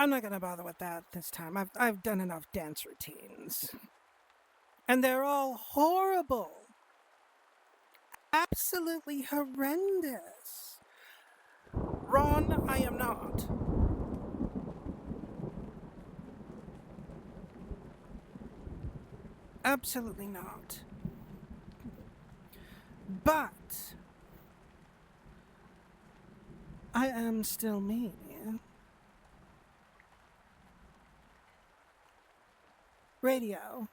I'm not gonna bother with that this time. I've done enough dance routines. And they're all horrible. absolutely horrendous. Ron, I am not. Absolutely not. But I am still me. Radio.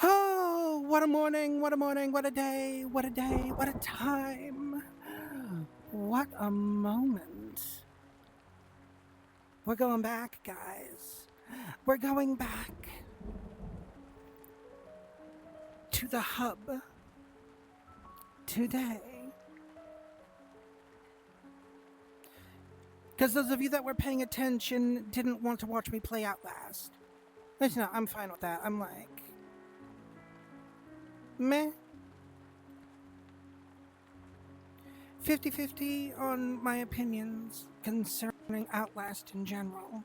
Oh, what a morning, what a morning, what a day, what a day, what a time. What a moment. We're going back, guys. We're going back to the hub today. Because those of you that were paying attention didn't want to watch me play Outlast. Listen, I'm fine with that. I'm like, meh. 50-50 on my opinions concerning Outlast in general.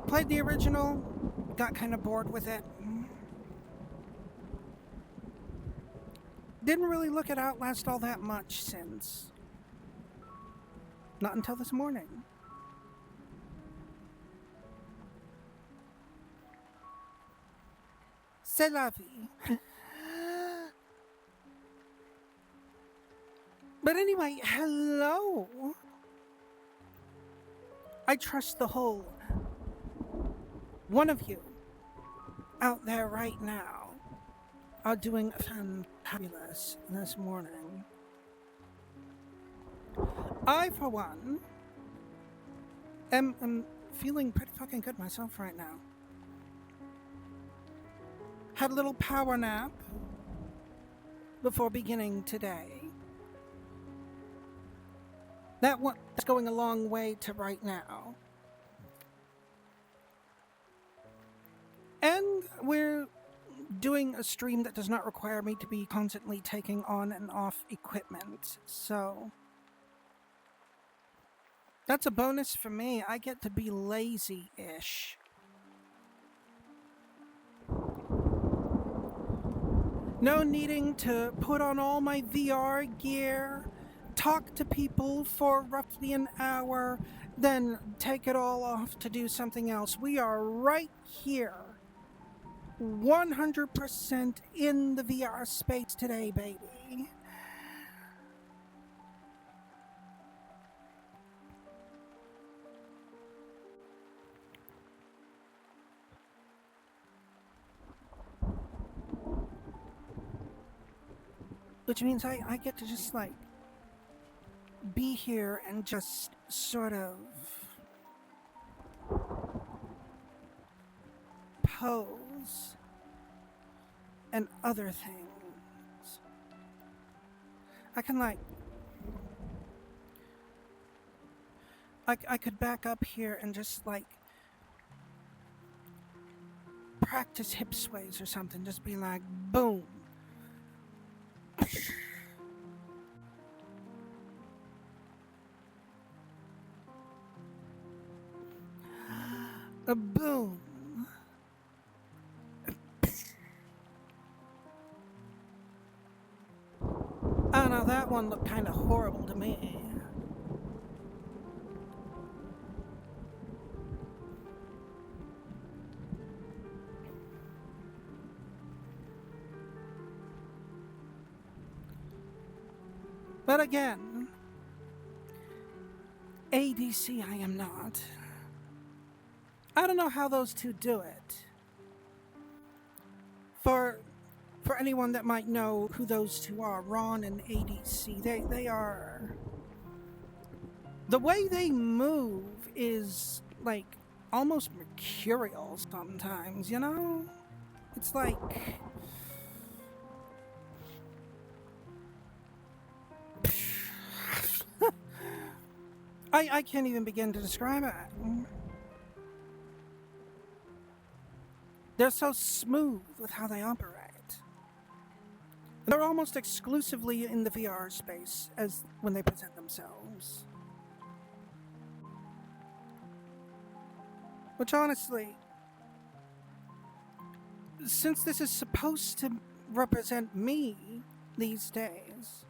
Played the original, got kind of bored with it. Didn't really look at Outlast all that much since. Not until this morning. C'est la vie. But anyway, hello. I trust the whole one of you out there right now are doing fantabulous this morning. I, for one, am feeling pretty fucking good myself right now. Had a little power nap before beginning today. That one is going a long way to right now. And we're doing a stream that does not require me to be constantly taking on and off equipment, so that's a bonus for me. I get to be lazy-ish. No needing to put on all my VR gear, talk to people for roughly an hour, then take it all off to do something else. We are right here, 100% in the VR space today, baby. Which means I get to just, like, be here and just sort of pose and other things. I can, like, I could back up here and just, like, practice hip sways or something. Just be like, boom. A boom. Oh no, that one looked kind of horrible to me. But again, ADC I am not. I don't know how those two do it. For anyone that might know who those two are, Ron and ADC, they are... The way they move is, like, almost mercurial sometimes, you know? It's like... I can't even begin to describe it. They're so smooth with how they operate. They're almost exclusively in the VR space as when they present themselves. Which honestly, since this is supposed to represent me these days,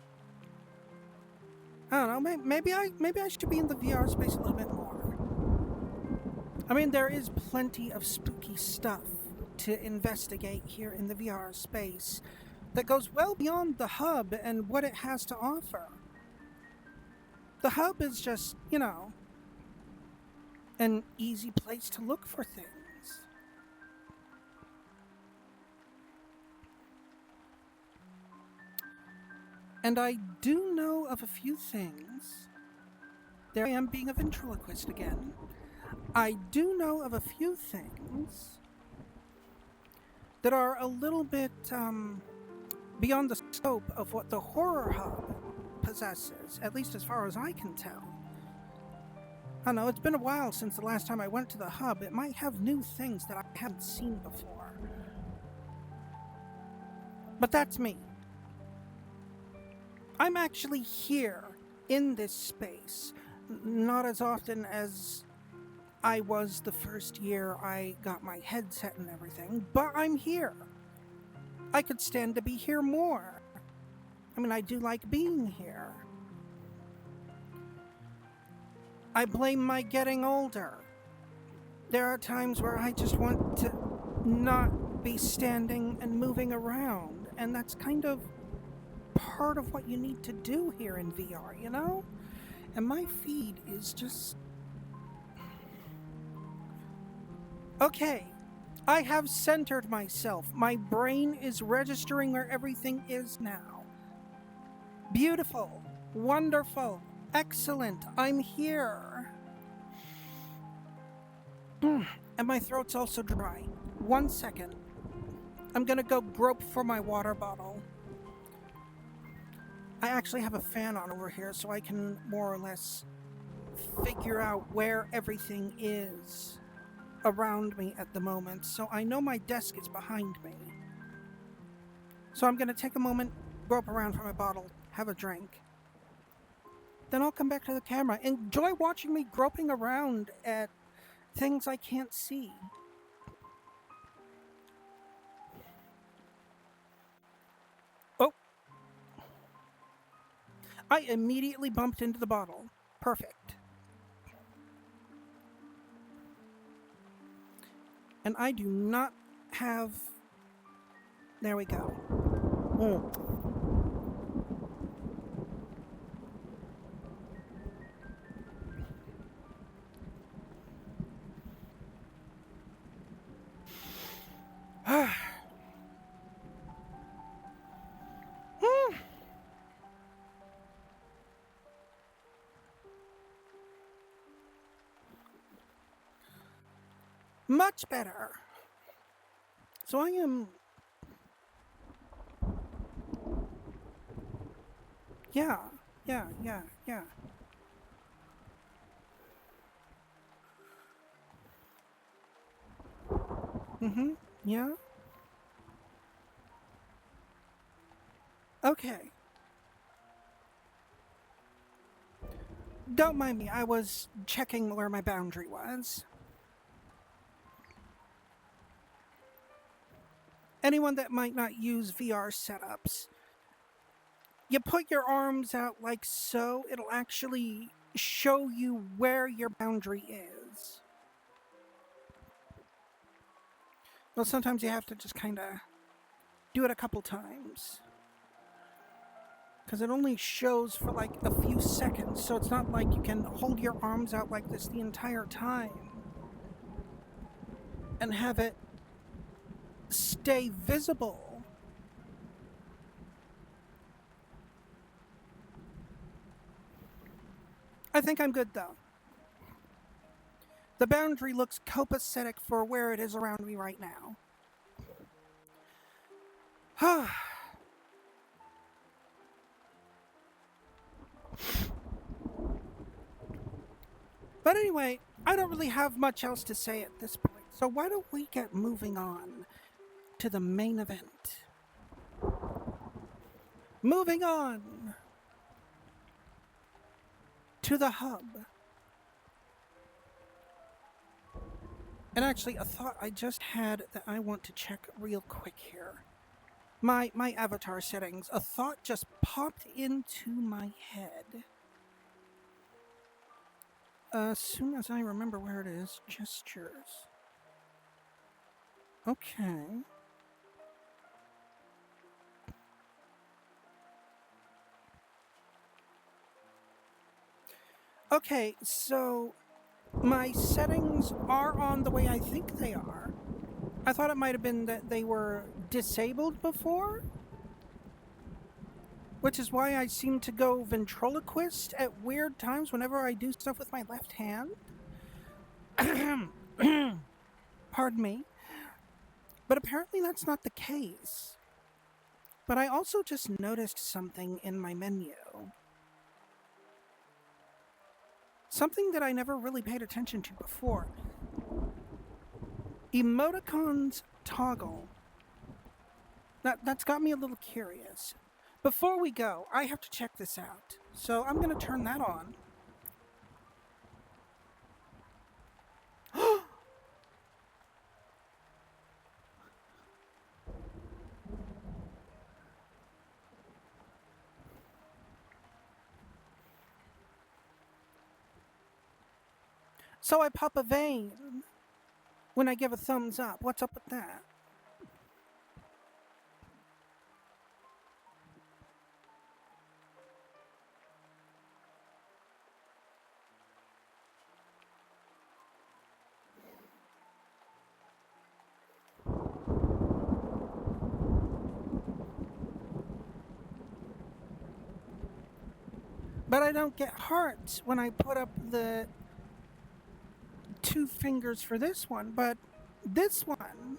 I don't know, maybe I should be in the VR space a little bit more. I mean, there is plenty of spooky stuff to investigate here in the VR space that goes well beyond the hub and what it has to offer. The hub is just, an easy place to look for things. And I do know of a few things. There I am being a ventriloquist again. I do know of a few things that are a little bit beyond the scope of what the horror hub possesses, at least as far as I can tell. I don't know, it's been a while since the last time I went to the hub. It might have new things that I haven't seen before. But that's me. I'm actually here in this space, not as often as I was the first year I got my headset and everything, but I'm here. I could stand to be here more. I mean, I do like being here. I blame my getting older. There are times where I just want to not be standing and moving around, and that's kind of part of what you need to do here in VR, you know? And my feed is just... Okay, I have centered myself. My brain is registering where everything is now. Beautiful, wonderful, excellent, I'm here. And my throat's also dry. 1 second. I'm gonna go grope for my water bottle. I actually have a fan on over here so I can more or less figure out where everything is around me at the moment. So I know my desk is behind me. So I'm gonna take a moment, grope around for my bottle, have a drink. Then I'll come back to the camera. Enjoy watching me groping around at things I can't see. Oh! I immediately bumped into the bottle. Perfect. And I do not have... There we go. Much better. So I am... Yeah. Yeah. Okay. Don't mind me, I was checking where my boundary was. Anyone that might not use VR setups, you put your arms out like so, it'll actually show you where your boundary is. Well, sometimes you have to just kind of do it a couple times. Because it only shows for like a few seconds, so it's not like you can hold your arms out like this the entire time and have it stay visible. I think I'm good though. The boundary looks copacetic for where it is around me right now. But anyway, I don't really have much else to say at this point, so why don't we get moving on to the main event. Moving on to the hub. And actually, a thought I just had that I want to check real quick here. My avatar settings, a thought just popped into my head. As soon as I remember where it is, gestures. Okay. Okay, so my settings are on the way I think they are. I thought it might have been that they were disabled before, which is why I seem to go ventriloquist at weird times whenever I do stuff with my left hand. Pardon me. But apparently that's not the case. But I also just noticed something in my menu. Something that I never really paid attention to before. Emoticons toggle. That's got me a little curious. Before we go, I have to check this out. So I'm going to turn that on. So I pop a vein when I give a thumbs up. What's up with that? But I don't get hearts when I put up the 2 fingers for this one, but this one...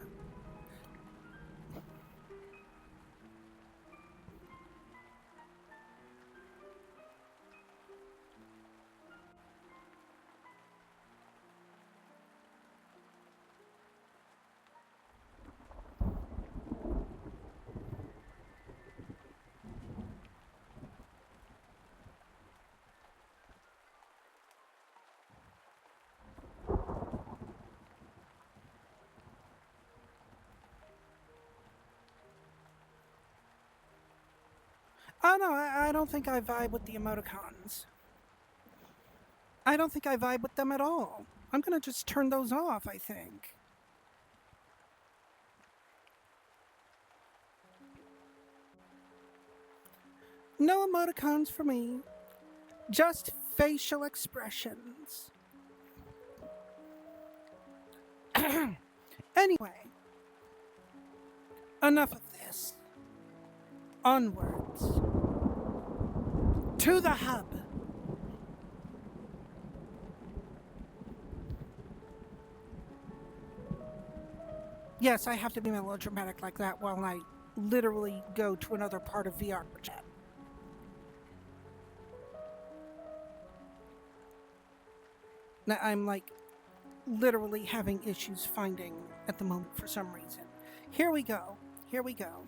Oh no, I don't think I vibe with the emoticons. I don't think I vibe with them at all. I'm gonna just turn those off, I think. No emoticons for me. Just facial expressions. Anyway, enough of this. Onwards. To the hub. Yes, I have to be melodramatic like that while I literally go to another part of VR chat. Now I'm like literally having issues finding at the moment for some reason. Here we go. Here we go.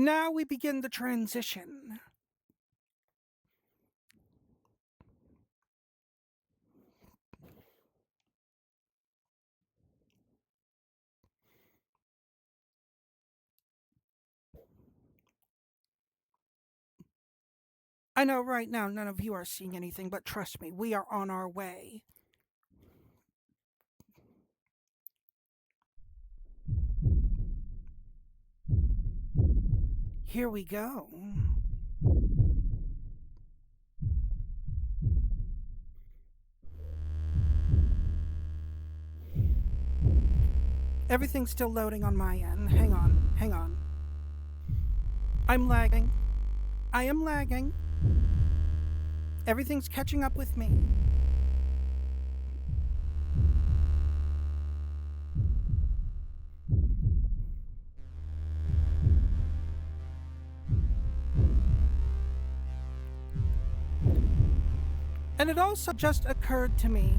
Now we begin the transition. I know right now none of you are seeing anything, but trust me, we are on our way. Here we go. Everything's still loading on my end. Hang on, hang on. I'm lagging. I am lagging. Everything's catching up with me. And it also just occurred to me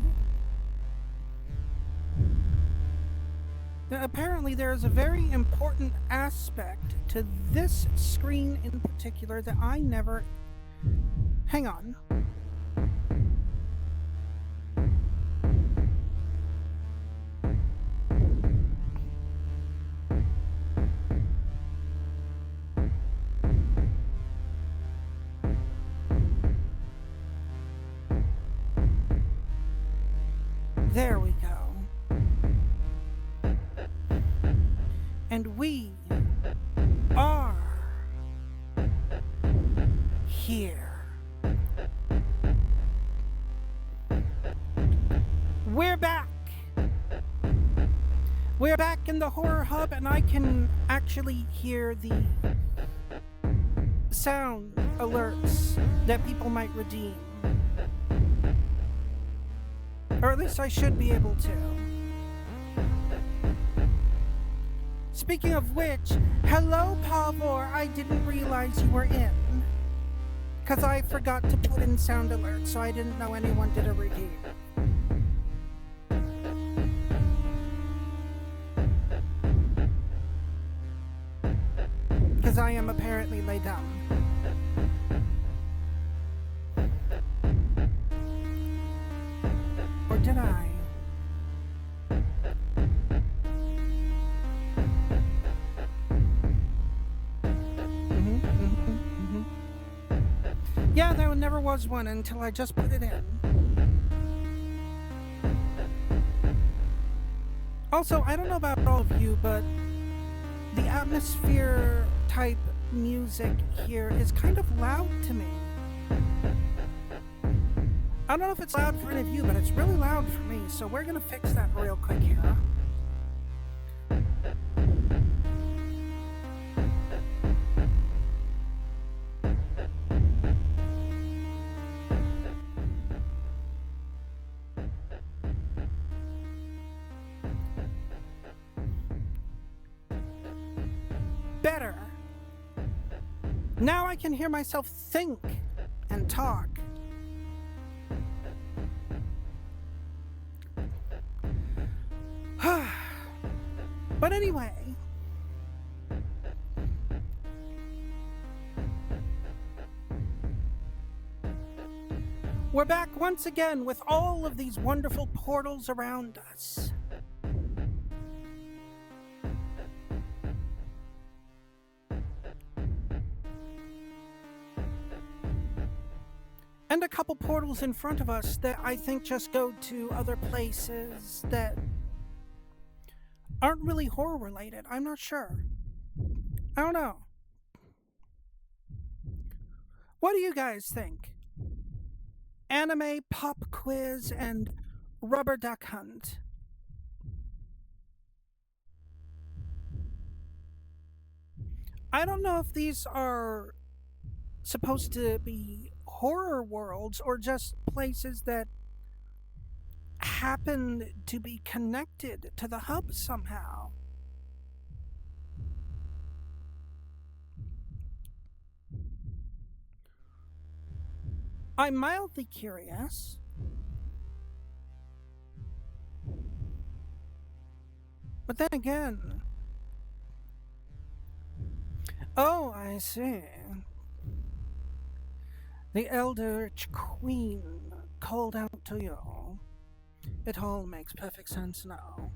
that apparently there is a very important aspect to this screen in particular that I never. Hang on. There we go. And we are here. We're back. We're back in the Horror Hub, and I can actually hear the sound alerts that people might redeem. Or at least I should be able to. Speaking of which, hello Pavor, I didn't realize you were in. Because I forgot to put in sound alerts, so I didn't know anyone did a redeem. Because I am apparently laid down. Or did I? Yeah, there never was one until I just put it in. Also, I don't know about all of you, but the atmosphere type music here is kind of loud to me. I don't know if it's loud for any of you, but it's really loud for me, so we're gonna fix that real quick here. Better. Now I can hear myself think and talk. But anyway, we're back once again with all of these wonderful portals around us. And a couple portals in front of us that I think just go to other places that aren't really horror related. I'm not sure. I don't know. What do you guys think? Anime, pop quiz, and rubber duck hunt. I don't know if these are supposed to be horror worlds or just places that happen to be connected to the hub somehow. I'm mildly curious. But then again... Oh, I see. The Eldritch Queen called out to you. It all makes perfect sense now.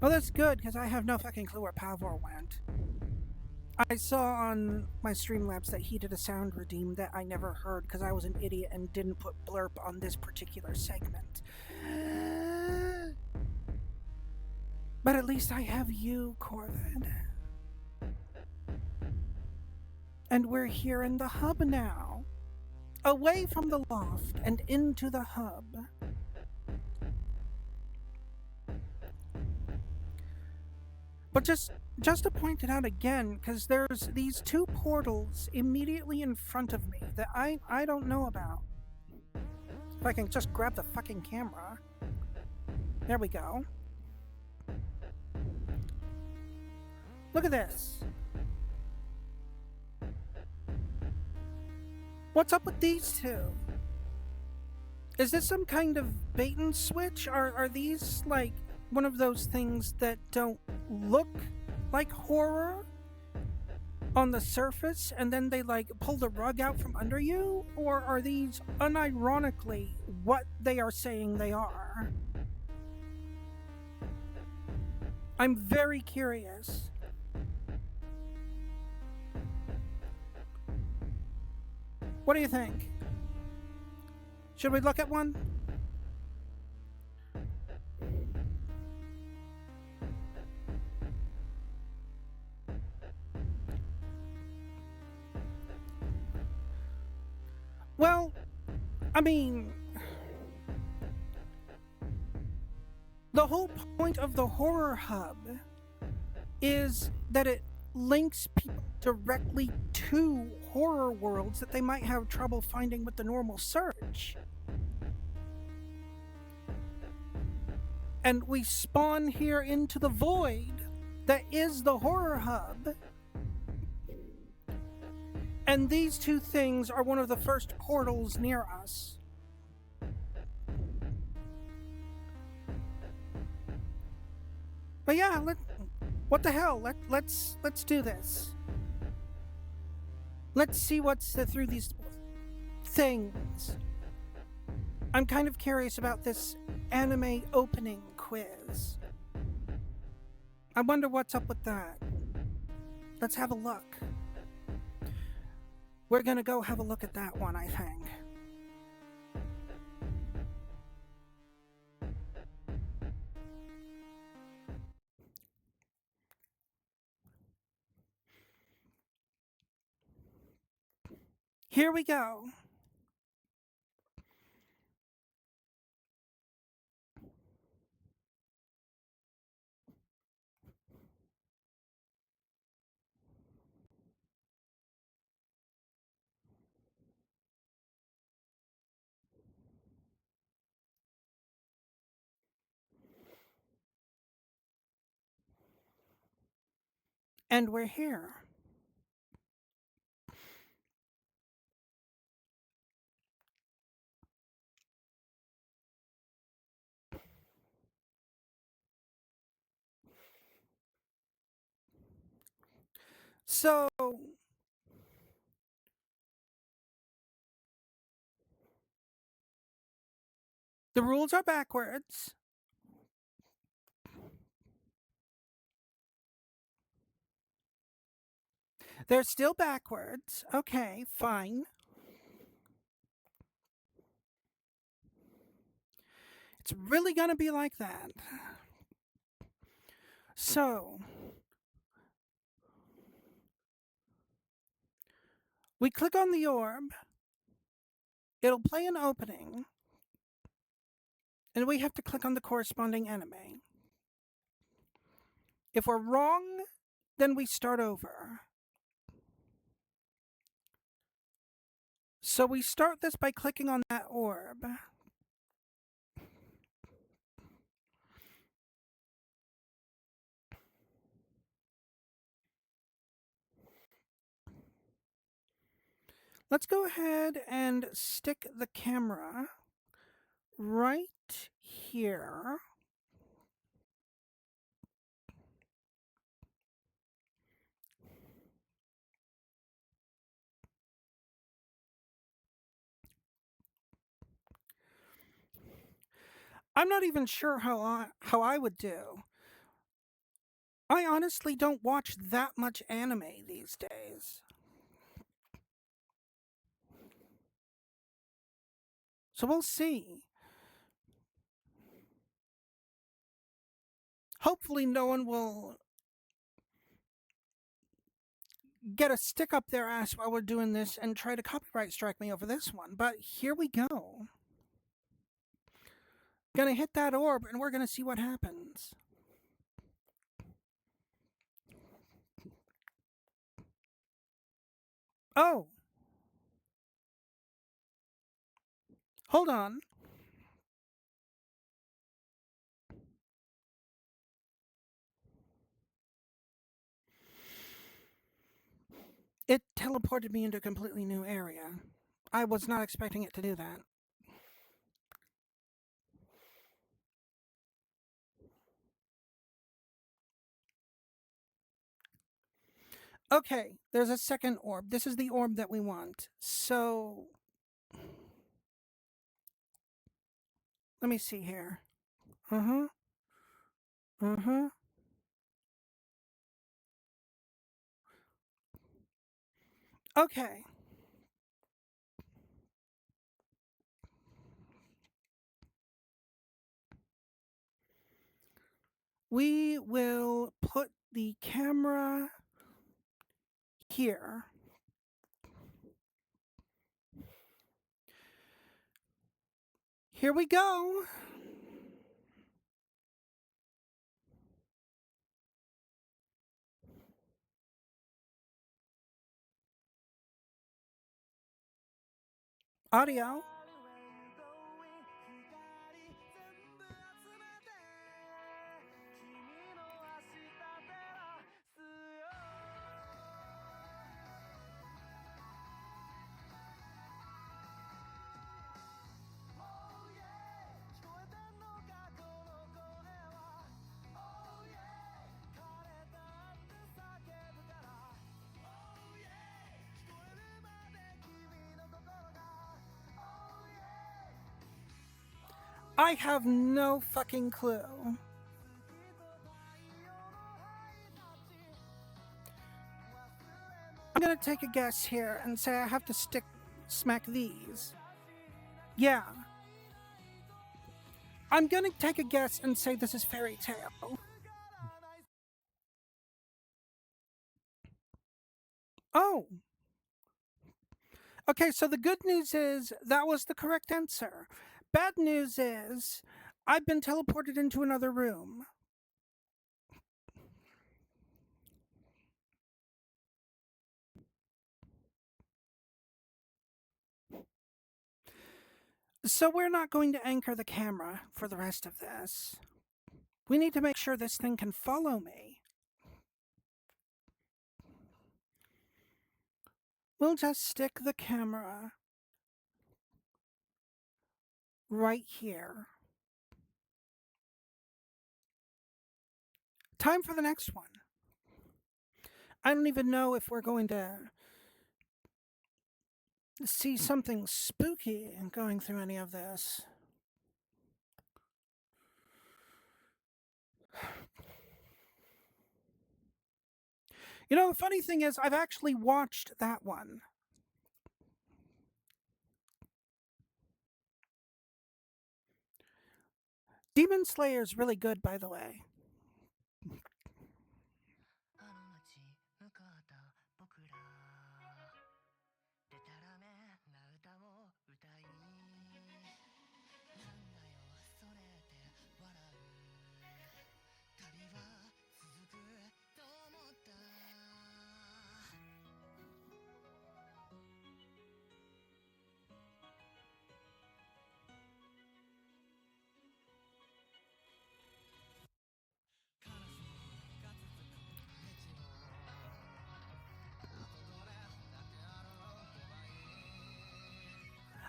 Oh, that's good, because I have no fucking clue where Pavor went. I saw on my Streamlabs that he did a sound redeem that I never heard because I was an idiot and didn't put blurb on this particular segment. But at least I have you, Corvid. And we're here in the hub now. Away from the loft and into the hub. But just to point it out again, because there's these two portals immediately in front of me that I don't know about. If I can just grab the fucking camera. There we go. Look at this. What's up with these two? Is this some kind of bait and switch? Are these like one of those things that don't look like horror on the surface and then they like pull the rug out from under you? Or are these unironically what they are saying they are? I'm very curious. What do you think? Should we look at one? Well, I mean, the whole point of the Horror Hub is that it links people directly to horror worlds that they might have trouble finding with the normal search. And we spawn here into the void that is the Horror Hub. And these two things are one of the first portals near us. But yeah, what the hell? Let's do this. Let's see what's through these things. I'm kind of curious about this anime opening quiz. I wonder what's up with that. Let's have a look. We're gonna go have a look at that one, I think. Here we go. And we're here. So, the rules are backwards. They're still backwards. Okay, fine. It's really gonna be like that. So, we click on the orb, it'll play an opening, and we have to click on the corresponding anime. If we're wrong, then we start over. So we start this by clicking on that orb. Let's go ahead and stick the camera right here. I'm not even sure how I would do. I honestly don't watch that much anime these days. So we'll see. Hopefully no one will get a stick up their ass while we're doing this and try to copyright strike me over this one. But here we go. Gonna hit that orb and we're gonna see what happens. Oh. Hold on. It teleported me into a completely new area. I was not expecting it to do that. Okay, there's a second orb. This is the orb that we want. So, let me see here. Uh-huh. Uh-huh. Okay. We will put the camera here. Here we go. Audio. I have no fucking clue. I'm gonna take a guess here and say I have to smack these. Yeah. I'm gonna take a guess and say this is Fairy Tale. Oh. Okay, so the good news is that was the correct answer. Bad news is I've been teleported into another room. So we're not going to anchor the camera for the rest of this. We need to make sure this thing can follow me. We'll just stick the camera right here. Time for the next one. I don't even know if we're going to see something spooky going through any of this. You know, the funny thing is, I've actually watched that one. Demon Slayer's really good, by the way.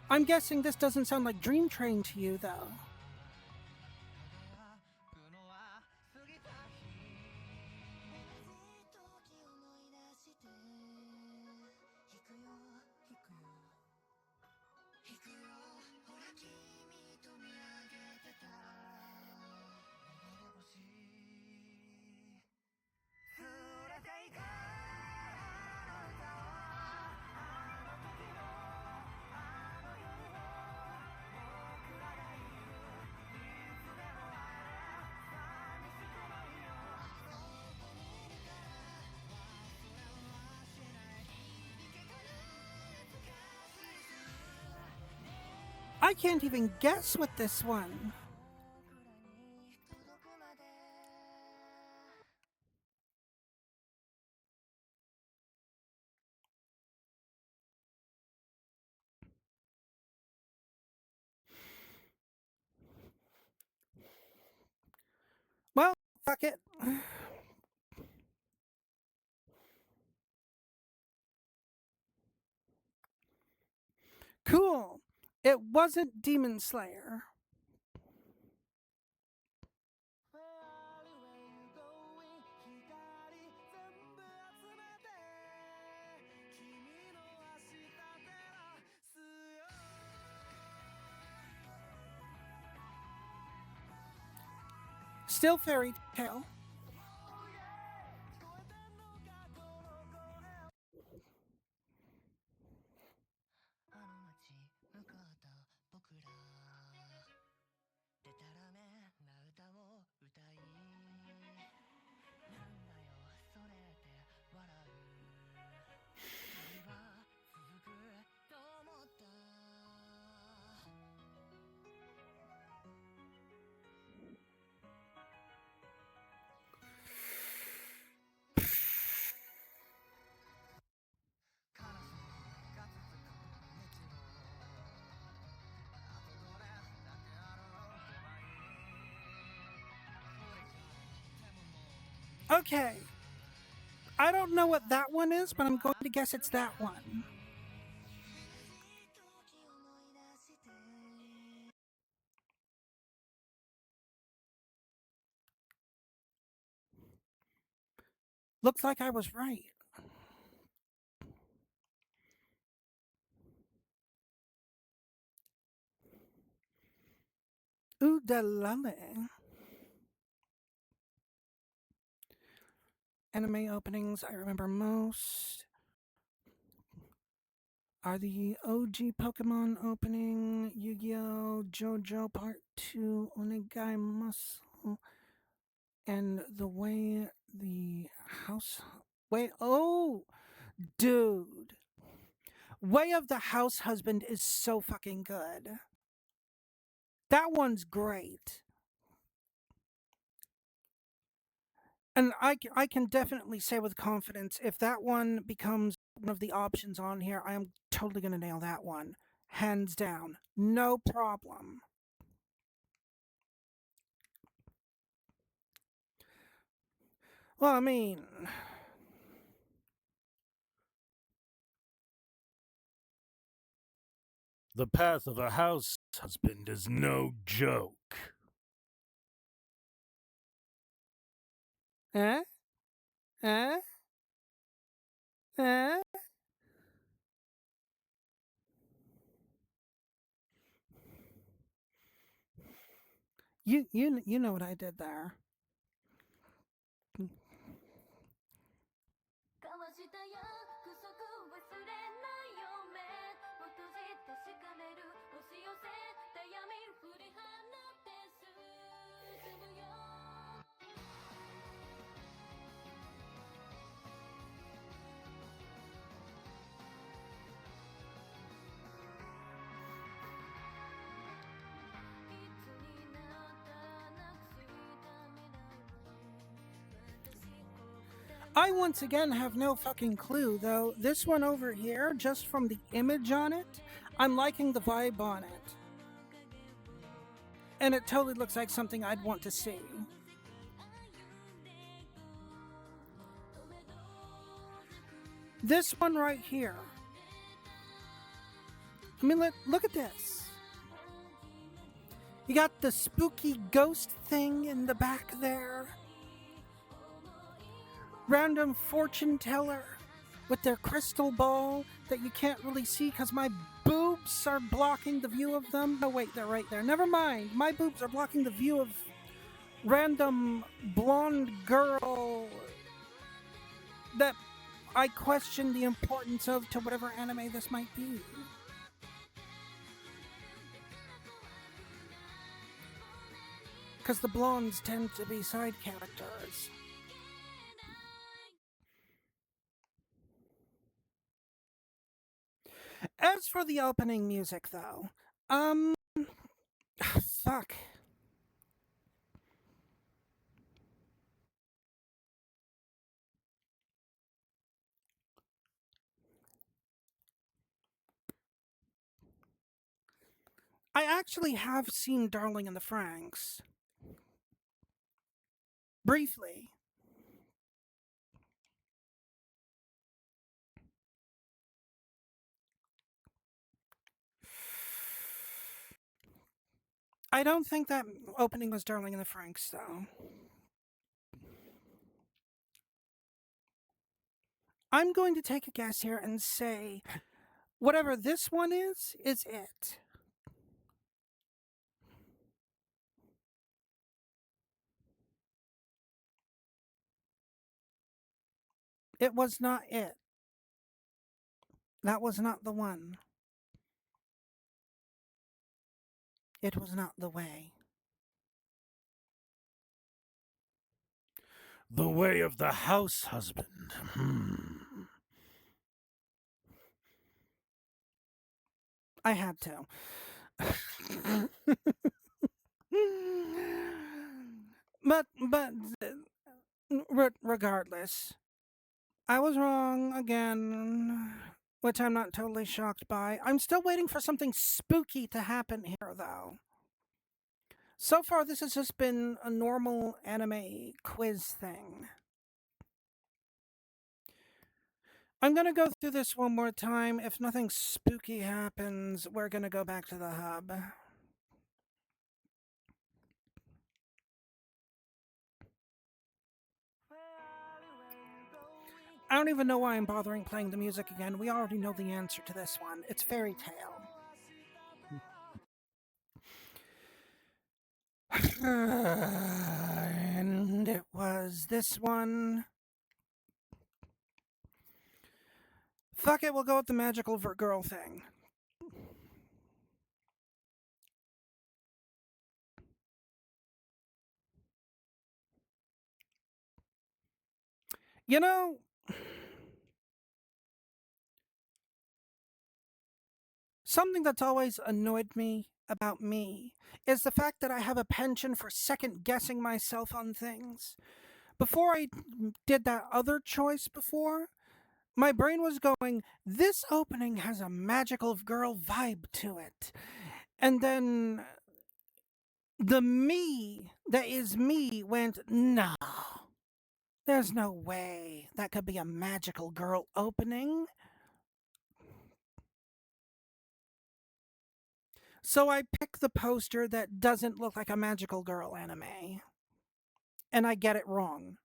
I'm guessing this doesn't sound like Dream Train to you, though. I can't even guess with this one. Well, fuck it. Cool. It wasn't Demon Slayer. Still Fairy Tale. Okay. I don't know what that one is, but I'm going to guess it's that one. Looks like I was right. Oodalale. Anime openings I remember most are the OG Pokemon opening, Yu-Gi-Oh! JoJo Part 2, Onegai Muscle, and the way the house... Wait, oh! Dude. Way of the House Husband is so fucking good. That one's great. And I can definitely say with confidence, if that one becomes one of the options on here, I am totally going to nail that one. Hands down. No problem. Well, I mean... The path of a house husband is no joke. Eh? Eh? Eh? You know what I did there. I once again have no fucking clue, though. This one over here, just from the image on it, I'm liking the vibe on it. And it totally looks like something I'd want to see. This one right here. I mean, look at this. You got the spooky ghost thing in the back there. Random fortune teller with their crystal ball that you can't really see because my boobs are blocking the view of them. Oh wait, they're right there. Never mind. My boobs are blocking the view of random blonde girl that I question the importance of to whatever anime this might be. Because the blondes tend to be side characters. As for the opening music, though, fuck. I actually have seen Darling in the Franxx. Briefly. I don't think that opening was Darling in the Franxx, though. I'm going to take a guess here and say whatever this one is it. It was not it. That was not the one. It was not the way. The way of the house husband. I had to. but regardless, I was wrong again, which I'm not totally shocked by. I'm still waiting for something spooky to happen here, though. So far, this has just been a normal anime quiz thing. I'm gonna go through this one more time. If nothing spooky happens, we're gonna go back to the hub. I don't even know why I'm bothering playing the music again. We already know the answer to this one. It's Fairy Tail. And it was this one. Fuck it, we'll go with the magical girl thing. You know, something that's always annoyed me about me is the fact that I have a penchant for second guessing myself on things. Before I did that other choice before, my brain was going, this opening has a magical girl vibe to it. And then the me that is me went, no, there's no way that could be a magical girl opening. So I pick the poster that doesn't look like a magical girl anime. And I get it wrong.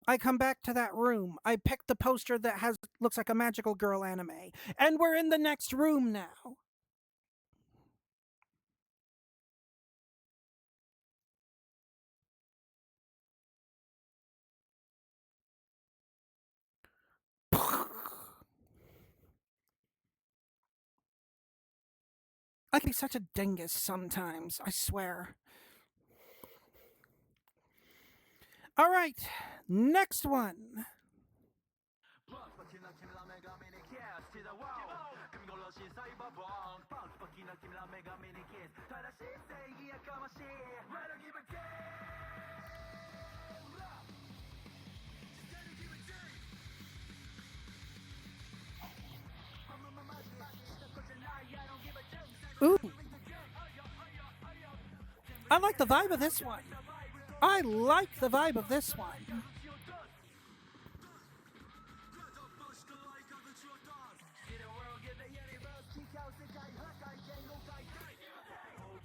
I come back to that room. I pick the poster that looks like a magical girl anime. And we're in the next room now. I can be such a dingus sometimes, I swear. All right, next one. Ooh. I like the vibe of this one. I like the vibe of this one.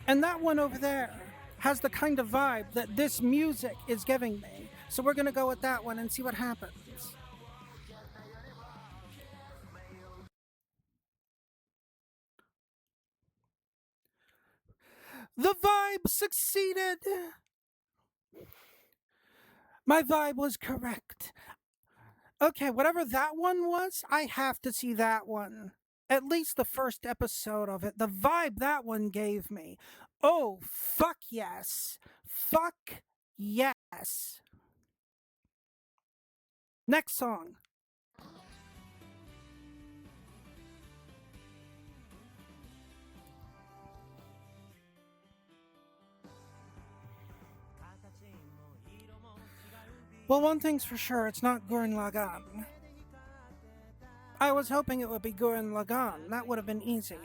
And that one over there has the kind of vibe that this music is giving me. So we're going to go with that one and see what happens. The vibe succeeded. My vibe was correct. Okay, whatever that one was, I have to see that one. At least the first episode of it. The vibe that one gave me. Oh, fuck yes. Fuck yes. Next song. Well, one thing's for sure, it's not Gurren Lagann. I was hoping it would be Gurren Lagann. That would have been easy.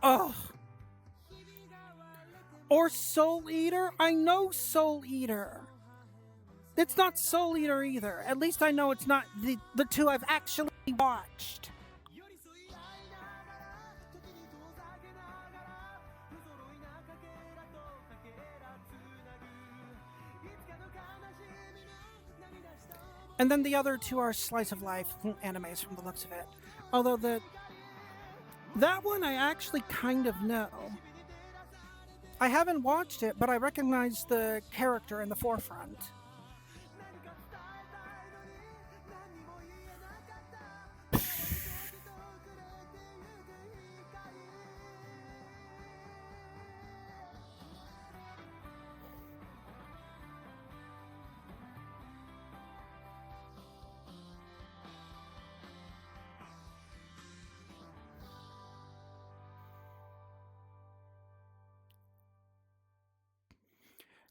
Ugh. Or Soul Eater? I know Soul Eater. It's not Soul Eater either. At least I know it's not the two I've actually watched. And then the other two are slice of life animes from the looks of it. Although that one I actually kind of know. I haven't watched it, but I recognize the character in the forefront.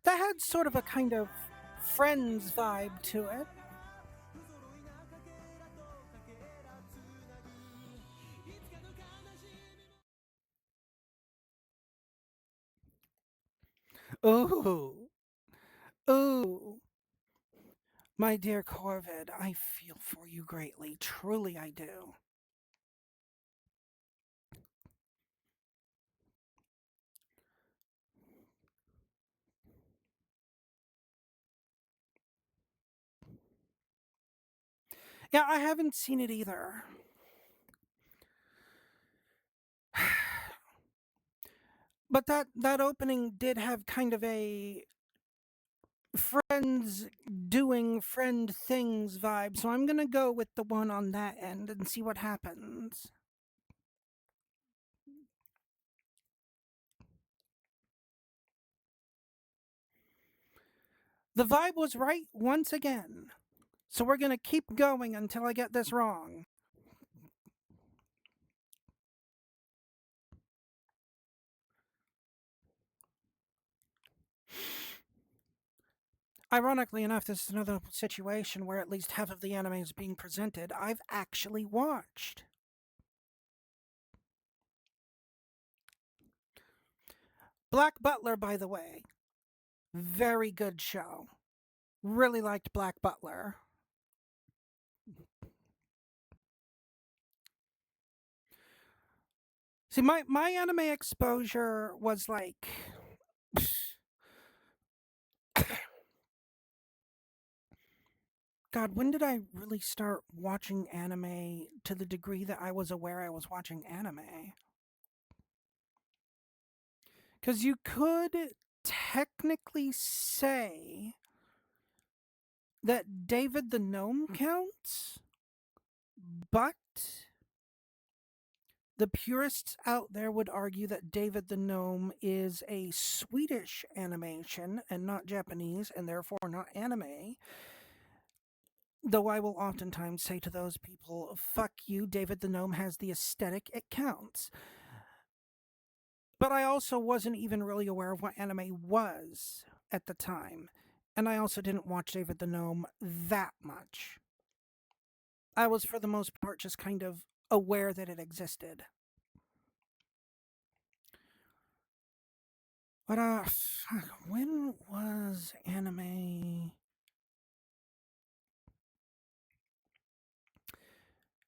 That had sort of a kind of Friends vibe to it. Ooh. Ooh. My dear Corvid, I feel for you greatly. Truly, I do. Yeah, I haven't seen it either. But that opening did have kind of a friends doing friend things vibe, so I'm gonna go with the one on that end and see what happens. The vibe was right once again, so we're gonna keep going until I get this wrong. Ironically enough, this is another situation where at least half of the anime is being presented I've actually watched. Black Butler, by the way, very good show. Really liked Black Butler. See, my anime exposure was like. God, when did I really start watching anime to the degree that I was aware I was watching anime? Because you could technically say that David the Gnome counts, but the purists out there would argue that David the Gnome is a Swedish animation and not Japanese, and therefore not anime. Though I will oftentimes say to those people, fuck you, David the Gnome has the aesthetic, it counts. But I also wasn't even really aware of what anime was at the time. And I also didn't watch David the Gnome that much. I was, for the most part, just kind of aware that it existed. But, fuck, when was anime?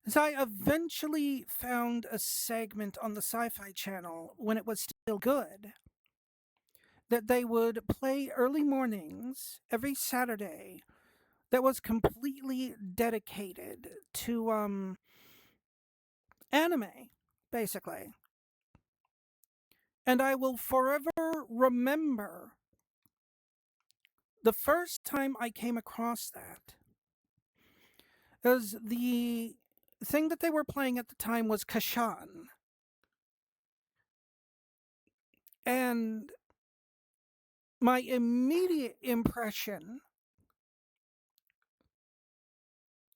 So I eventually found a segment on the Sci-Fi Channel when it was still good that they would play early mornings every Saturday that was completely dedicated to anime, basically. And I will forever remember the first time I came across that. Because the thing that they were playing at the time was Kashan. And my immediate impression,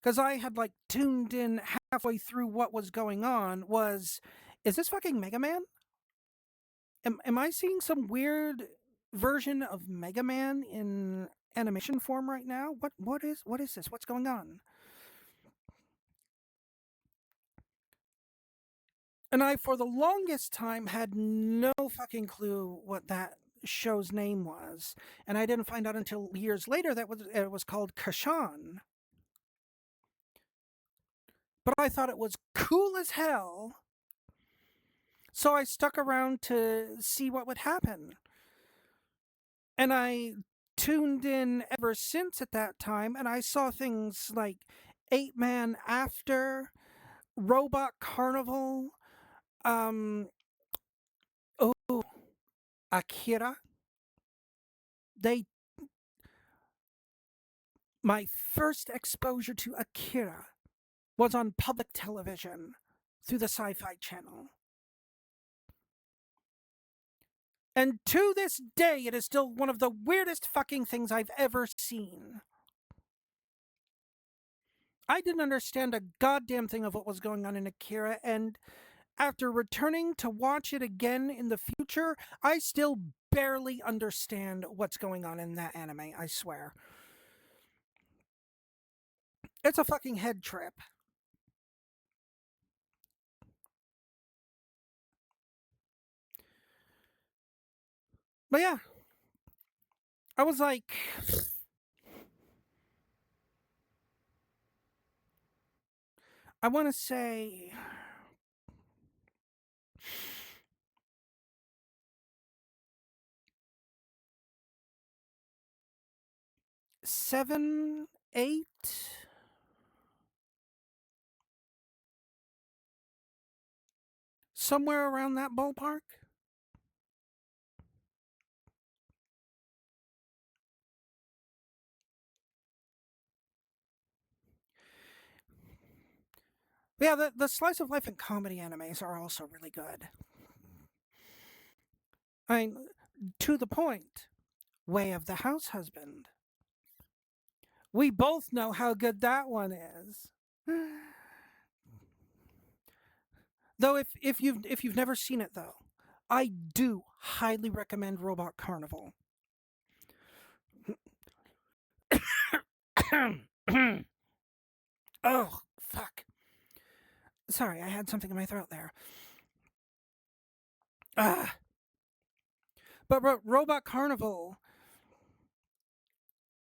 because I had like tuned in halfway through what was going on, was, is this fucking Mega Man? Am I seeing some weird version of Mega Man in animation form right now? What is this? What's going on? And I, for the longest time, had no fucking clue what that show's name was, and I didn't find out until years later that it was called Kashan. But I thought it was cool as hell, so I stuck around to see what would happen. And I tuned in ever since at that time, and I saw things like Eight Man After, Robot Carnival, um, oh, Akira. They, my first exposure to Akira was on public television through the Sci-Fi Channel. And to this day, it is still one of the weirdest fucking things I've ever seen. I didn't understand a goddamn thing of what was going on in Akira, and after returning to watch it again in the future, I still barely understand what's going on in that anime, I swear. It's a fucking head trip. But yeah, I was like, I want to say 7, 8. Somewhere around that ballpark. Yeah, the slice of life and comedy animes are also really good. I mean, to the point, Way of the House Husband. We both know how good that one is. Though if you've never seen it though, I do highly recommend Robot Carnival. Oh, fuck. Sorry, I had something in my throat there. But Robot Carnival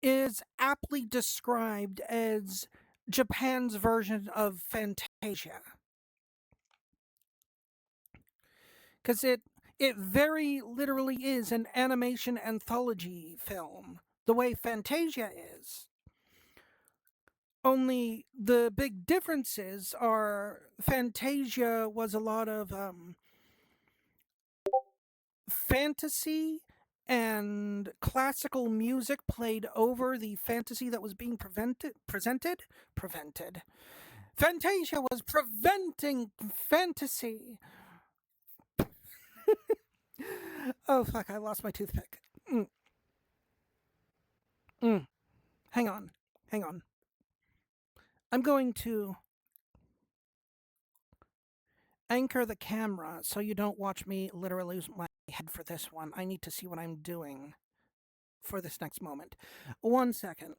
is aptly described as Japan's version of Fantasia. Because it very literally is an animation anthology film, the way Fantasia is. Only the big differences are Fantasia was a lot of fantasy and classical music played over the fantasy that was being presented. Fantasia was preventing fantasy. Oh fuck! I lost my toothpick. Hang on. I'm going to anchor the camera so you don't watch me literally lose my head for this one. I need to see what I'm doing for this next moment. 1 second.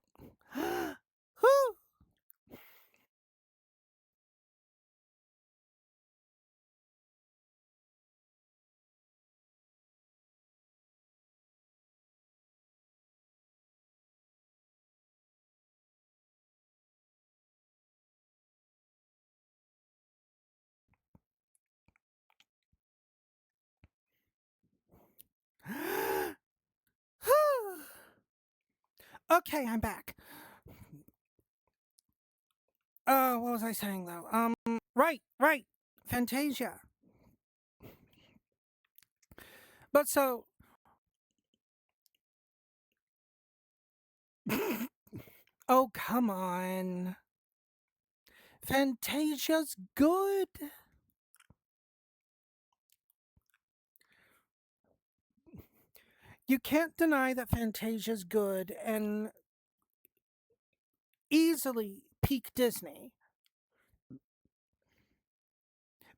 Okay, I'm back. What was I saying though? Right. Fantasia. But so. Oh, come on. Fantasia's good. You can't deny that Fantasia's good and easily peak Disney.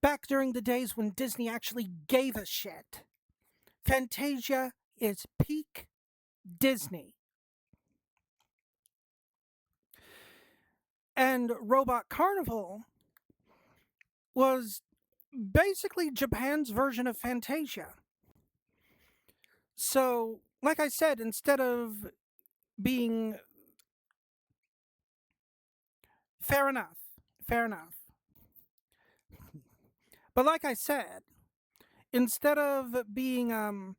Back during the days when Disney actually gave a shit. Fantasia is peak Disney. And Robot Carnival was basically Japan's version of Fantasia. So, like I said, instead of being fair enough. But like I said, instead of being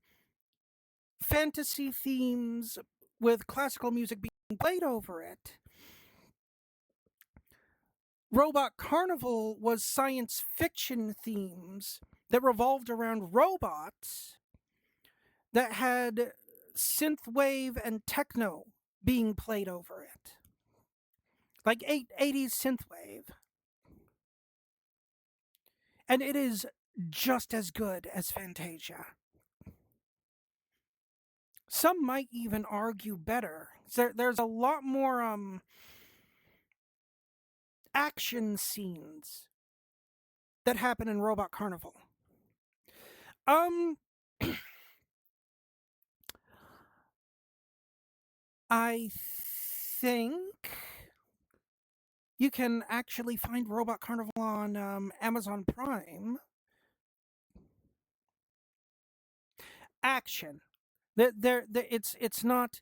fantasy themes with classical music being played over it. Robot Carnival was science fiction themes that revolved around robots that had synthwave and techno being played over it. Like 80s synthwave. And it is just as good as Fantasia. Some might even argue better. There's a lot more action scenes that happen in Robot Carnival. I think you can actually find Robot Carnival on Amazon Prime. Action. It's not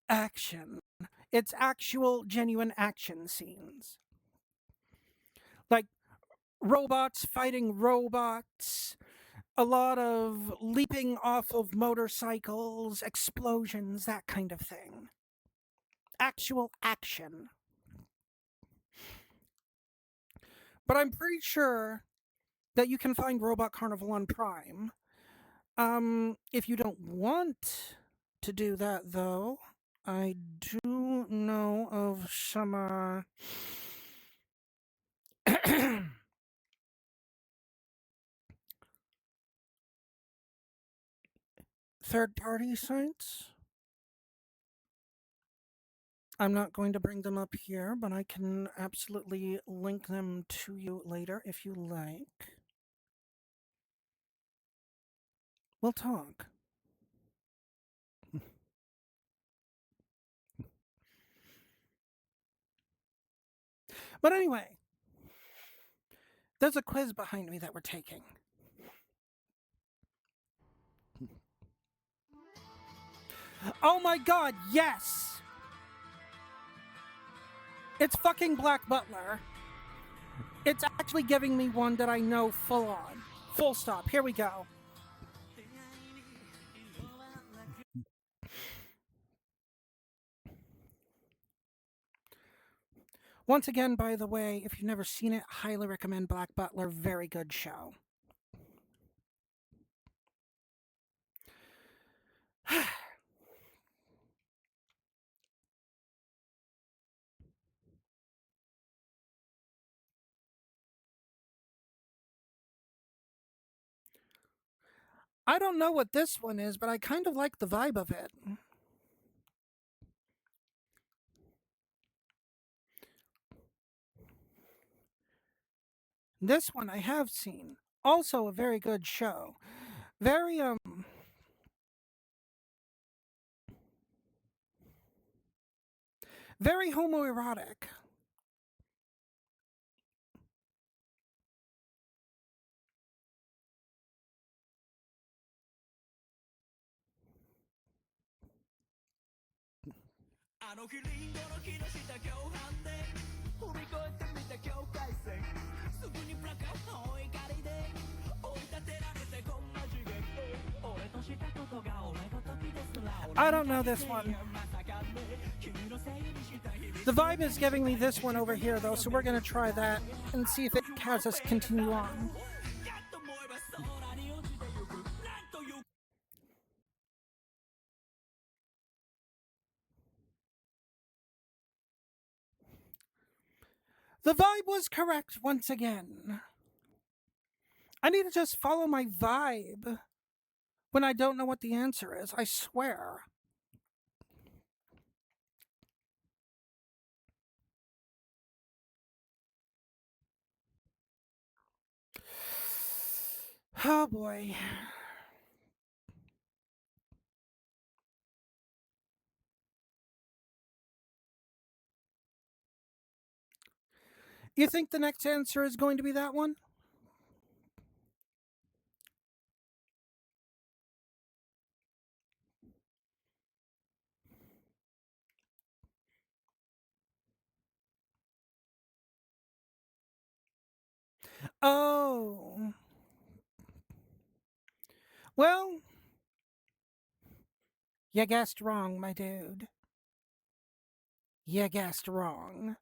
action. It's actual, genuine action scenes. Like robots fighting robots, a lot of leaping off of motorcycles, explosions, that kind of thing. Actual action. But I'm pretty sure that you can find Robot Carnival on Prime. If you don't want to do that, though, I do know of some third-party sites. I'm not going to bring them up here, but I can absolutely link them to you later if you like. We'll talk. But anyway, there's a quiz behind me that we're taking. Oh my god, yes! It's fucking Black Butler. It's actually giving me one that I know full on. Full stop. Here we go. Once again, by the way, if you've never seen it, highly recommend Black Butler. Very good show. I don't know what this one is, but I kind of like the vibe of it. This one I have seen. Also a very good show. Very very homoerotic. I don't know this one. The vibe is giving me this one over here, though, so we're going to try that and see if it has us continue on. The vibe was correct once again. I need to just follow my vibe when I don't know what the answer is, I swear. Oh boy. You think the next answer is going to be that one? Oh. Well, You guessed wrong, my dude. You guessed wrong.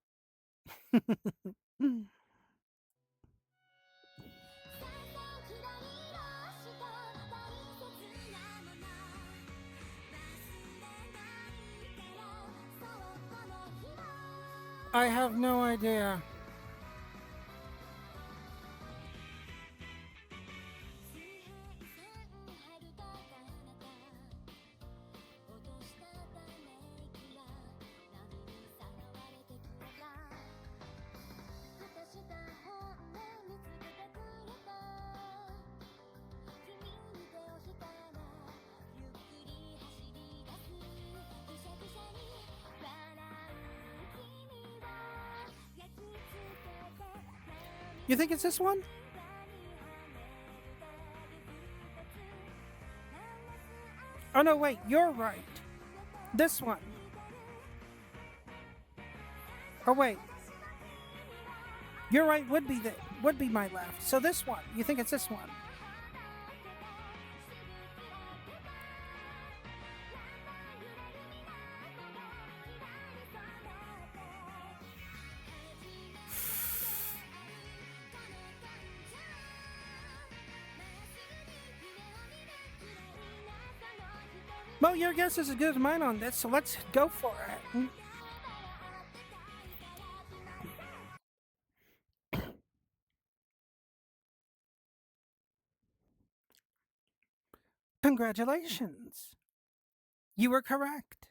I have no idea. You think it's this one? Oh no, wait, you're right. This one. Oh wait. You're right, would be my left. So this one. You think it's this one? Well, your guess is as good as mine on this, so let's go for it. Congratulations. You were correct.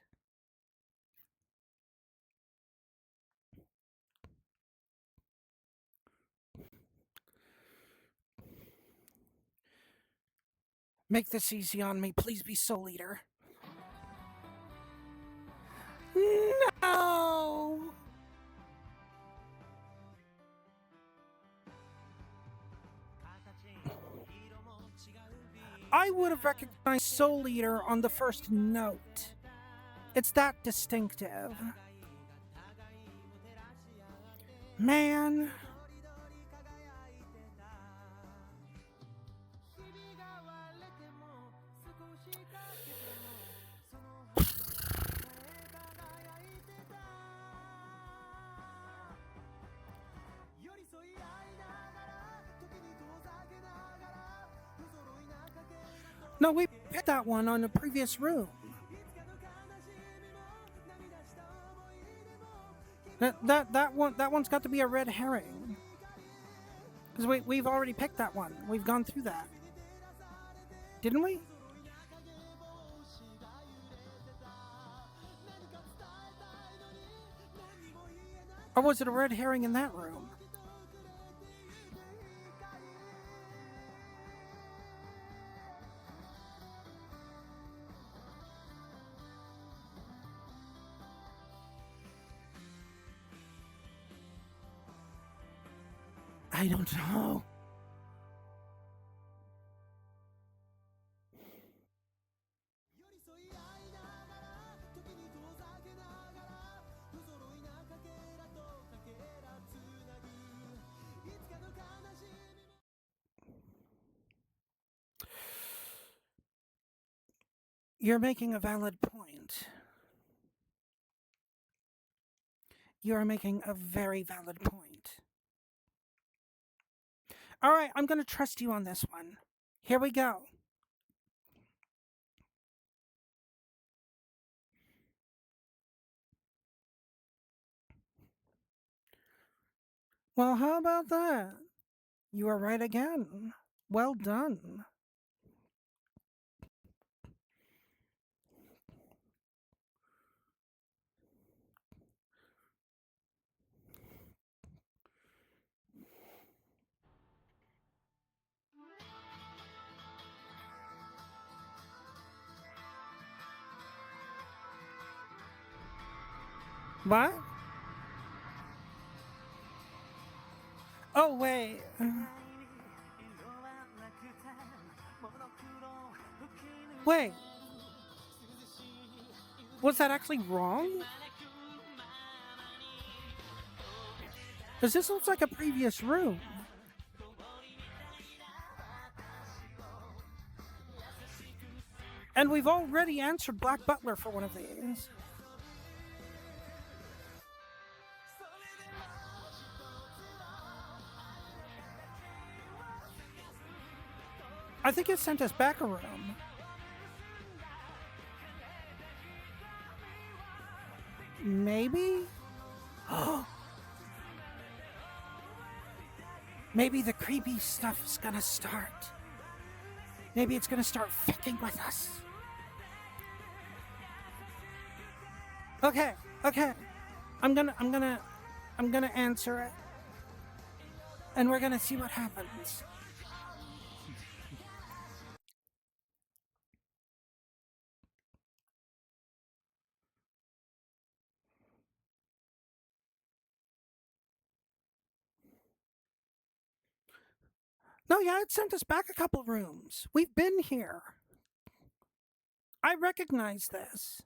Make this easy on me. Please be Soul Eater. No! I would have recognized Soul Eater on the first note. It's that distinctive. Man. No, we picked that one on the previous room. That one's got to be a red herring. Because we've already picked that one. We've gone through that. Didn't we? Or was it a red herring in that room? I don't know. You're making a valid point. You are making a very valid point. All right, I'm going to trust you on this one. Here we go. Well, how about that? You were right again. Well done. What? Oh, wait. Wait. Was that actually wrong? Because this looks like a previous room. And we've already answered Black Butler for one of these. I think it sent us back a room. Maybe? Maybe the creepy stuff is gonna start. Maybe it's gonna start fucking with us. Okay. I'm gonna answer it. And we're gonna see what happens. No, yeah, it sent us back a couple rooms. We've been here. I recognize this.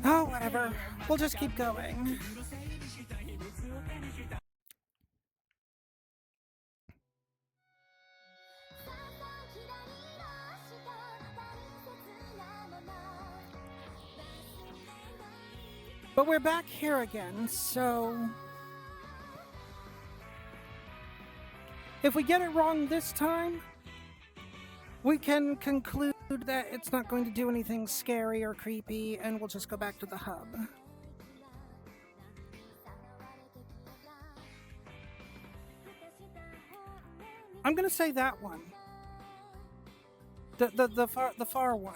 Oh, whatever. We'll just keep going. But we're back here again, so if we get it wrong this time, we can conclude that it's not going to do anything scary or creepy, and we'll just go back to the hub. I'm gonna say that one. The far one.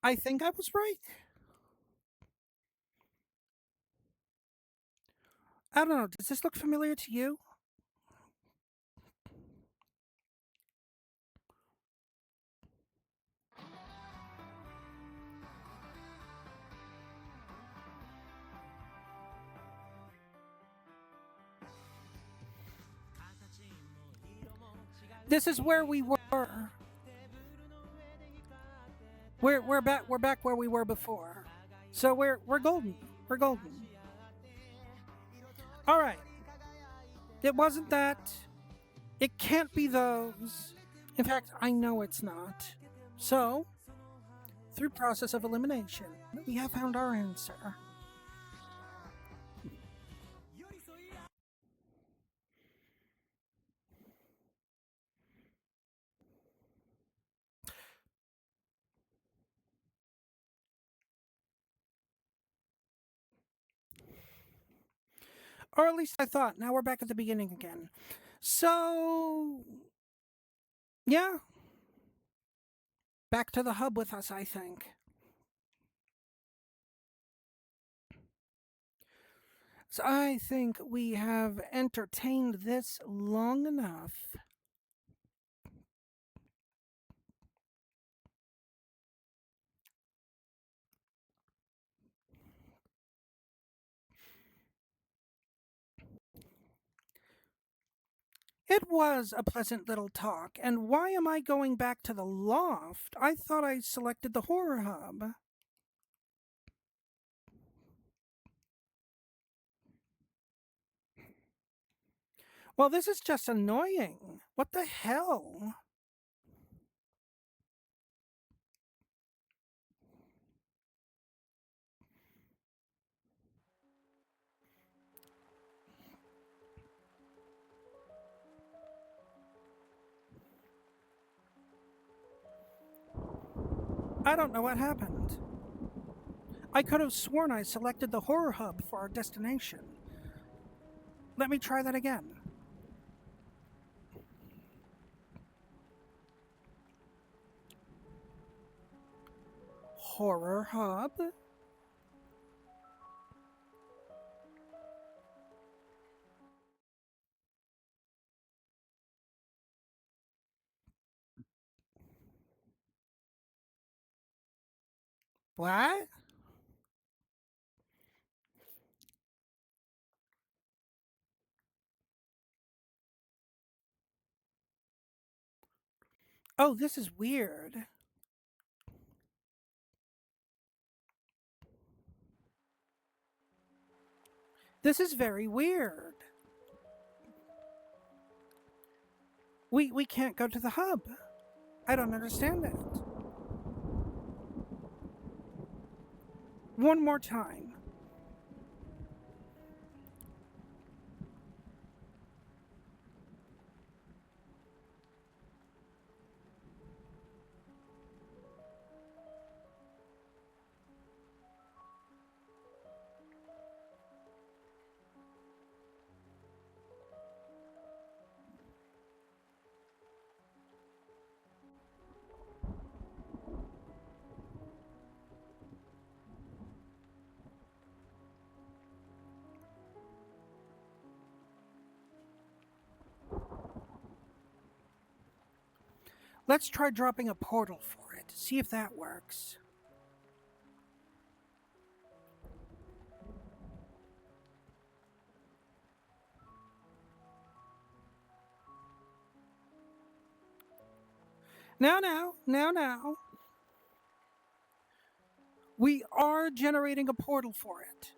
I think I was right. I don't know, does this look familiar to you? This is where we were. We're back where we were before. So we're golden. We're golden. All right. It wasn't that. It can't be those. In fact, I know it's not. So, through process of elimination, we have found our answer. Or at least I thought. Now we're back at the beginning again. So, yeah. Back to the hub with us, I think. So I think we have entertained this long enough. It was a pleasant little talk, and why am I going back to the loft? I thought I selected the horror hub. Well, this is just annoying. What the hell? I don't know what happened. I could have sworn I selected the horror hub for our destination. Let me try that again. Horror hub? What? Oh, this is weird. This is very weird. We can't go to the hub. I don't understand it. One more time. Let's try dropping a portal for it. See if that works. Now. We are generating a portal for it.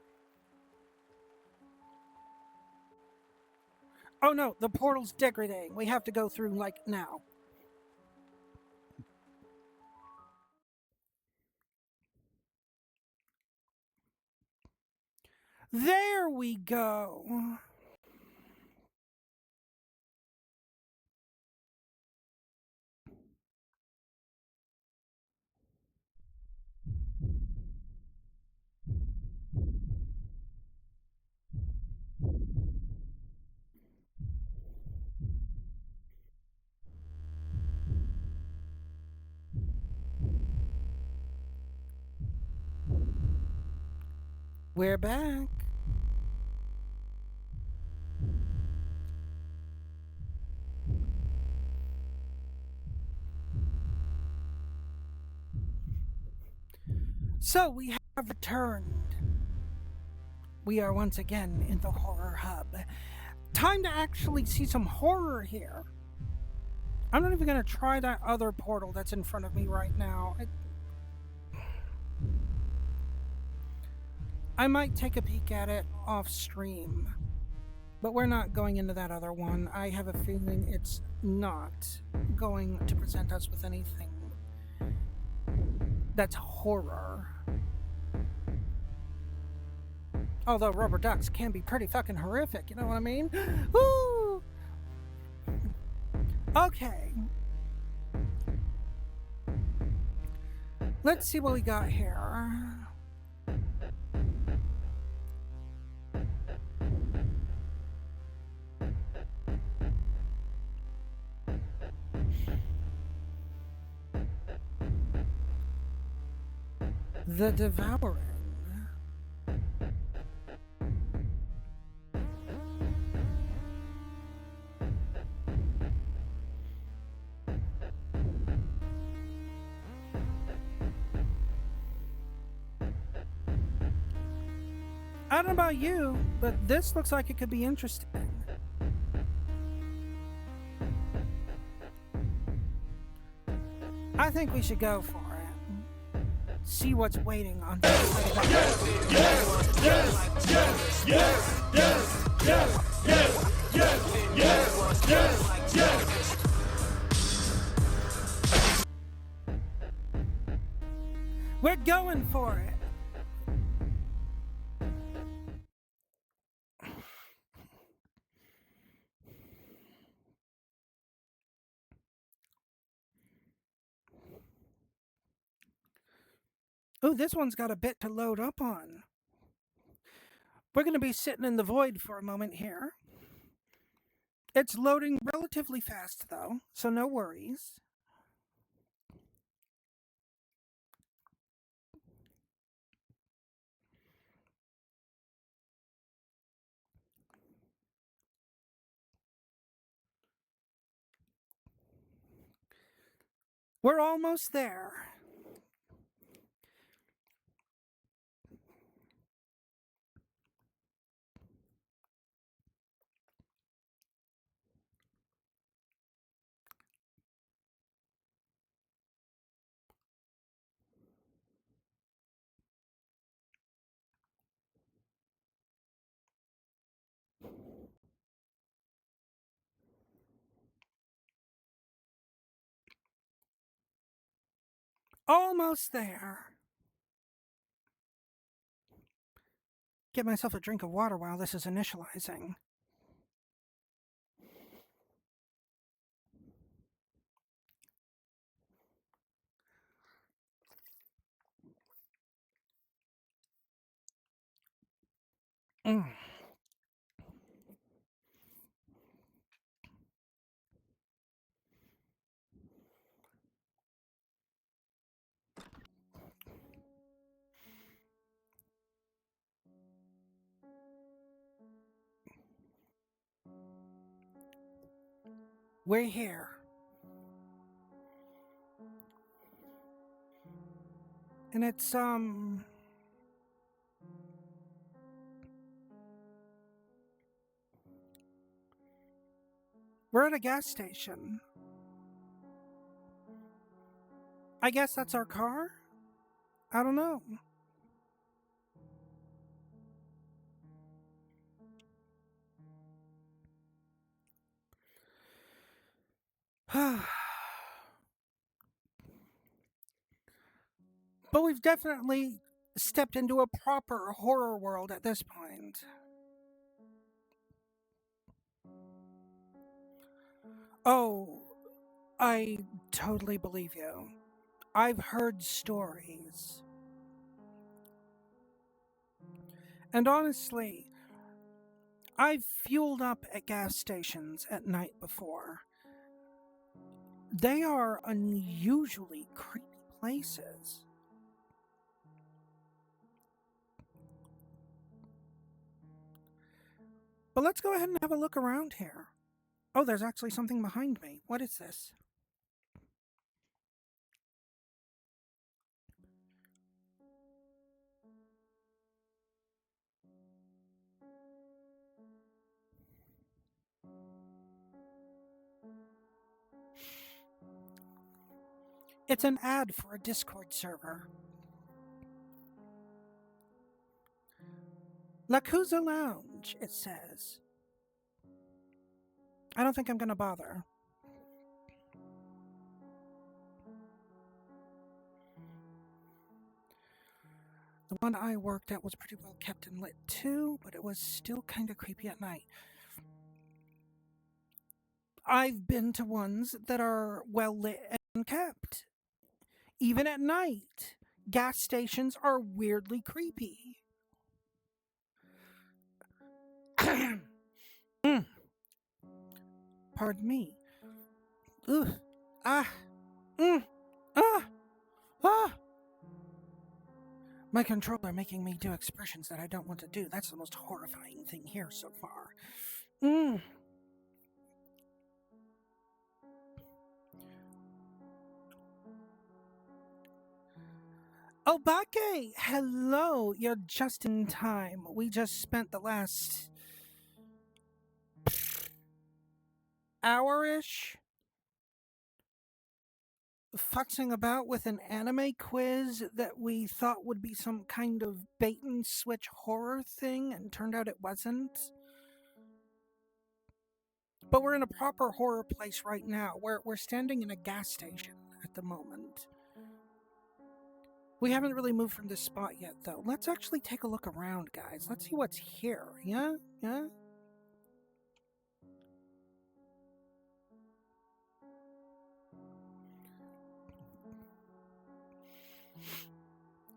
Oh no, the portal's degrading. We have to go through, like, now. There we go. We're back. So we have returned. We are once again in the horror hub. Time to actually see some horror here. I'm not even going to try that other portal that's in front of me right now. I might take a peek at it off stream. But we're not going into that other one. I have a feeling it's not going to present us with anything that's horror. Although rubber ducks can be pretty fucking horrific, you know what I mean? Woo! Okay. Let's see what we got here. The Devouring. I don't know about you, but this looks like it could be interesting. I think we should go for it. See what's waiting on the other side of that. Yes. We're going for it. Oh, this one's got a bit to load up on. We're going to be sitting in the void for a moment here. It's loading relatively fast, though, so no worries. We're almost there. Almost there. Get myself a drink of water while this is initializing. Mm. We're here. And it's, we're at a gas station. I guess that's our car? I don't know. But we've definitely stepped into a proper horror world at this point. Oh, I totally believe you. I've heard stories. And honestly, I've fueled up at gas stations at night before. They are unusually creepy places. But let's go ahead and have a look around here. Oh, there's actually something behind me. What is this? It's an ad for a Discord server. Lakuza Lounge, it says. I don't think I'm gonna bother. The one I worked at was pretty well kept and lit too, but it was still kind of creepy at night. I've been to ones that are well lit and kept. Even at night, gas stations are weirdly creepy. Pardon me. Ugh. Ah. Ah. Ah. My controller making me do expressions that I don't want to do. That's the most horrifying thing here so far. Obake, hello. You're just in time. We just spent the last hour-ish futzing about with an anime quiz that we thought would be some kind of bait and switch horror thing, and turned out it wasn't. But we're in a proper horror place right now. We're standing in a gas station at the moment. We haven't really moved from this spot yet, though. Let's actually take a look around, guys. Let's see what's here. Yeah? Yeah?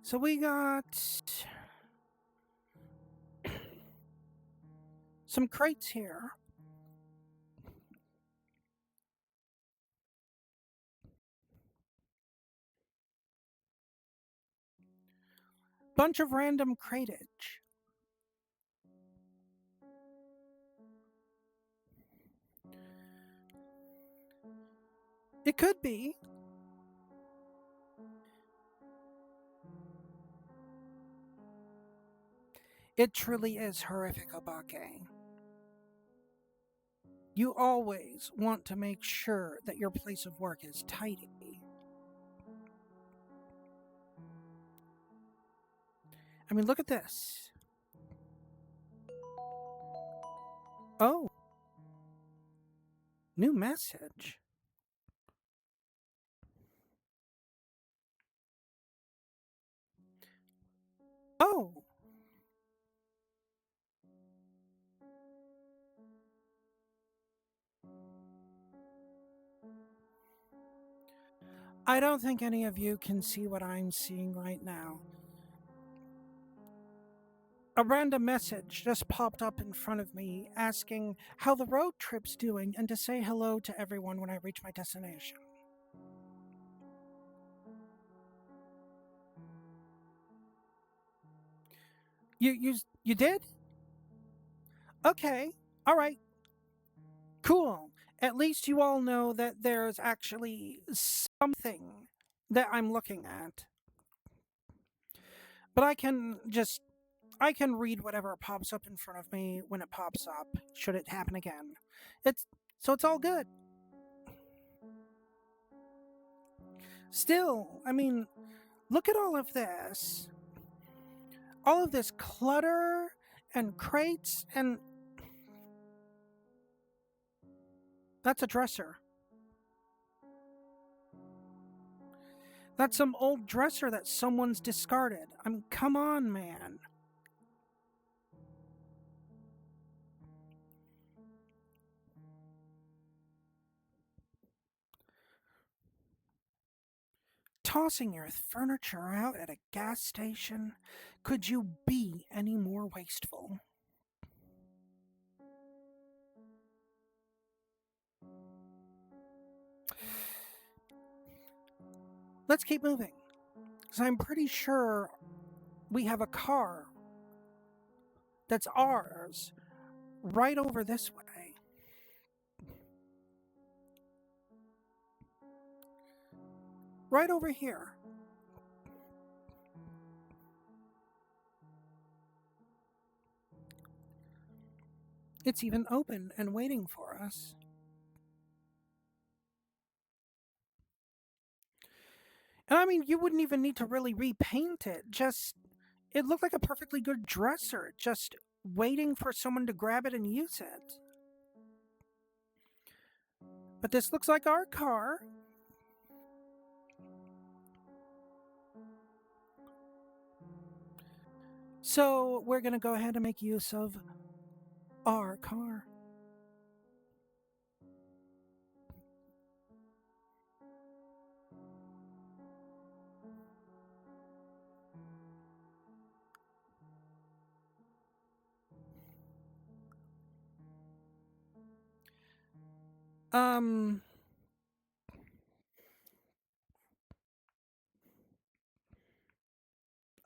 So we got some crates here. Bunch of random cratage. It could be. It truly is horrific, Obake. You always want to make sure that your place of work is tidy. I mean, look at this. Oh. New message. Oh, I don't think any of you can see what I'm seeing right now. A random message just popped up in front of me asking how the road trip's doing and to say hello to everyone when I reach my destination. You did? Okay. All right. Cool. At least you all know that there's actually something that I'm looking at. But I can read whatever pops up in front of me when it pops up, should it happen again. It's all good. Still, I mean, look at all of this. All of this clutter and crates and that's a dresser. That's some old dresser that someone's discarded. I mean, come on, man. Tossing your furniture out at a gas station? Could you be any more wasteful? Let's keep moving. Because I'm pretty sure we have a car that's ours right over this way. Right over here. It's even open and waiting for us. And I mean, you wouldn't even need to really repaint it. It looked like a perfectly good dresser, just waiting for someone to grab it and use it. But this looks like our car. So we're going to go ahead and make use of our car.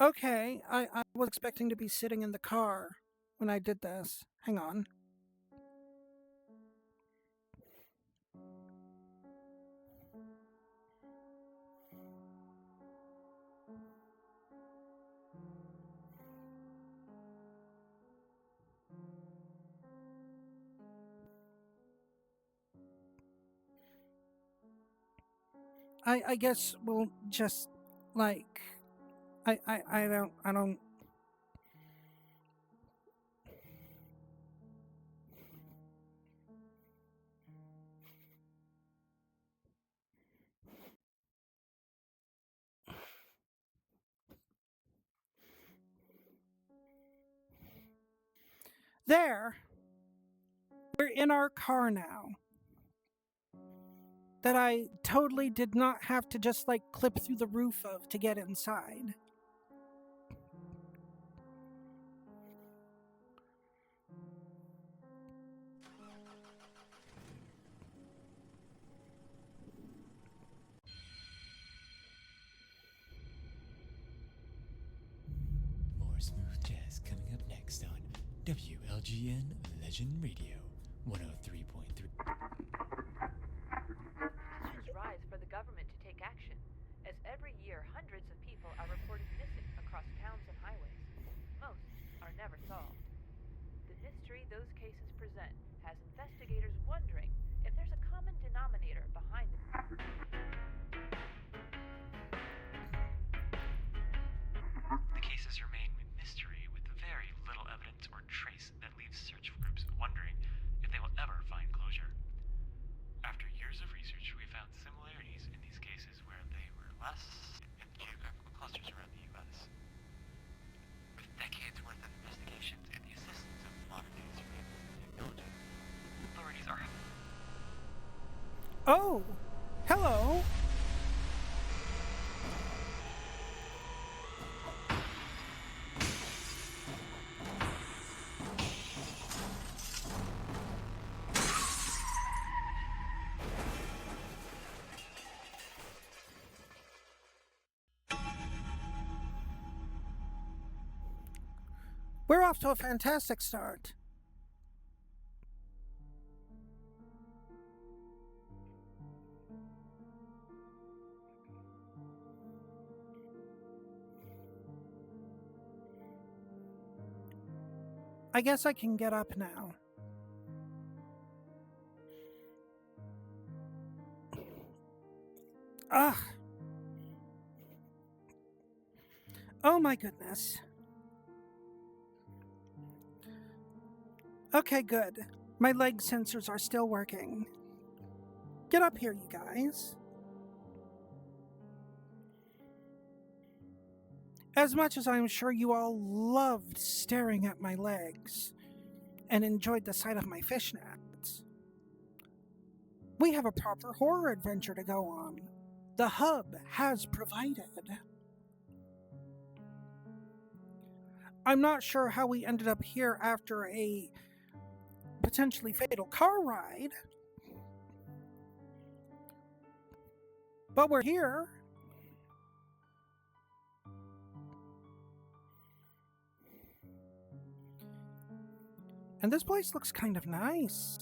Okay, I was expecting to be sitting in the car when I did this. Hang on. I guess we'll just, like, I don't. There, we're in our car now. That I totally did not have to just, like, clip through the roof of to get inside. More smooth jazz coming up next on WLGN Legend Radio 103.3. Tensions rise for the government to take action, as every year hundreds of people are reported missing across towns and highways. Most are never solved. The mystery those cases present has investigators wondering if there's a common denominator behind it. The cases remain a mystery with very little evidence or trace that leaves search groups wondering if they will ever find closure. After years of research, we found similarities in these cases where they were less in geographical clusters around the U.S. Oh, hello. We're off to a fantastic start. I guess I can get up now. Ugh. Oh my goodness. Okay, good. My leg sensors are still working. Get up here, you guys. As much as I'm sure you all loved staring at my legs and enjoyed the sight of my fishnets, we have a proper horror adventure to go on. The hub has provided. I'm not sure how we ended up here after a potentially fatal car ride, but we're here. And this place looks kind of nice.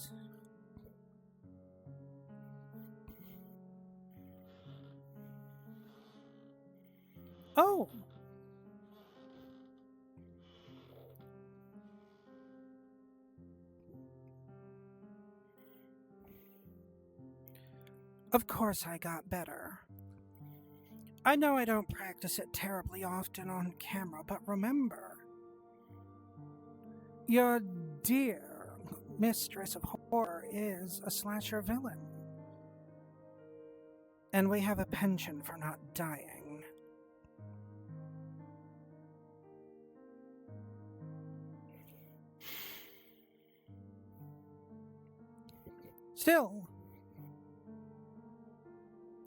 Oh. Of course I got better. I know I don't practice it terribly often on camera, but remember, your dear mistress of horror is a slasher villain. And we have a penchant for not dying. Still,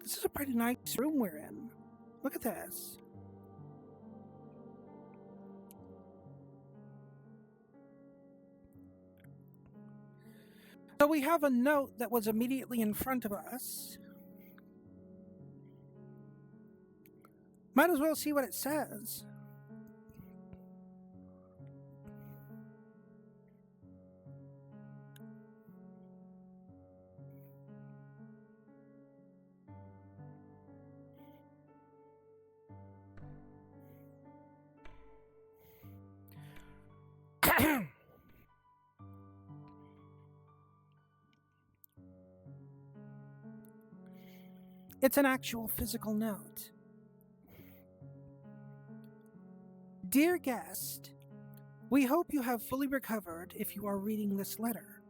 this is a pretty nice room we're in. Look at this. So we have a note that was immediately in front of us. Might as well see what it says. It's an actual physical note. Dear guest, we hope you have fully recovered if you are reading this letter.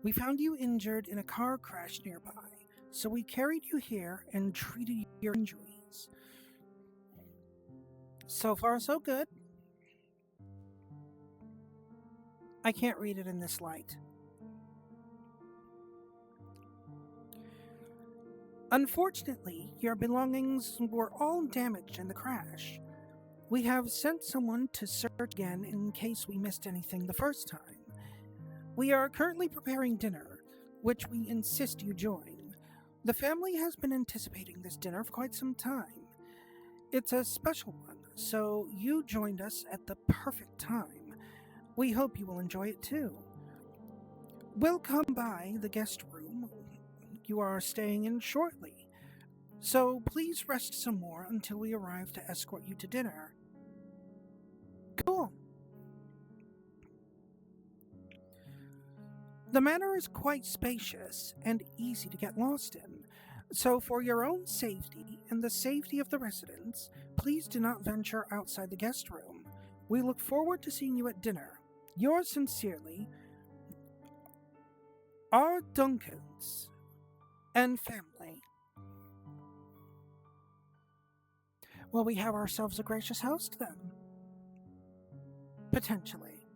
We found you injured in a car crash nearby, so we carried you here and treated your injuries. So far, so good. I can't read it in this light. Unfortunately, your belongings were all damaged in the crash. We have sent someone to search again in case we missed anything the first time. We are currently preparing dinner, which we insist you join. The family has been anticipating this dinner for quite some time. It's a special one, so you joined us at the perfect time. We hope you will enjoy it too. We'll come by the guest room you are staying in shortly, so please rest some more until we arrive to escort you to dinner. Cool. The manor is quite spacious and easy to get lost in, so for your own safety and the safety of the residents, please do not venture outside the guest room. We look forward to seeing you at dinner. Yours sincerely, R. Duncans and family. Will we have ourselves a gracious host then? Potentially.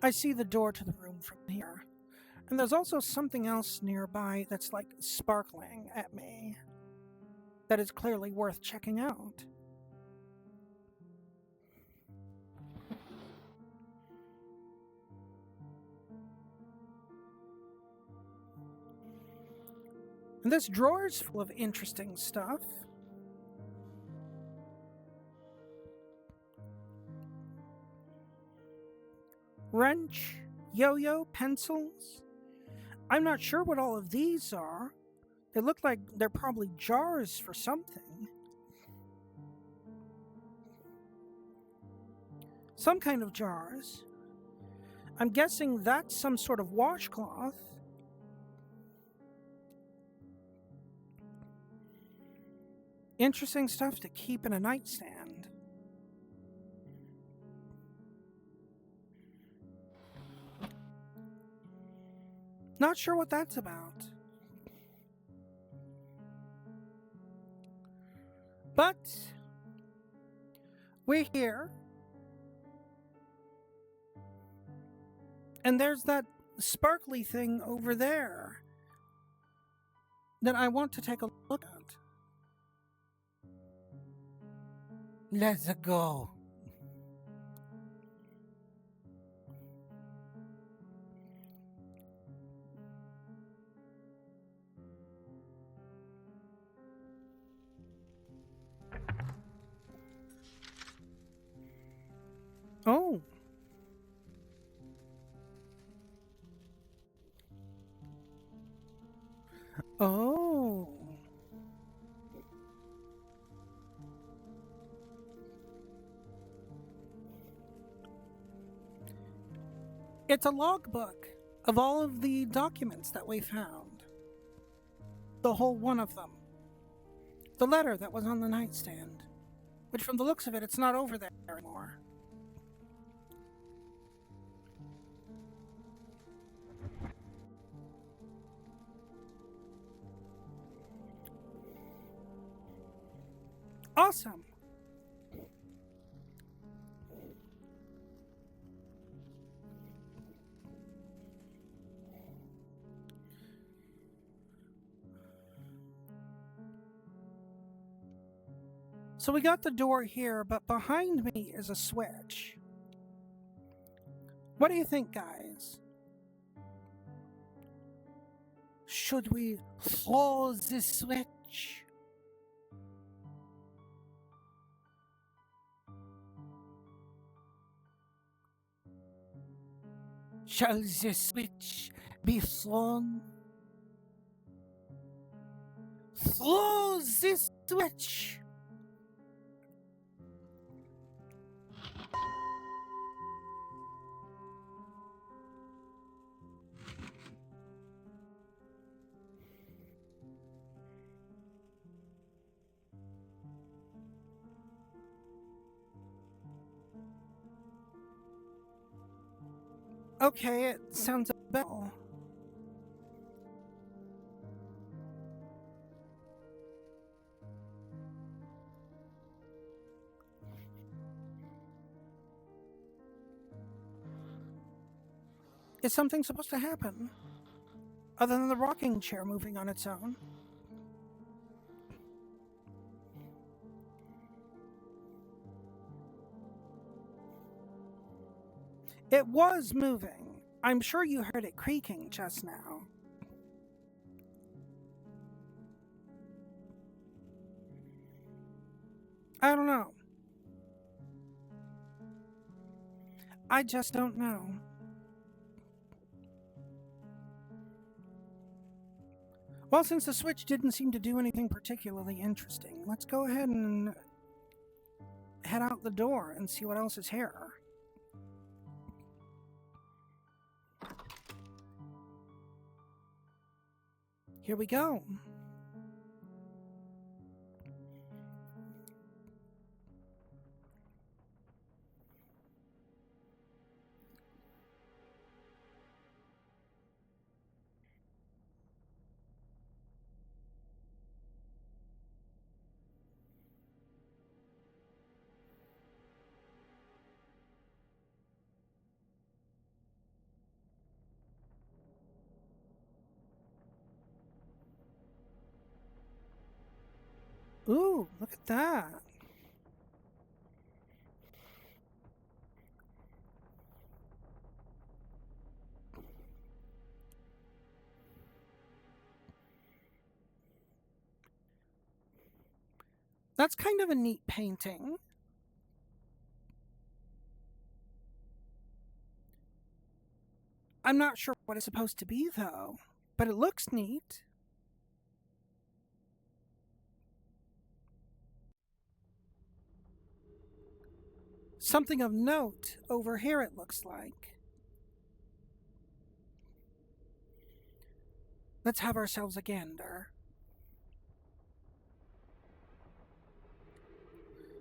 I see the door to the room from here. And there's also something else nearby that's like sparkling at me. That is clearly worth checking out. And this drawer is full of interesting stuff. Wrench, yo-yo, pencils. I'm not sure what all of these are. They look like they're probably jars for something. Some kind of jars. I'm guessing that's some sort of washcloth. Interesting stuff to keep in a nightstand. Not sure what that's about. But we're here. And there's that sparkly thing over there that I want to take a look at. Let's go. Oh. Oh. It's a logbook of all of the documents that we found. The whole one of them. The letter that was on the nightstand. Which from the looks of it, it's not over there anymore. Awesome. So we got the door here, but behind me is a switch. What do you think, guys? Should we throw the switch? Shall the switch be thrown? Throw the switch! Okay, it sounds a bell. Is something supposed to happen? Other than the rocking chair moving on its own? It was moving. I'm sure you heard it creaking just now. I don't know. I just don't know. Well, since the switch didn't seem to do anything particularly interesting, let's go ahead and head out the door and see what else is here. Here we go. Ooh, look at that. That's kind of a neat painting. I'm not sure what it's supposed to be, though, but it looks neat. Something of note over here, it looks like. Let's have ourselves a gander.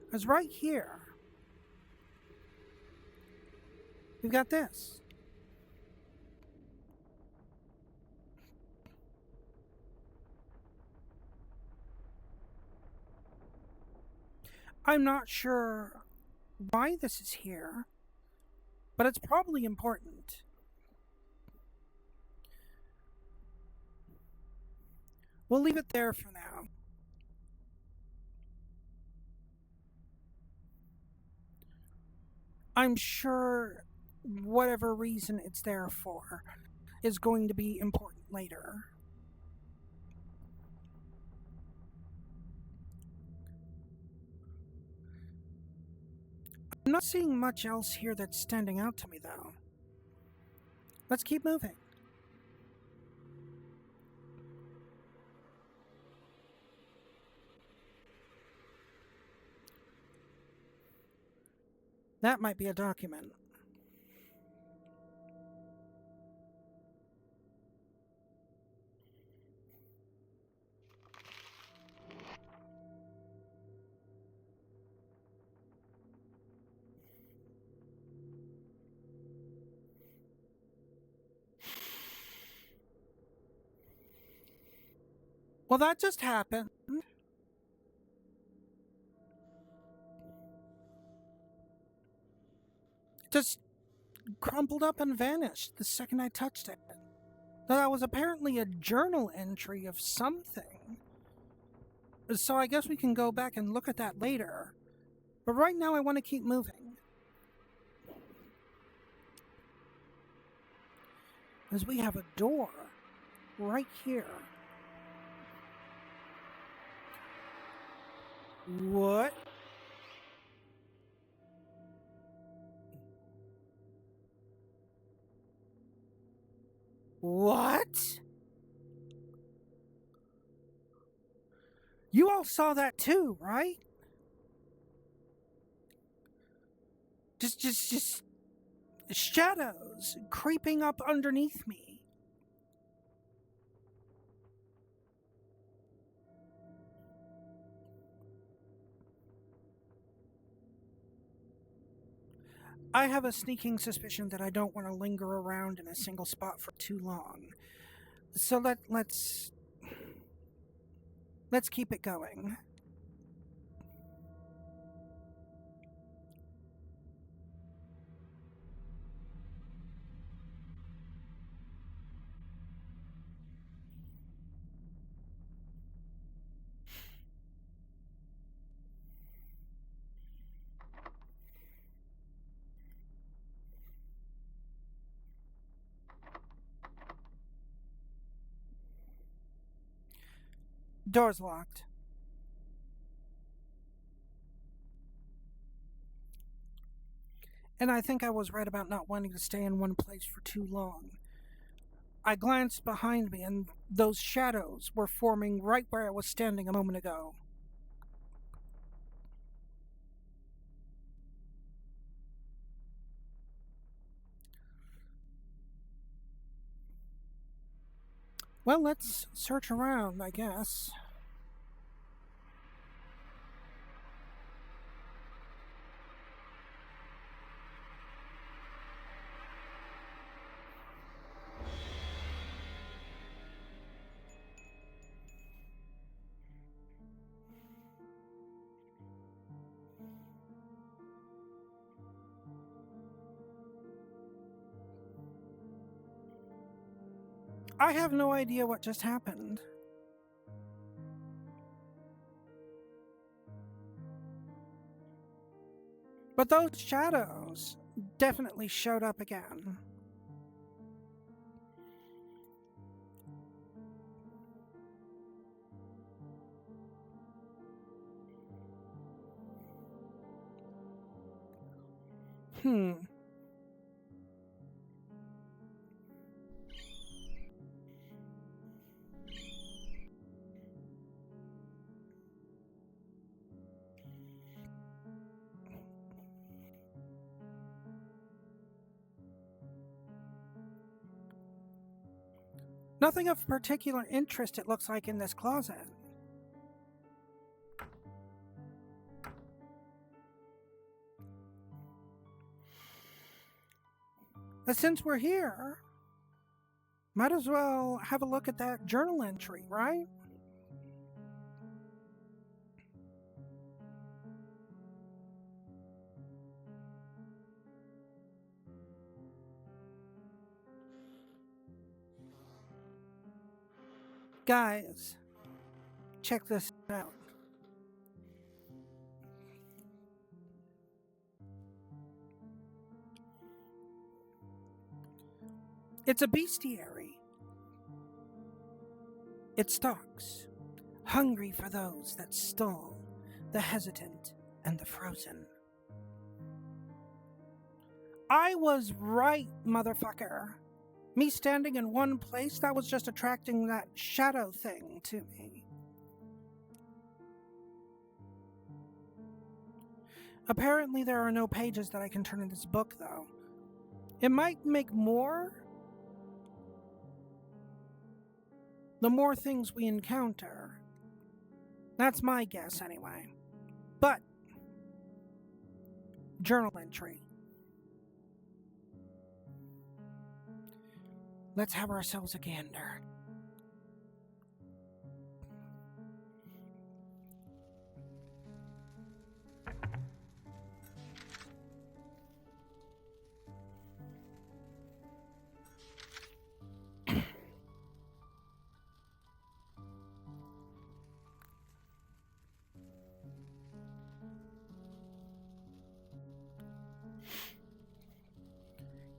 Because right here, we've got this. I'm not sure why this is here, but it's probably important. We'll leave it there for now. I'm sure whatever reason it's there for is going to be important later. I'm not seeing much else here that's standing out to me, though. Let's keep moving. That might be a document. Well, that just happened. Just crumpled up and vanished the second I touched it. Now, that was apparently a journal entry of something. So I guess we can go back and look at that later. But right now I want to keep moving. As we have a door right here. What? What? You all saw that too, right? Just shadows creeping up underneath me. I have a sneaking suspicion that I don't want to linger around in a single spot for too long. So let's keep it going. Door's locked. And I think I was right about not wanting to stay in one place for too long. I glanced behind me, and those shadows were forming right where I was standing a moment ago. Well, let's search around, I guess. I have no idea what just happened. But those shadows definitely showed up again. Nothing of particular interest, it looks like, in this closet. But since we're here, might as well have a look at that journal entry, right? Guys, check this out. It's a bestiary. It stalks, hungry for those that stall, the hesitant and the frozen. I was right, motherfucker. Me standing in one place, that was just attracting that shadow thing to me. Apparently there are no pages that I can turn in this book, though. It might make more the more things we encounter. That's my guess, anyway. But, journal entry. Let's have ourselves a gander.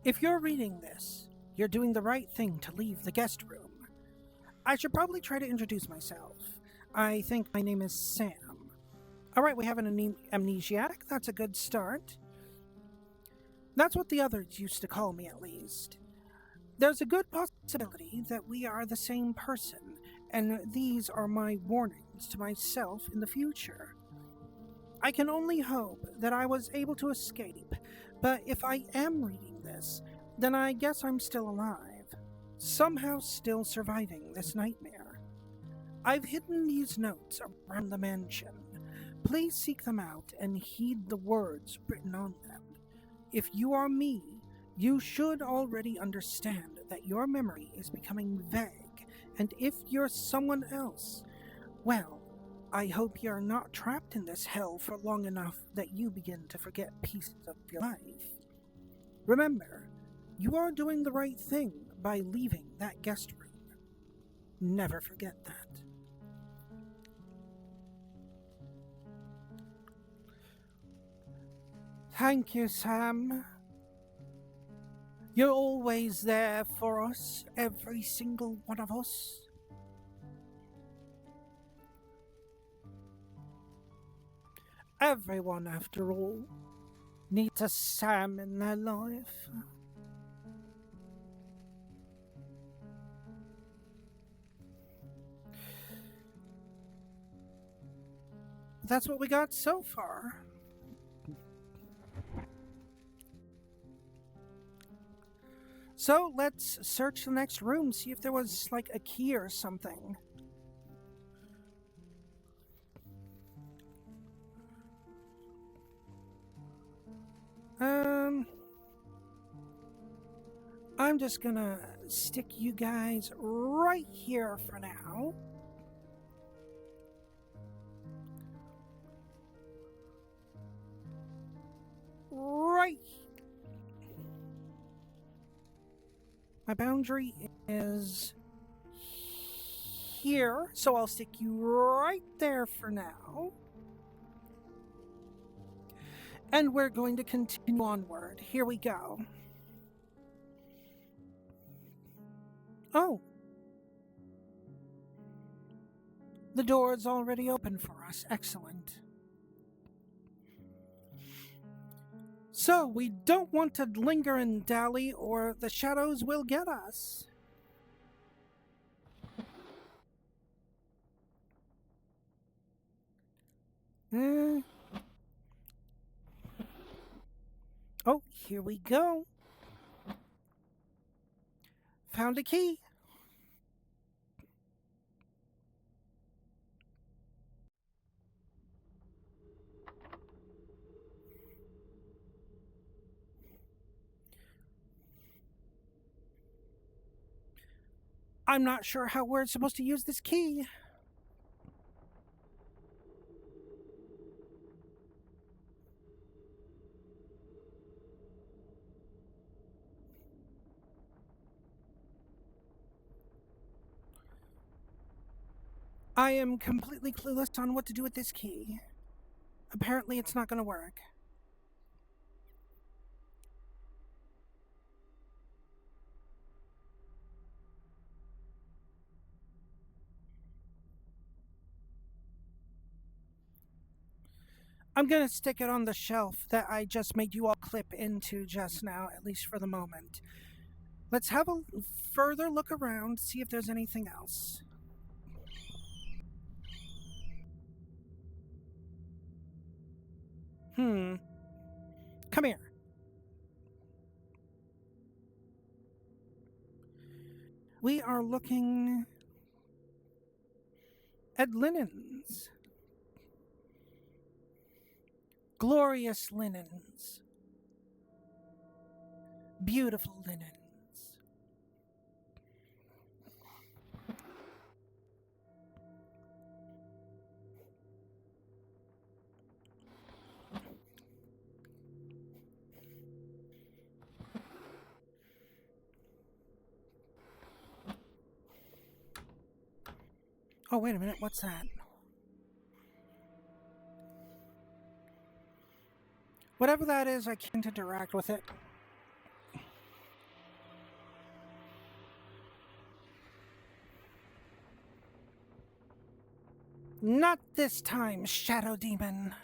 If you're reading this, you're doing the right thing to leave the guest room. I should probably try to introduce myself. I think my name is Sam. Alright, we have an amnesiac. That's a good start. That's what the others used to call me, at least. There's a good possibility that we are the same person, and these are my warnings to myself in the future. I can only hope that I was able to escape, but if I am reading this, then I guess I'm still alive, somehow still surviving this nightmare. I've hidden these notes around the mansion. Please seek them out and heed the words written on them. If you are me, you should already understand that your memory is becoming vague, and if you're someone else, well, I hope you're not trapped in this hell for long enough that you begin to forget pieces of your life. Remember, you are doing the right thing by leaving that guest room. Never forget that. Thank you, Sam. You're always there for us, every single one of us. Everyone, after all, needs a Sam in their life. That's what we got so far. So let's search the next room, see if there was like a key or something. I'm just gonna stick you guys right here for now. Right. My boundary is here, so I'll stick you right there for now. And we're going to continue onward. Here we go. Oh. The door is already open for us. Excellent. So, we don't want to linger and dally, or the shadows will get us. Oh, here we go. Found a key. I'm not sure how we're supposed to use this key. I am completely clueless on what to do with this key. Apparently, it's not going to work. I'm going to stick it on the shelf that I just made you all clip into just now, at least for the moment. Let's have a further look around, see if there's anything else. Come here. We are looking at linens. Glorious linens. Beautiful linens. Oh, wait a minute, what's that? Whatever that is, I can't interact with it. Not this time, Shadow Demon.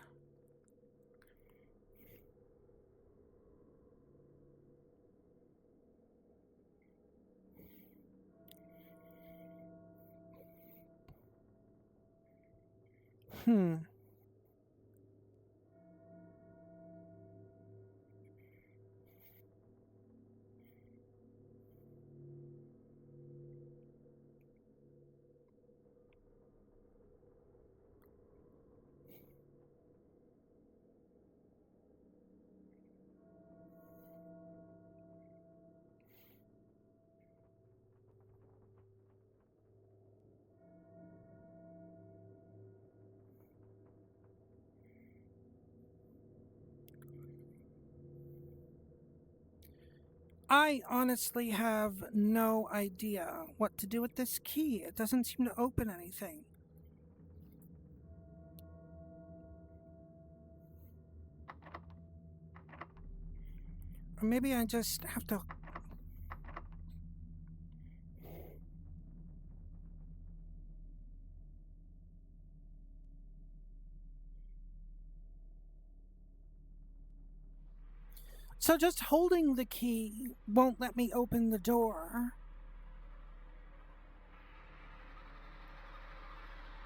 I honestly have no idea what to do with this key. It doesn't seem to open anything. Or maybe I just have to... So just holding the key won't let me open the door.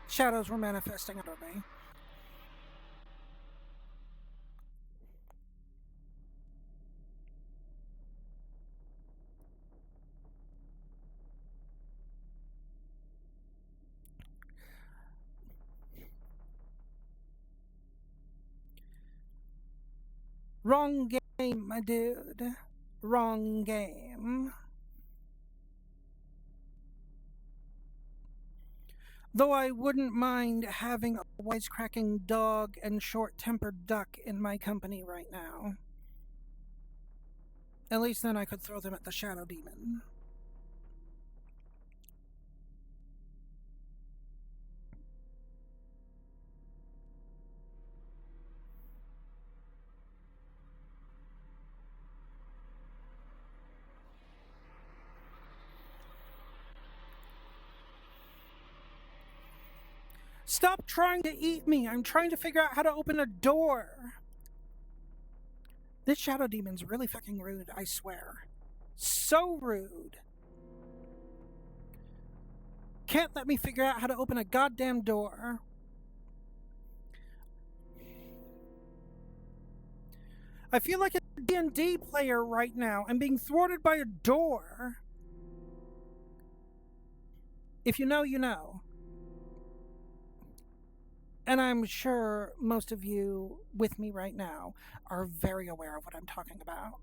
Shadows were manifesting under me. Wrong game, my dude. Wrong game. Though I wouldn't mind having a wisecracking dog and short-tempered duck in my company right now. At least then I could throw them at the Shadow Demon. Stop trying to eat me. I'm trying to figure out how to open a door. This shadow demon's really fucking rude, I swear. So rude. Can't let me figure out how to open a goddamn door. I feel like a D&D player right now. I'm being thwarted by a door. If you know, you know. And I'm sure most of you with me right now are very aware of what I'm talking about.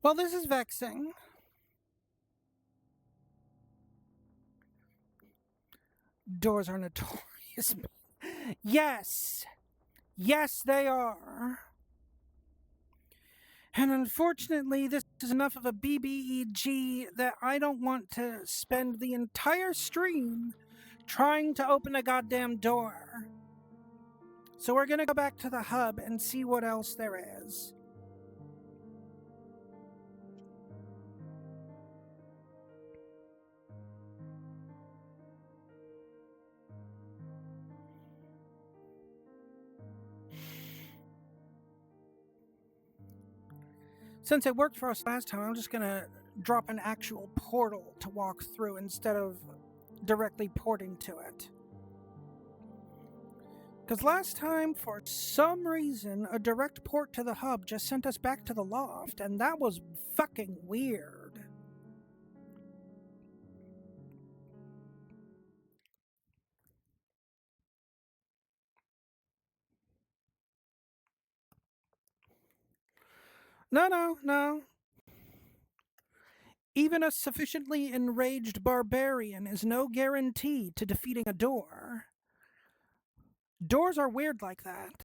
Well, this is vexing. Doors are notorious. Yes. Yes, they are. And unfortunately, this is enough of a BBEG that I don't want to spend the entire stream trying to open a goddamn door. So we're gonna go back to the hub and see what else there is. Since it worked for us last time, I'm just gonna drop an actual portal to walk through instead of directly porting to it. Because last time, for some reason, a direct port to the hub just sent us back to the loft, and that was fucking weird. No. Even a sufficiently enraged barbarian is no guarantee to defeating a door. Doors are weird like that.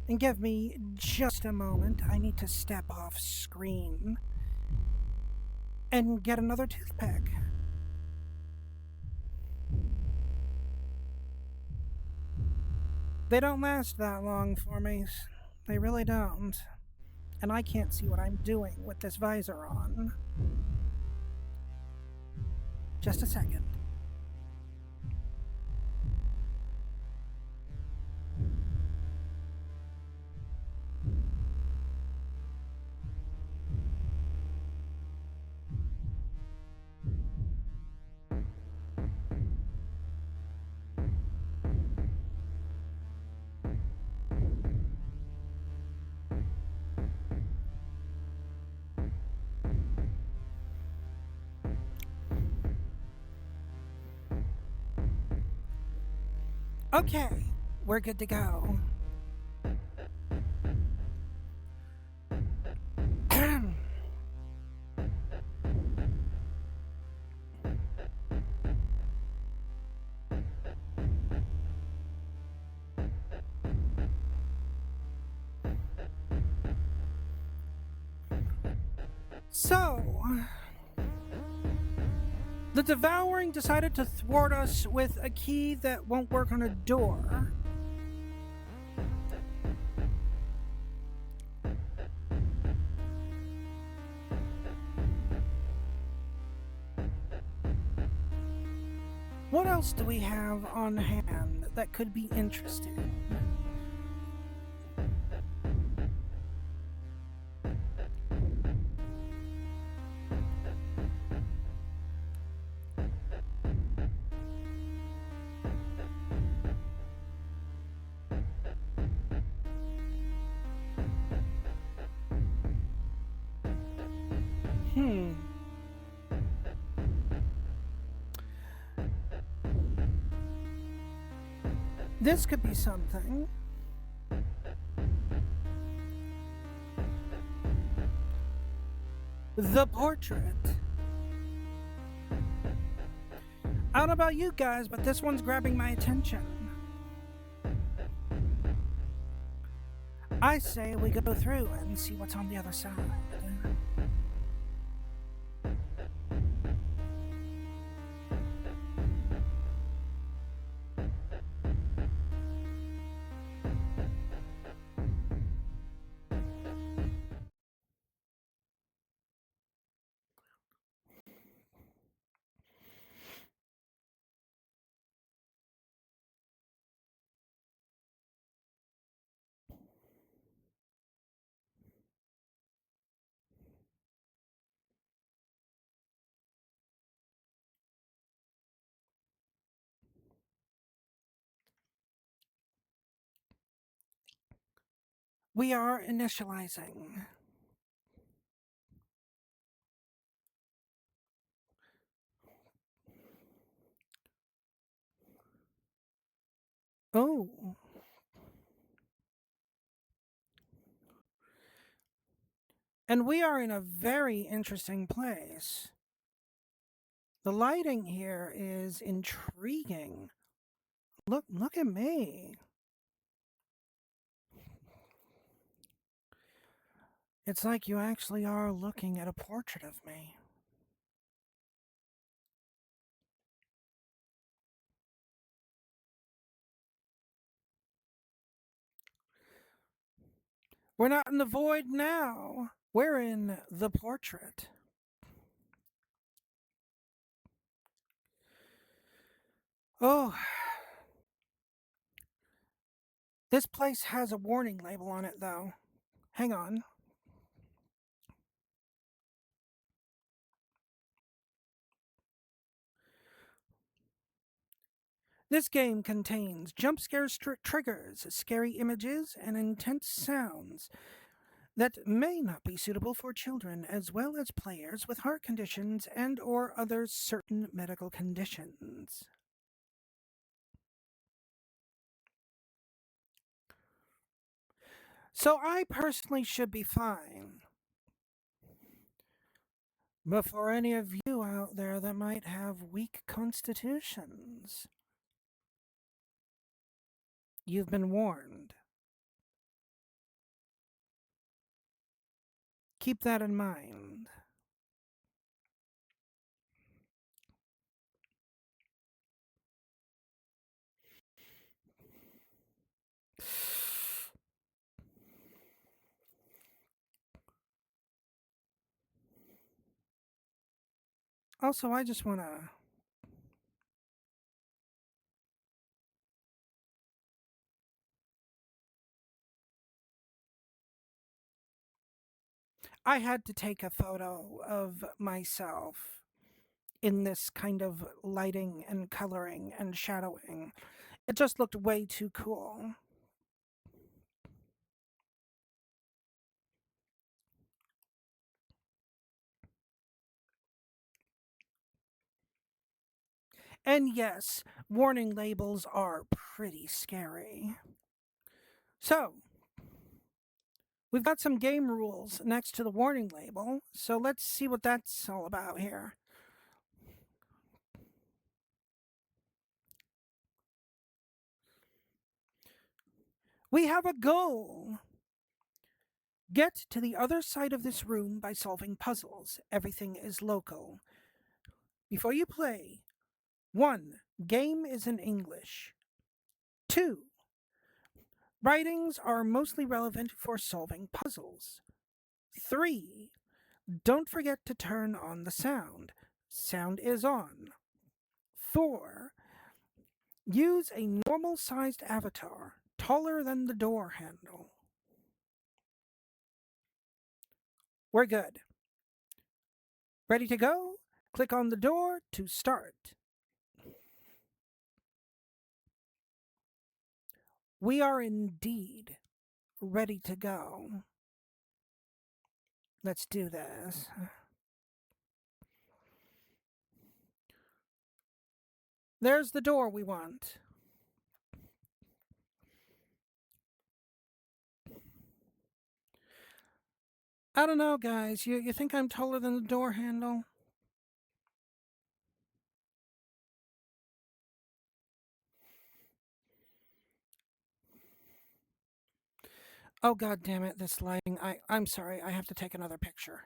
And give me just a moment. I need to step off screen and get another toothpick. They don't last that long for me. They really don't. And I can't see what I'm doing with this visor on. Just a second. Okay, we're good to go. So, the Devouring decided to thwart us with a key that won't work on a door. What else do we have on hand that could be interesting? This could be something. The portrait. I don't know about you guys, but this one's grabbing my attention. I say we go through and see what's on the other side. We are initializing. Oh. And we are in a very interesting place. The lighting here is intriguing. Look at me. It's like you actually are looking at a portrait of me. We're not in the void now. We're in the portrait. Oh. This place has a warning label on it, though. Hang on. This game contains jump scare triggers, scary images, and intense sounds that may not be suitable for children, as well as players with heart conditions and or other certain medical conditions. So I personally should be fine. But for any of you out there that might have weak constitutions, you've been warned. Keep that in mind. Also, I just want to... I had to take a photo of myself in this kind of lighting and coloring and shadowing. It just looked way too cool. And yes, warning labels are pretty scary. So, we've got some game rules next to the warning label, so let's see what that's all about here. We have a goal. Get to the other side of this room by solving puzzles. Everything is local. Before you play, 1. Game is in English. 2. Writings are mostly relevant for solving puzzles. 3. Don't forget to turn on the sound. Sound is on. 4. Use a normal-sized avatar, taller than the door handle. We're good. Ready to go? Click on the door to start. We are indeed ready to go. Let's do this. There's the door we want. I don't know, guys. You think I'm taller than the door handle? Oh, god damn it, this lighting. I'm sorry, I have to take another picture.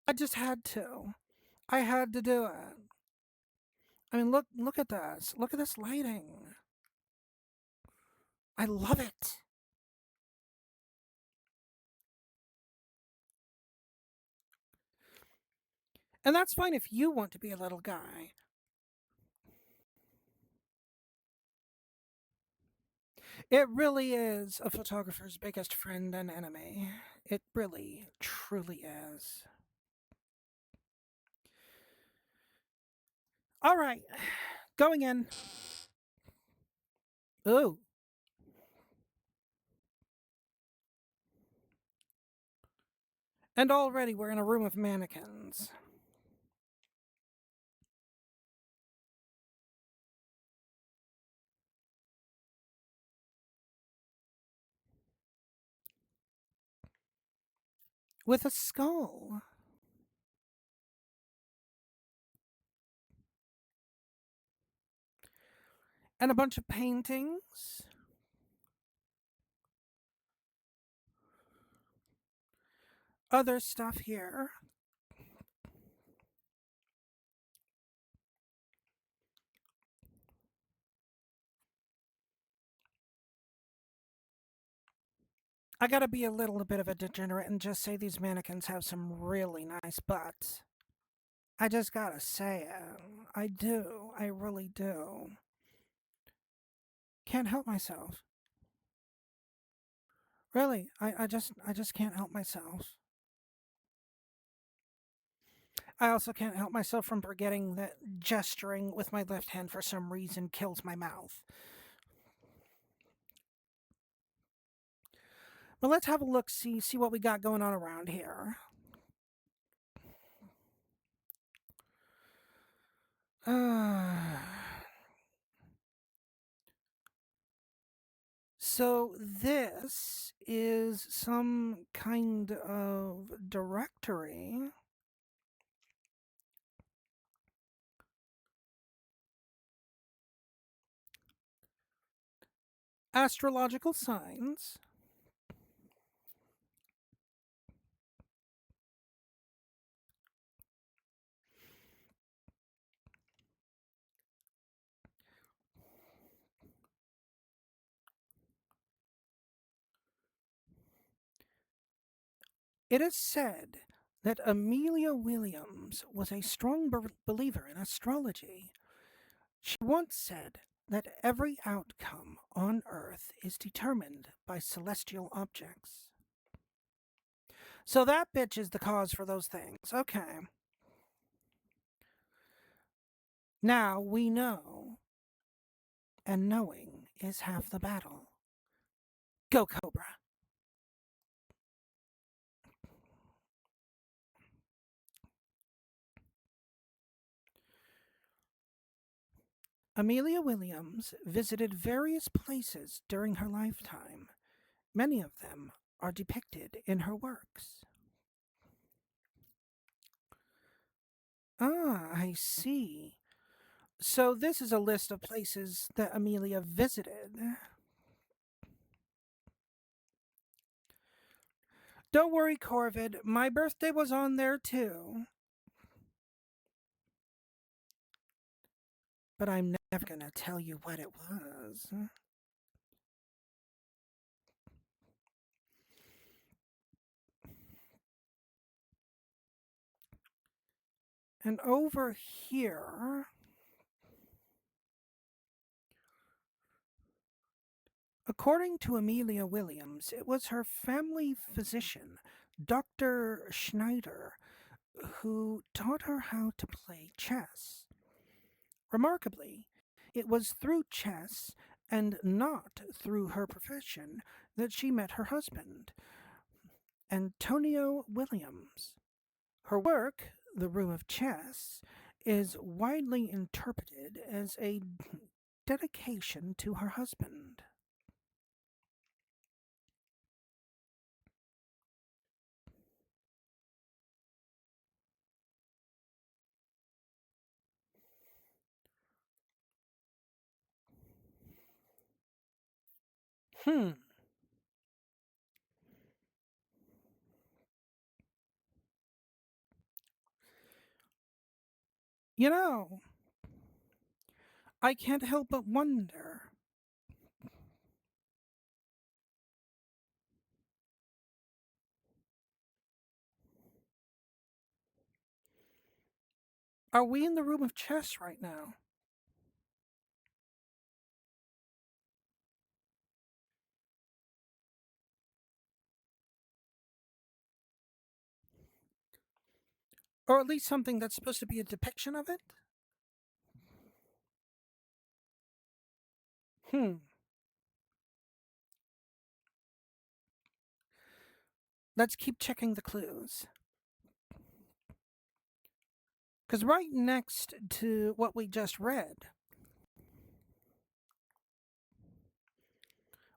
I just had to. I had to do it. I mean, look at this. Look at this lighting. I love it. And that's fine if you want to be a little guy. It really is a photographer's biggest friend and enemy. It really, truly is. All right, going in. Ooh. And already we're in a room of mannequins. With a skull. And a bunch of paintings. Other stuff here. I gotta be a little bit of a degenerate and just say these mannequins have some really nice butts. I just gotta say it. I do. I really do. Can't help myself. Really, I just can't help myself. I also can't help myself from forgetting that gesturing with my left hand for some reason kills my mouth. But let's have a look, see what we got going on around here. So this is some kind of directory. Astrological signs. It is said that Amelia Williams was a strong believer in astrology. She once said that every outcome on Earth is determined by celestial objects. So that bitch is the cause for those things. Okay. Now we know, and knowing is half the battle. Go, Cobra. Amelia Williams visited various places during her lifetime. Many of them are depicted in her works. Ah, I see. So this is a list of places that Amelia visited. Don't worry, Corvid. My birthday was on there too. But I'm never gonna tell you what it was. And over here, according to Amelia Williams, it was her family physician, Dr. Schneider, who taught her how to play chess. Remarkably, it was through chess and not through her profession that she met her husband. Antonio Williams. Her work, The Room of Chess, is widely interpreted as a dedication to her husband. Hmm. You know, I can't help but wonder. Are we in the room of chess right now? Or at least something that's supposed to be a depiction of it? Hmm. Let's keep checking the clues. Because right next to what we just read,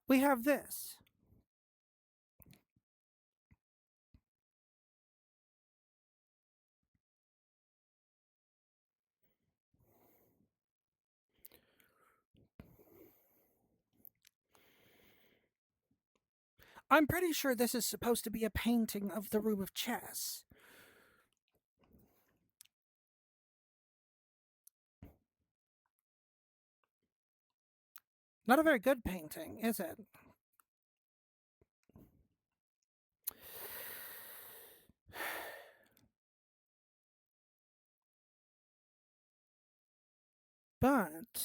we have this. I'm pretty sure this is supposed to be a painting of the room of chess. Not a very good painting, is it? But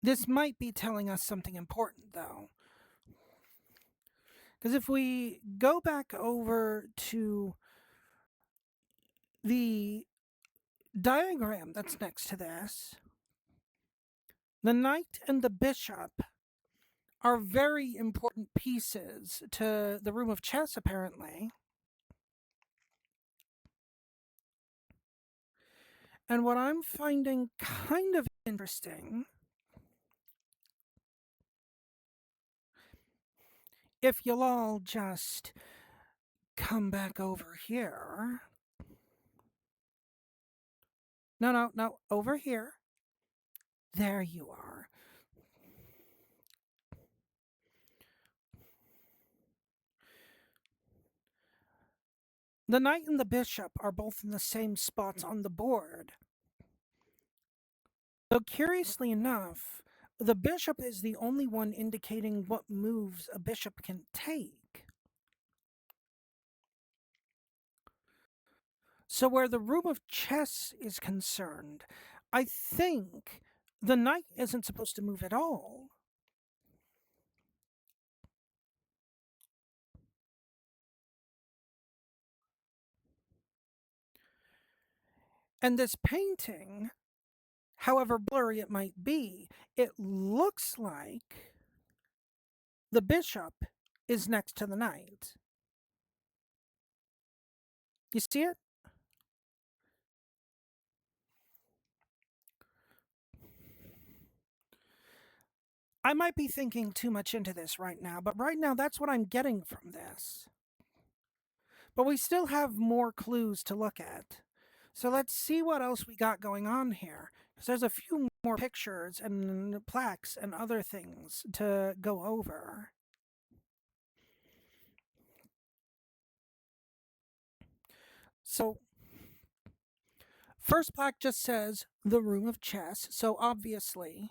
this might be telling us something important, though. Because if we go back over to the diagram that's next to this, the knight and the bishop are very important pieces to the room of chess, apparently. And what I'm finding kind of interesting, if you'll all just come back over here. No, over here. There you are. The knight and the bishop are both in the same spots on the board. Though curiously enough, the bishop is the only one indicating what moves a bishop can take. So where the room of chess is concerned, I think the knight isn't supposed to move at all. And this painting, however blurry it might be, it looks like the bishop is next to the knight. You see it? I might be thinking too much into this right now, but right now that's what I'm getting from this. But we still have more clues to look at. So let's see what else we got going on here. Because there's a few more pictures and plaques and other things to go over. So, first plaque just says the room of chess. So obviously,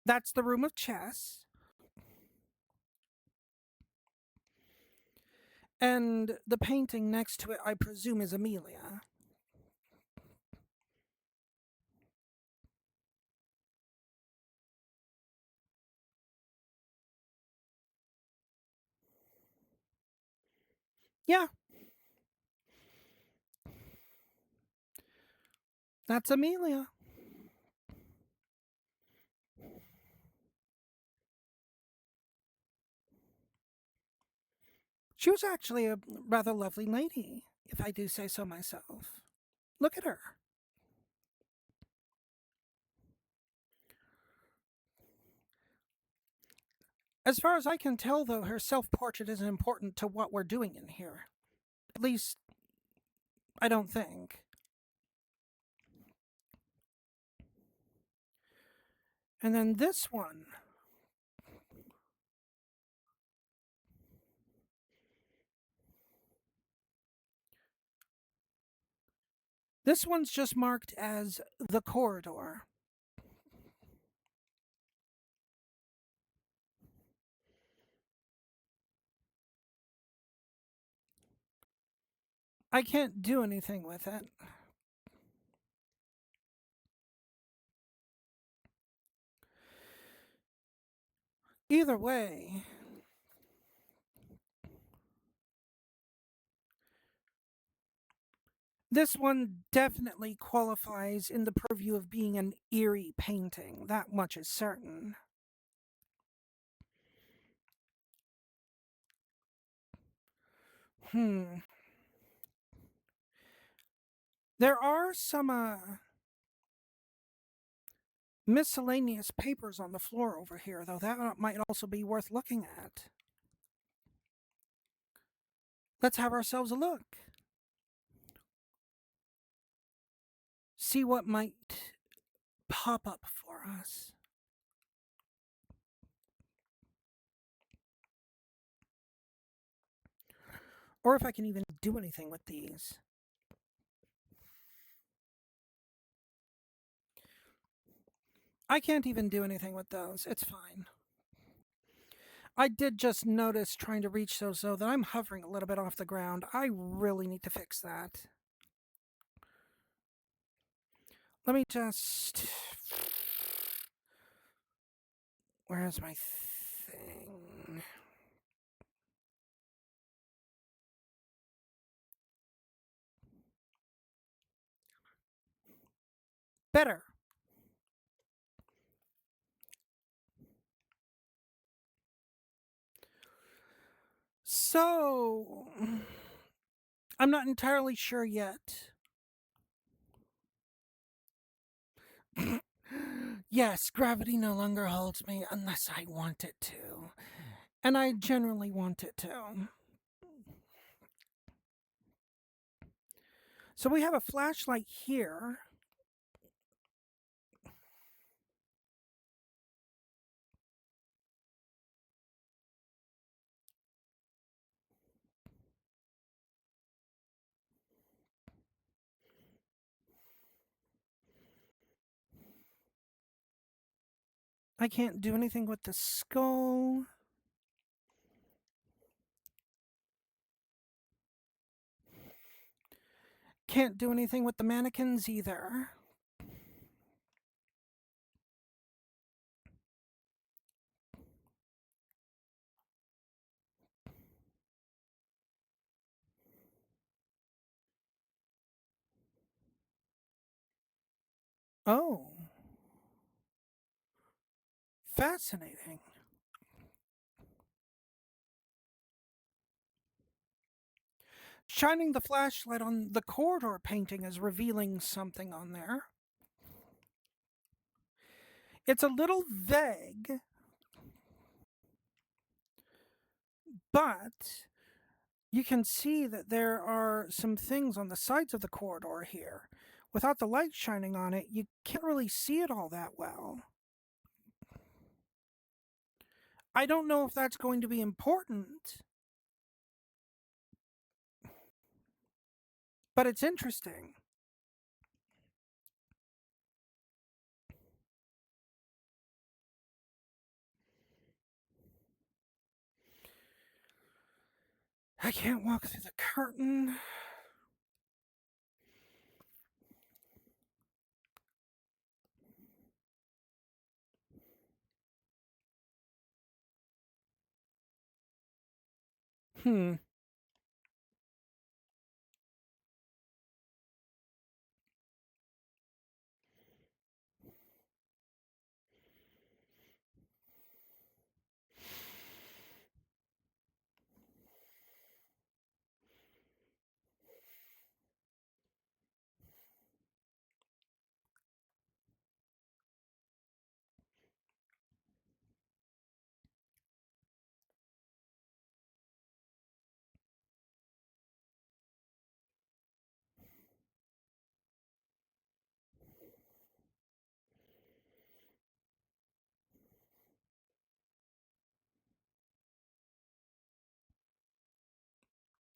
that's the room of chess. And the painting next to it, I presume, is Amelia. Yeah. That's Amelia. She was actually a rather lovely lady, if I do say so myself. Look at her. As far as I can tell, though, her self-portrait isn't important to what we're doing in here. At least, I don't think. And then this one. This one's just marked as the corridor. I can't do anything with it. Either way, this one definitely qualifies in the purview of being an eerie painting. That much is certain. There are some miscellaneous papers on the floor over here, though that might also be worth looking at. Let's have ourselves a look. See what might pop up for us. Or if I can even do anything with these. I can't even do anything with those. It's fine. I did just notice trying to reach those, though, that I'm hovering a little bit off the ground. I really need to fix that. Let me just... Where's my thing? Better. So, I'm not entirely sure yet. Yes, gravity no longer holds me unless I want it to. And I generally want it to. So we have a flashlight here. I can't do anything with the skull. Can't do anything with the mannequins either. Oh. Fascinating. Shining the flashlight on the corridor painting is revealing something on there. It's a little vague, but you can see that there are some things on the sides of the corridor here. Without the light shining on it, you can't really see it all that well. I don't know if that's going to be important, but it's interesting. I can't walk through the curtain. Hmm.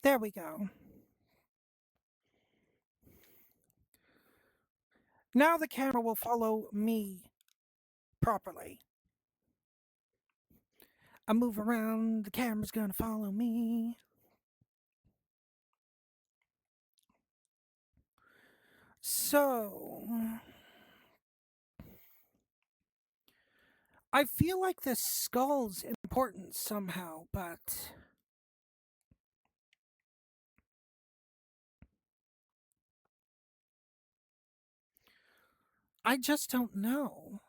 There we go. Now the camera will follow me properly. I move around, the camera's gonna follow me. So, I feel like this skull's important somehow, but I just don't know.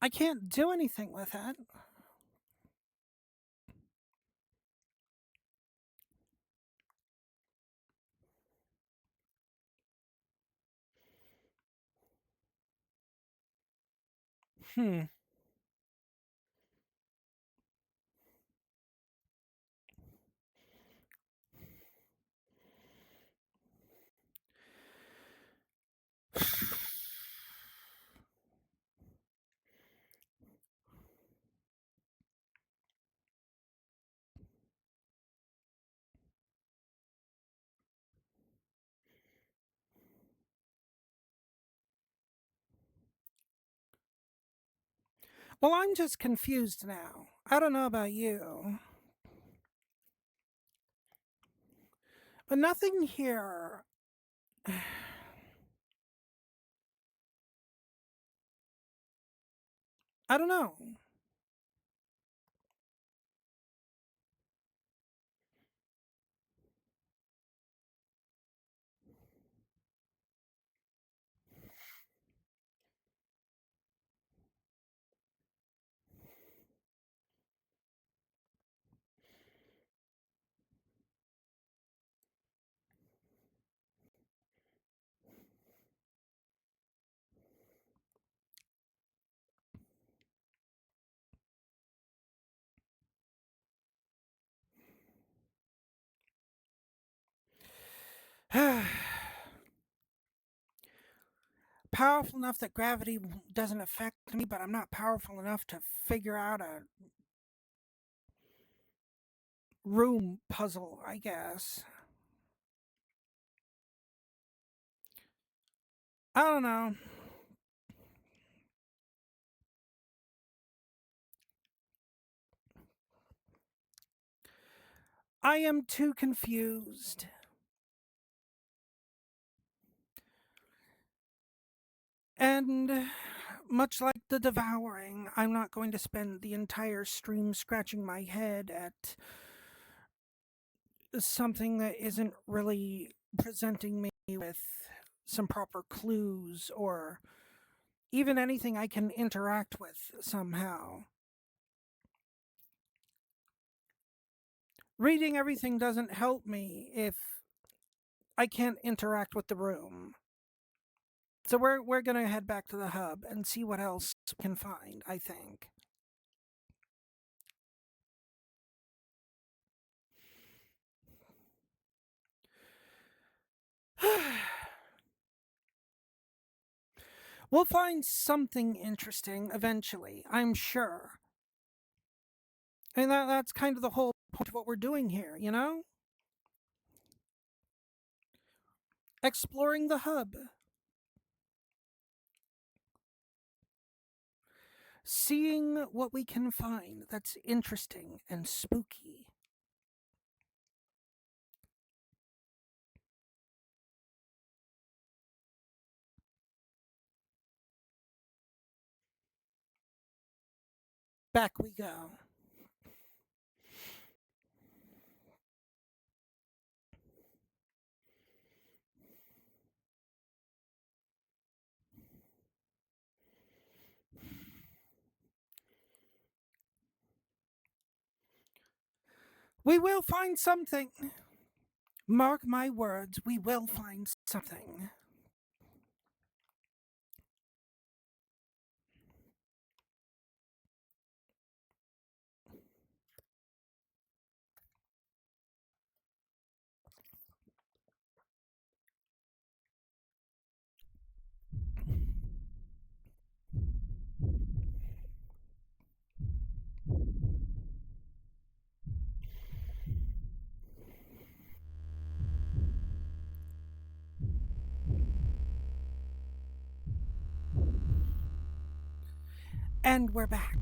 I can't do anything with it. Hmm. Well, I'm just confused now. I don't know about you, but nothing here. I don't know. Powerful enough that gravity doesn't affect me, but I'm not powerful enough to figure out a room puzzle, I guess. I don't know. I am too confused. And much like the devouring, I'm not going to spend the entire stream scratching my head at something that isn't really presenting me with some proper clues or even anything I can interact with somehow. Reading everything doesn't help me if I can't interact with the room. So we're gonna head back to the hub and see what else we can find, I think. We'll find something interesting eventually, I'm sure. And that's kind of the whole point of what we're doing here, you know? Exploring the hub. Seeing what we can find that's interesting and spooky. Back we go. We will find something. Mark my words, we will find something. And we're back.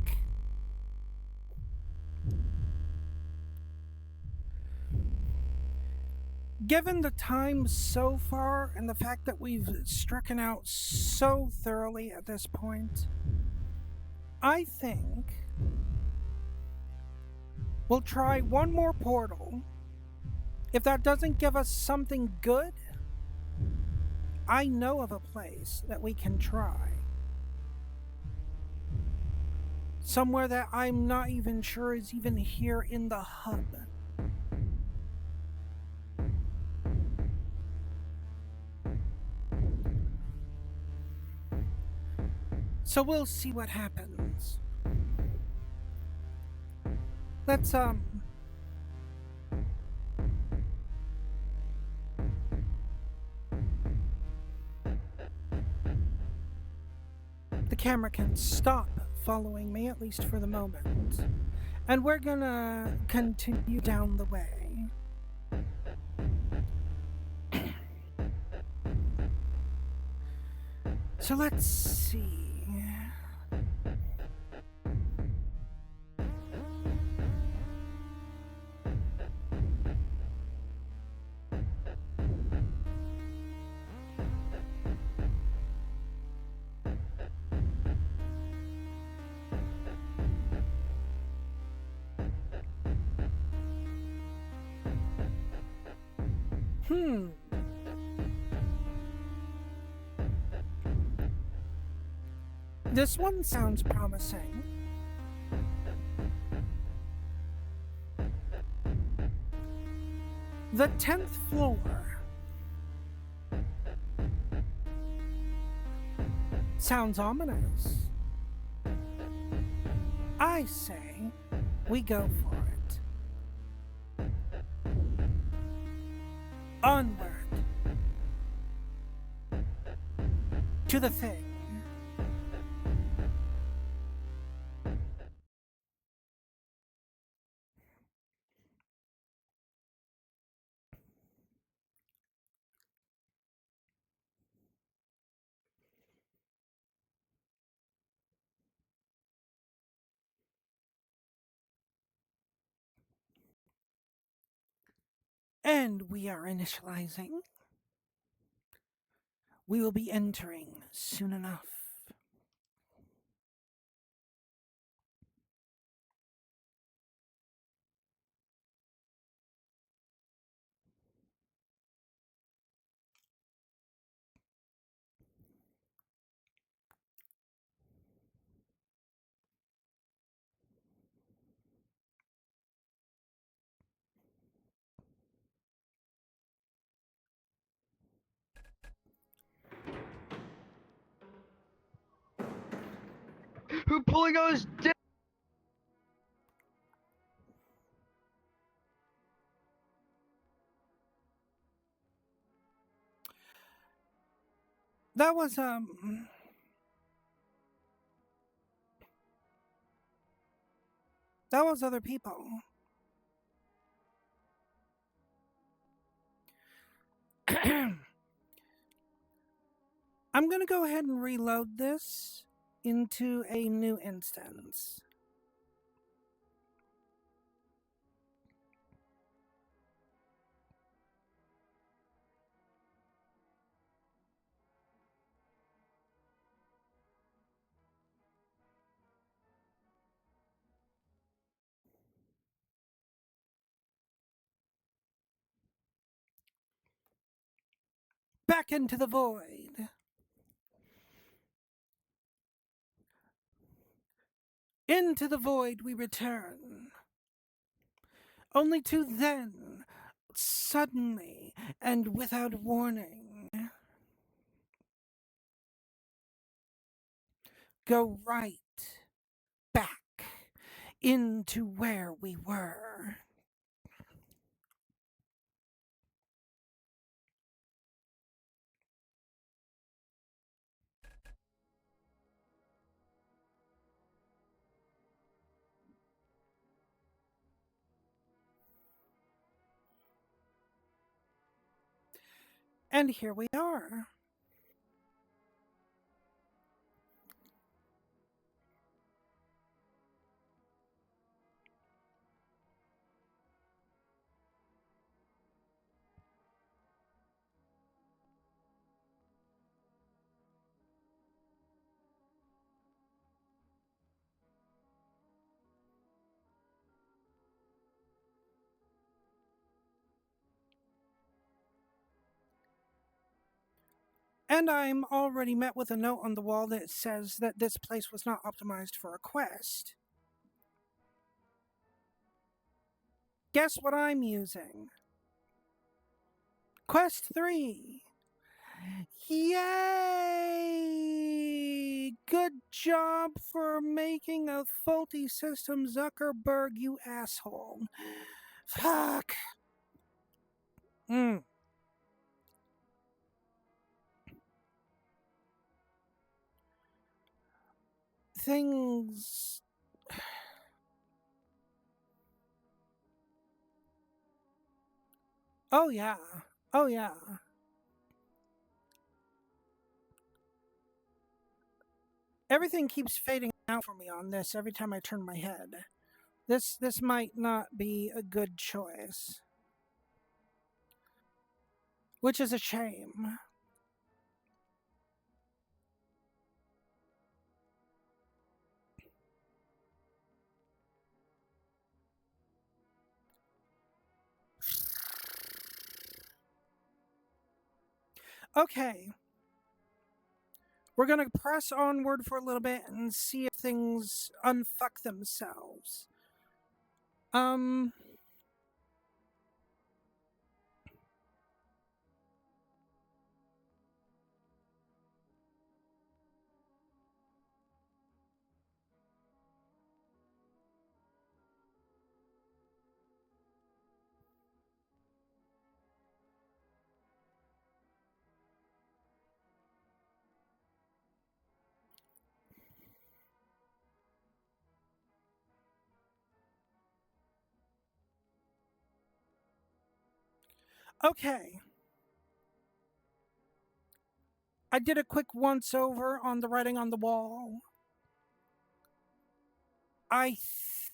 Given the time so far and the fact that we've strucken out so thoroughly at this point, I think we'll try one more portal. If that doesn't give us something good, I know of a place that we can try. Somewhere that I'm not even sure is even here in the hub. So we'll see what happens. Let's, the camera can stop following me, at least for the moment. And we're gonna continue down the way. So let's see. This one sounds promising. The 10th floor. Sounds ominous. I say we go for it. Onward. To the thing. And we are initializing. We will be entering soon enough. Who pulling on his dick? That was other people. I'm gonna go ahead and reload this into a new instance. Back into the void. Into the void we return. Only to then, suddenly and without warning, go right back into where we were. And here we are. And I'm already met with a note on the wall that says that this place was not optimized for a quest. Guess what I'm using? Quest 3. Yay! Good job for making a faulty system, Zuckerberg, you asshole. Fuck. Things... Oh yeah. Oh yeah. Everything keeps fading out for me on this every time I turn my head. This might not be a good choice. Which is a shame. Okay. We're gonna press onward for a little bit and see if things unfuck themselves. Okay. I did a quick once over on the writing on the wall. I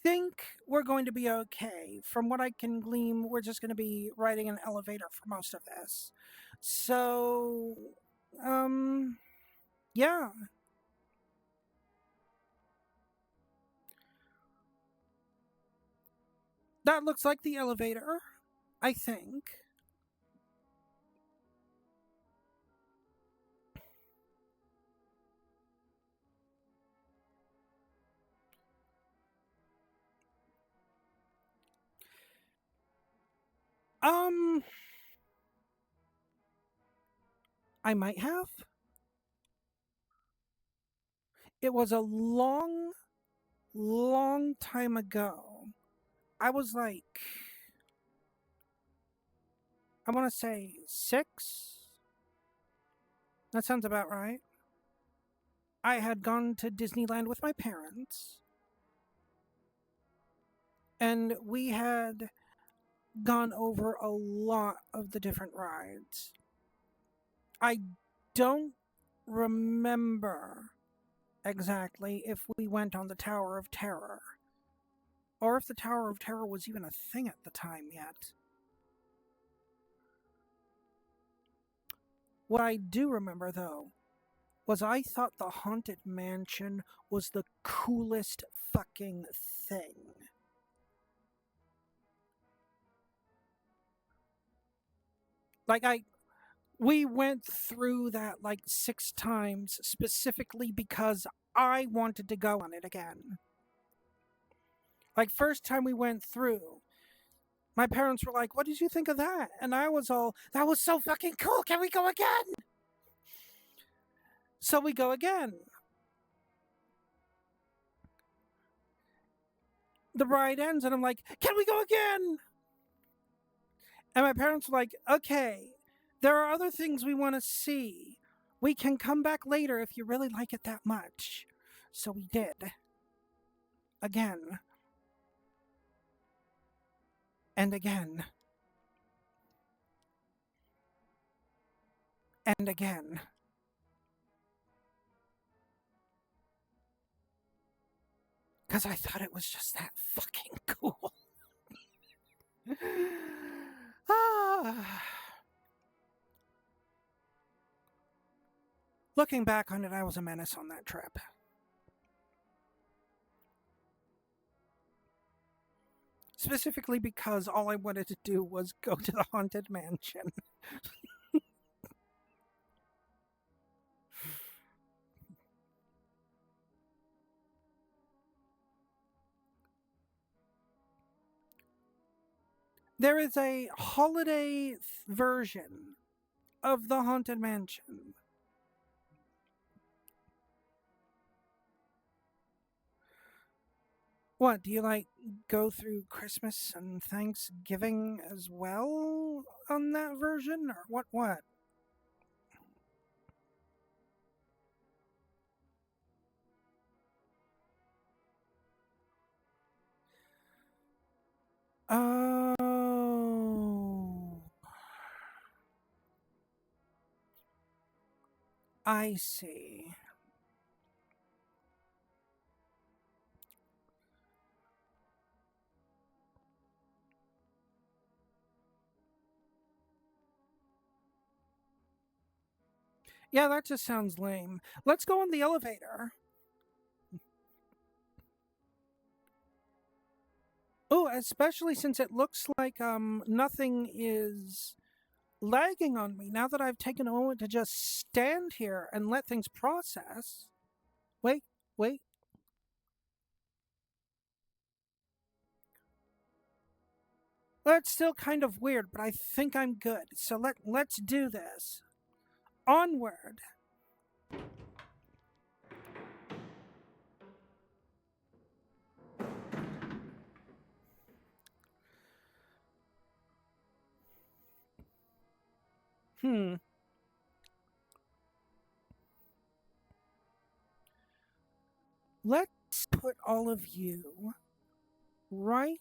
think we're going to be okay. From what I can glean, we're just going to be riding an elevator for most of this. So, yeah. That looks like the elevator, I think. I might have. It was a long time ago. I was like, I want to say 6. That sounds about right. I had gone to Disneyland with my parents, and we had gone over a lot of the different rides. I don't remember exactly if we went on the Tower of Terror, or if the Tower of Terror was even a thing at the time yet. What I do remember, though, was I thought the Haunted Mansion was the coolest fucking thing. Like, we went through that like 6 times specifically because I wanted to go on it again. Like, first time we went through, my parents were like, "What did you think of that?" And I was all, "That was so fucking cool. Can we go again?" So we go again. The ride ends and I'm like, "Can we go again?" And my parents were like, "Okay, there are other things we want to see. We can come back later if you really like it that much." So we did. Again. And again. And again. Because I thought it was just that fucking cool. Looking back on it, I was a menace on that trip. Specifically because all I wanted to do was go to the Haunted Mansion. There is a holiday version of the Haunted Mansion. What, do you like go through Christmas and Thanksgiving as well on that version, or what? Oh, I see. Yeah, that just sounds lame. Let's go on the elevator. Oh, especially since it looks like nothing is lagging on me now that I've taken a moment to just stand here and let things process. Wait, wait. Well, it's still kind of weird, but I think I'm good. So let's do this. Onward. Let's put all of you right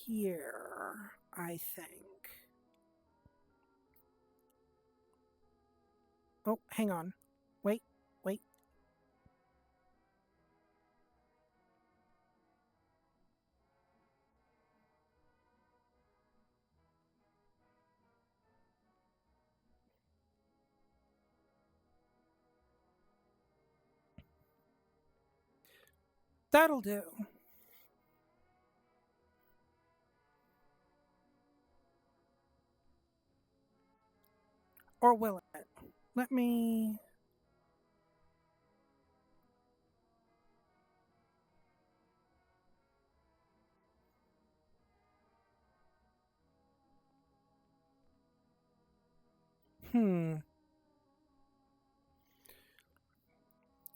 here, I think. Oh, hang on. Wait, wait. That'll do. Or will it? Let me...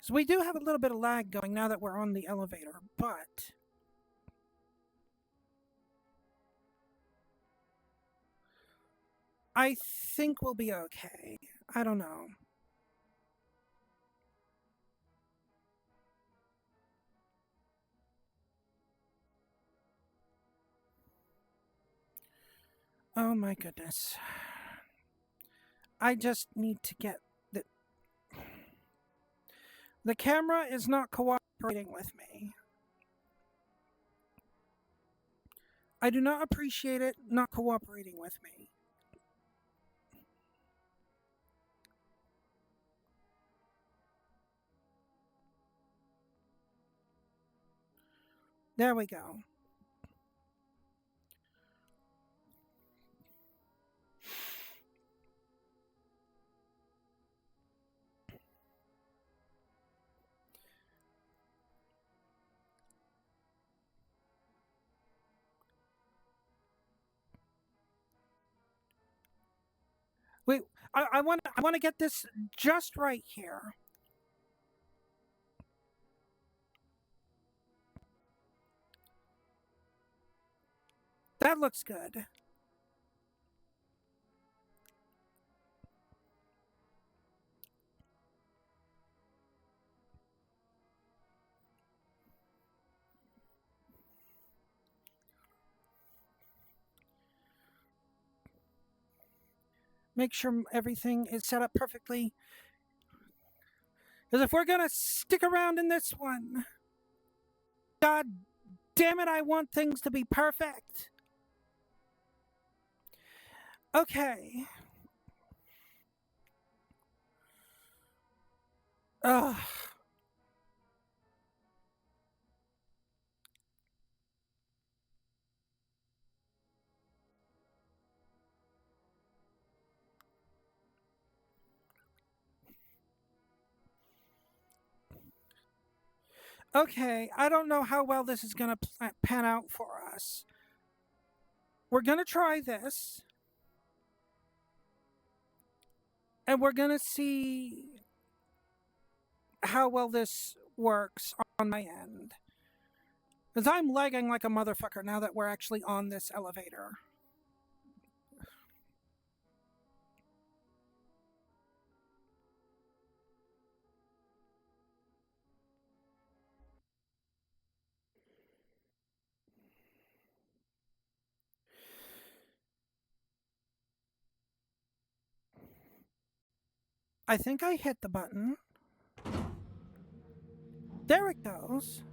So we do have a little bit of lag going now that we're on the elevator, but... I think we'll be okay. I don't know. Oh my goodness. I just need to get the... The camera is not cooperating with me. I do not appreciate it not cooperating with me. There we go. Wait, I want to get this just right here. That looks good. Make sure everything is set up perfectly. Because if we're going to stick around in this one, God damn it, I want things to be perfect. Okay. Ugh. Okay, I don't know how well this is going to pan out for us. we're going to try this. And we're going to see how well this works on my end. Because I'm lagging like a motherfucker now that we're actually on this elevator. I think I hit the button. There it goes.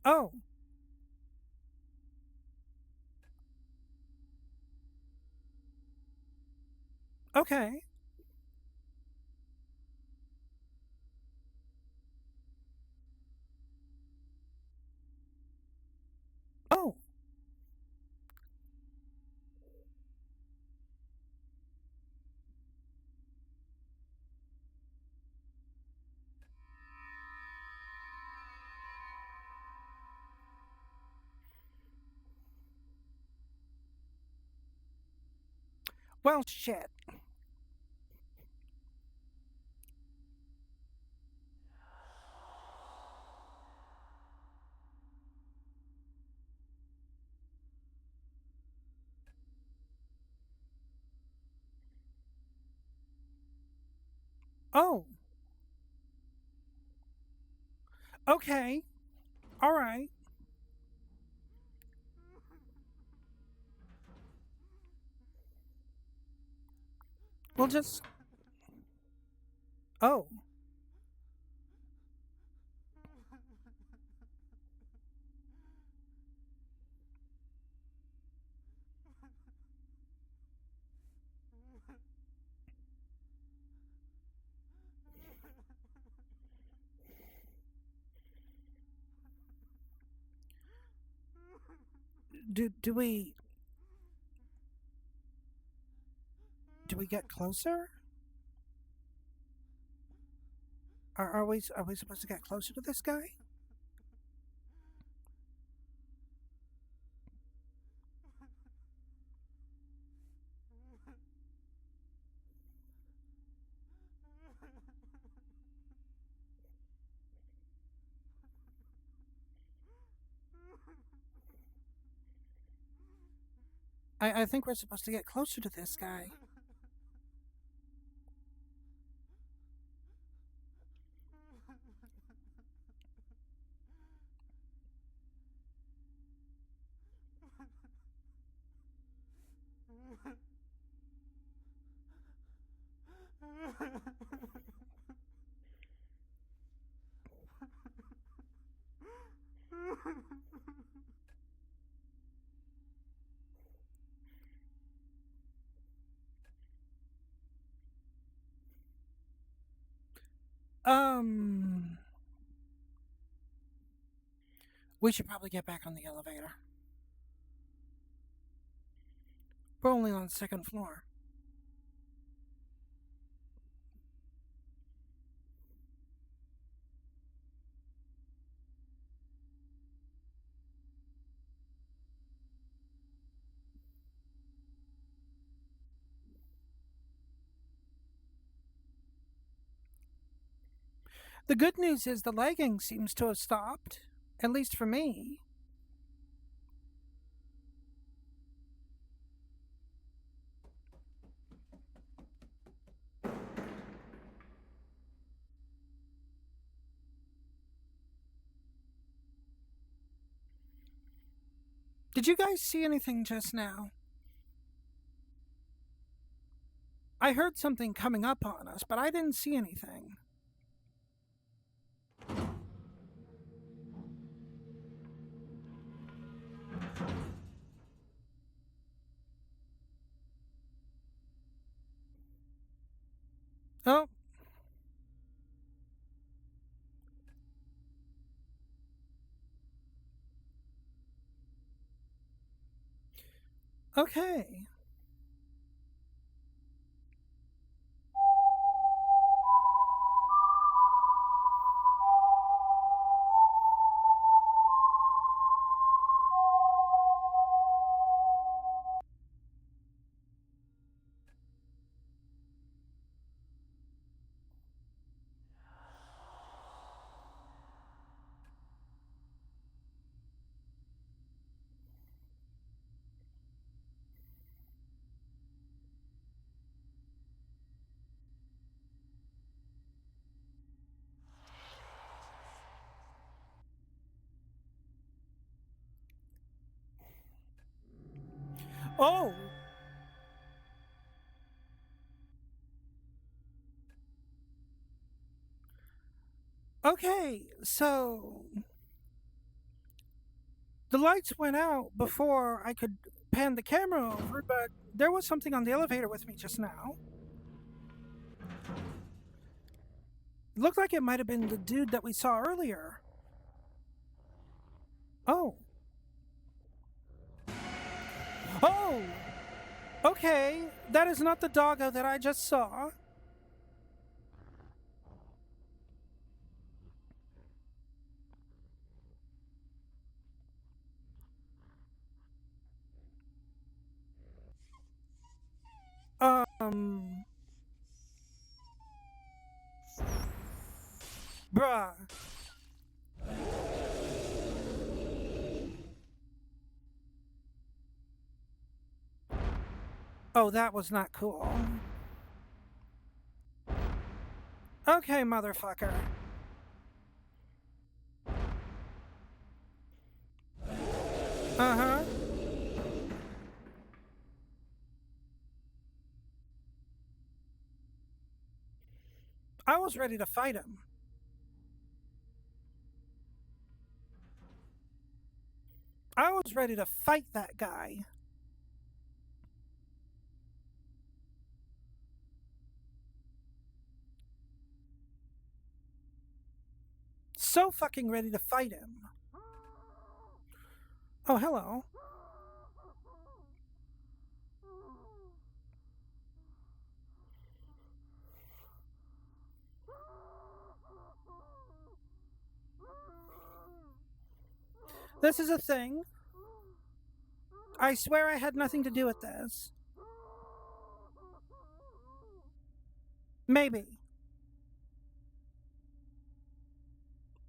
Oh. Okay. Oh. Well, shit. Oh. Okay. All right. We'll just... Oh. Do we get closer? Are we supposed to get closer to this guy? I think we're supposed to get closer to this guy. We should probably get back on the elevator. We're only on the second floor. The good news is the lagging seems to have stopped, at least for me. Did you guys see anything just now? I heard something coming up on us, but I didn't see anything. Oh. Okay. Oh! Okay, so the lights went out before I could pan the camera over, but there was something on the elevator with me just now. It looked like it might have been the dude that we saw earlier. Oh. Oh! Okay, that is not the doggo that I just saw. Bruh. Oh, that was not cool. Okay, motherfucker. Uh-huh. I was ready to fight him. I was ready to fight that guy. So fucking ready to fight him. Oh, hello. This is a thing. I swear I had nothing to do with this. Maybe.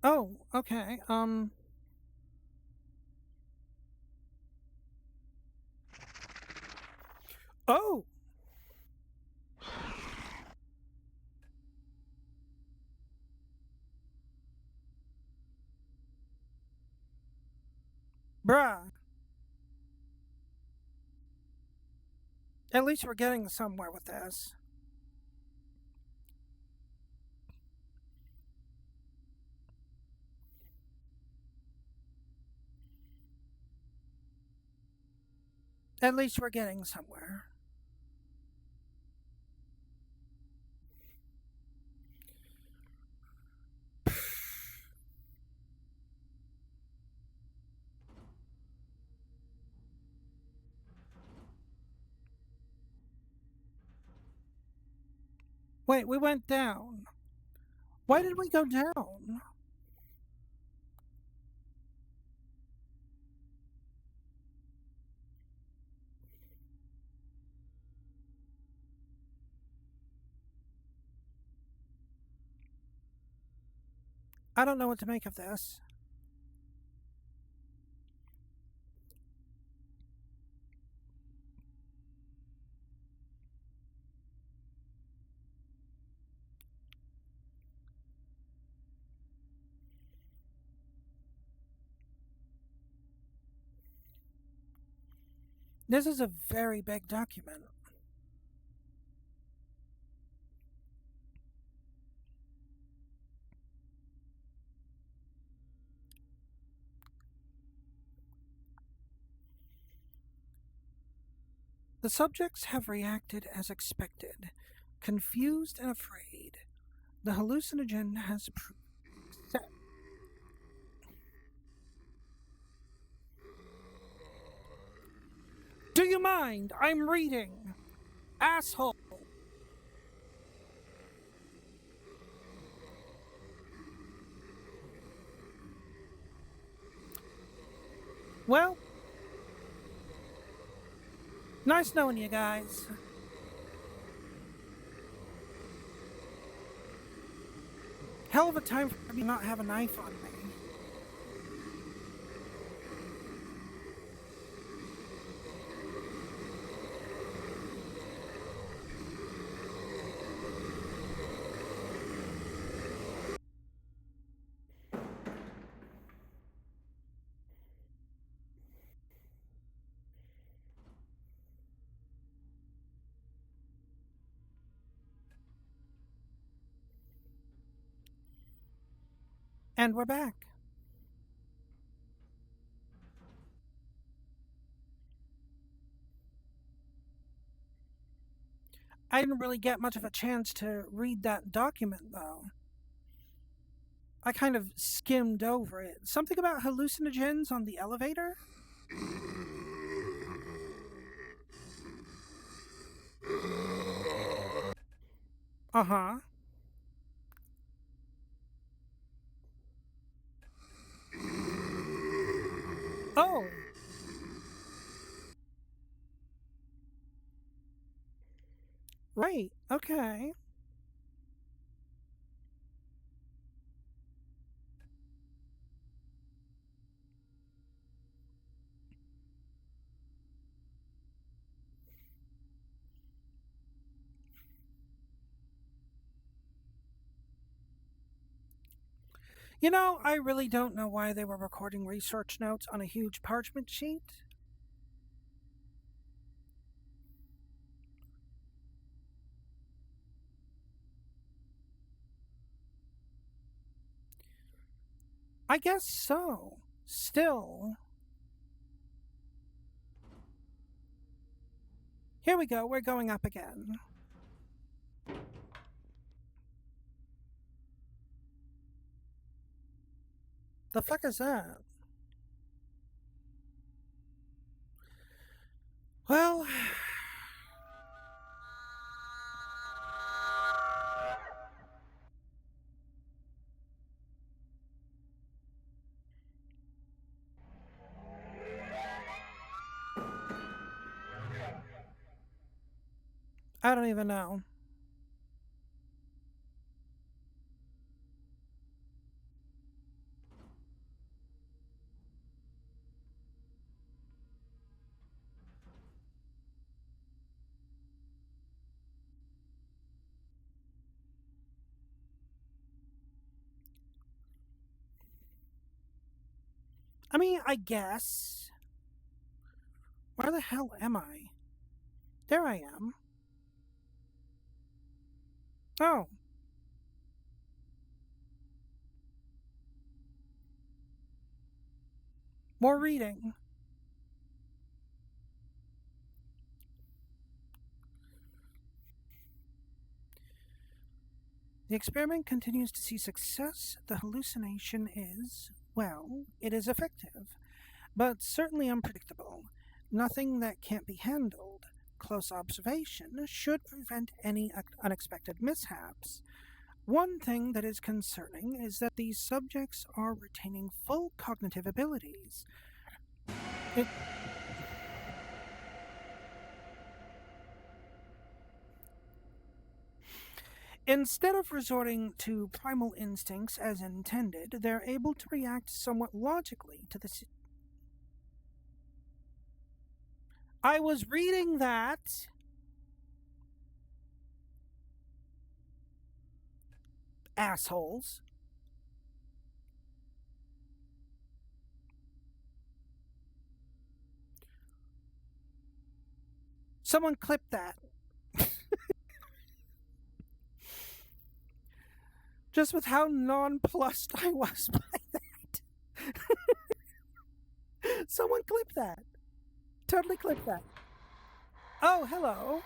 Oh, okay. Oh! Bruh. At least we're getting somewhere with this. At least we're getting somewhere. Wait, we went down. Why did we go down? I don't know what to make of this. This is a very big document. The subjects have reacted as expected, confused and afraid. The hallucinogen has Do you mind? I'm reading. Asshole. Well, nice knowing you guys. Hell of a time for me to not have a knife on me. And we're back. I didn't really get much of a chance to read that document, though. I kind of skimmed over it. Something about hallucinogens on the elevator? Uh-huh. Oh. Right, okay. You know, I really don't know why they were recording research notes on a huge parchment sheet. I guess so. Still. Here we go, we're going up again. The fuck is that? Well... I don't even know. I mean, I guess. Where the hell am I? There I am. Oh. More reading. The experiment continues to see success. The hallucination is, well, it is effective, but certainly unpredictable. Nothing that can't be handled. Close observation should prevent any unexpected mishaps. One thing that is concerning is that these subjects are retaining full cognitive abilities. Instead of resorting to primal instincts as intended, they're able to react somewhat logically to the... I was reading that. Assholes. Someone clip that. Just with how nonplussed I was by that. Someone clip that. Totally clip that. Oh, hello.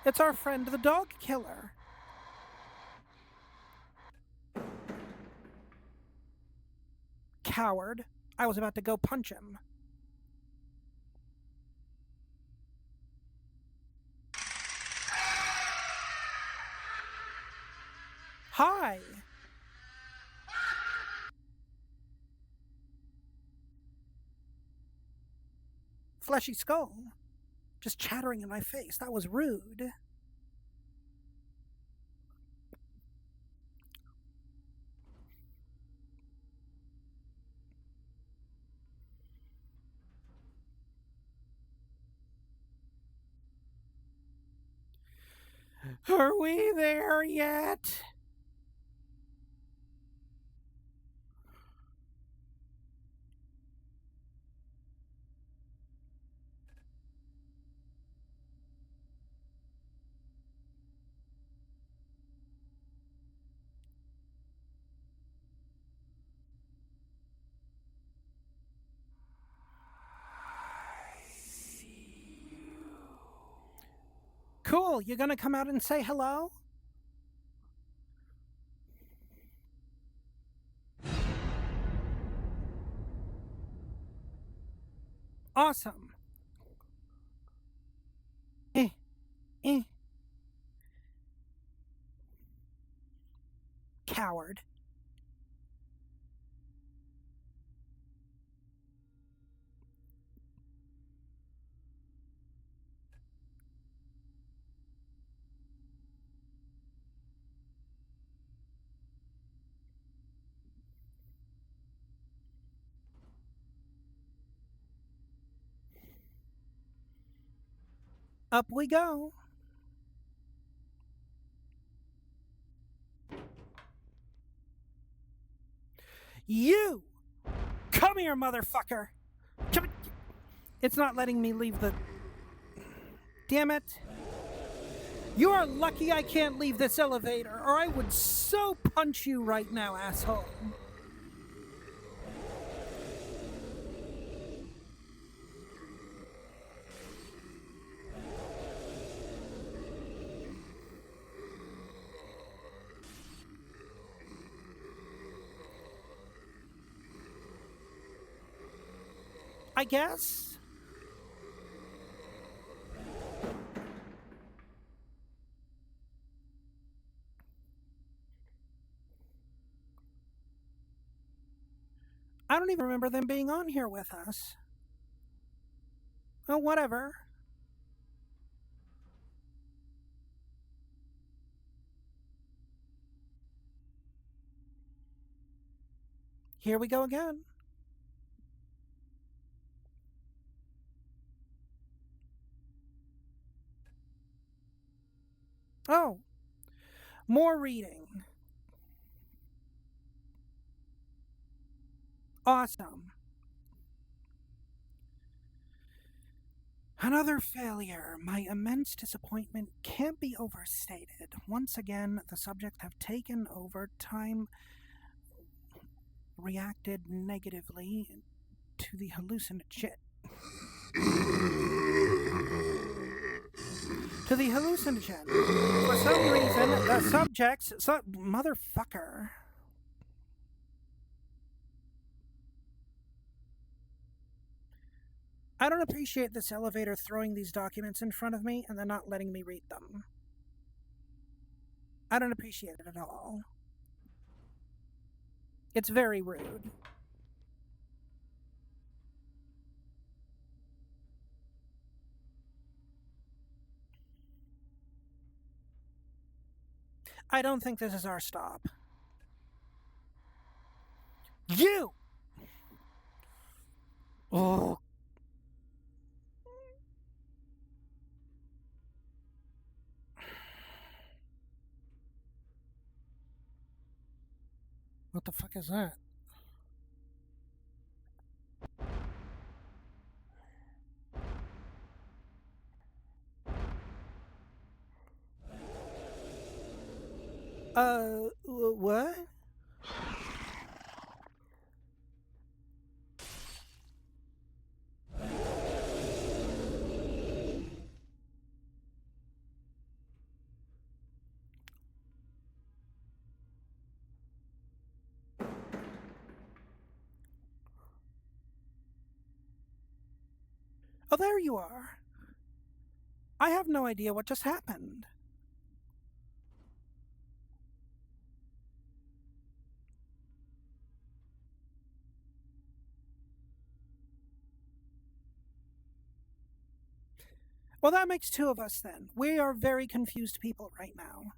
It's our friend the dog killer. Coward. I was about to go punch him. Hi. Fleshy skull. Just chattering in my face. That was rude. Are we there yet? Cool, you gonna come out and say hello? Awesome. Eh. Coward. Up we go. You! Come here, motherfucker! Come. It's not letting me leave the... Damn it. You are lucky I can't leave this elevator, or I would so punch you right now, asshole. I guess. I don't even remember them being on here with us. Oh, whatever. Here we go again. Oh, more reading. Awesome. Another failure. My immense disappointment can't be overstated. Once again, the subjects have taken over time, reacted negatively to the hallucinogen. To the hallucinogen. For some reason, the subjects... motherfucker. I don't appreciate this elevator throwing these documents in front of me and then not letting me read them. I don't appreciate it at all. It's very rude. I don't think this is our stop. You! Oh. What the fuck is that? What? Oh, there you are. I have no idea what just happened. Well, that makes two of us then. We are very confused people right now.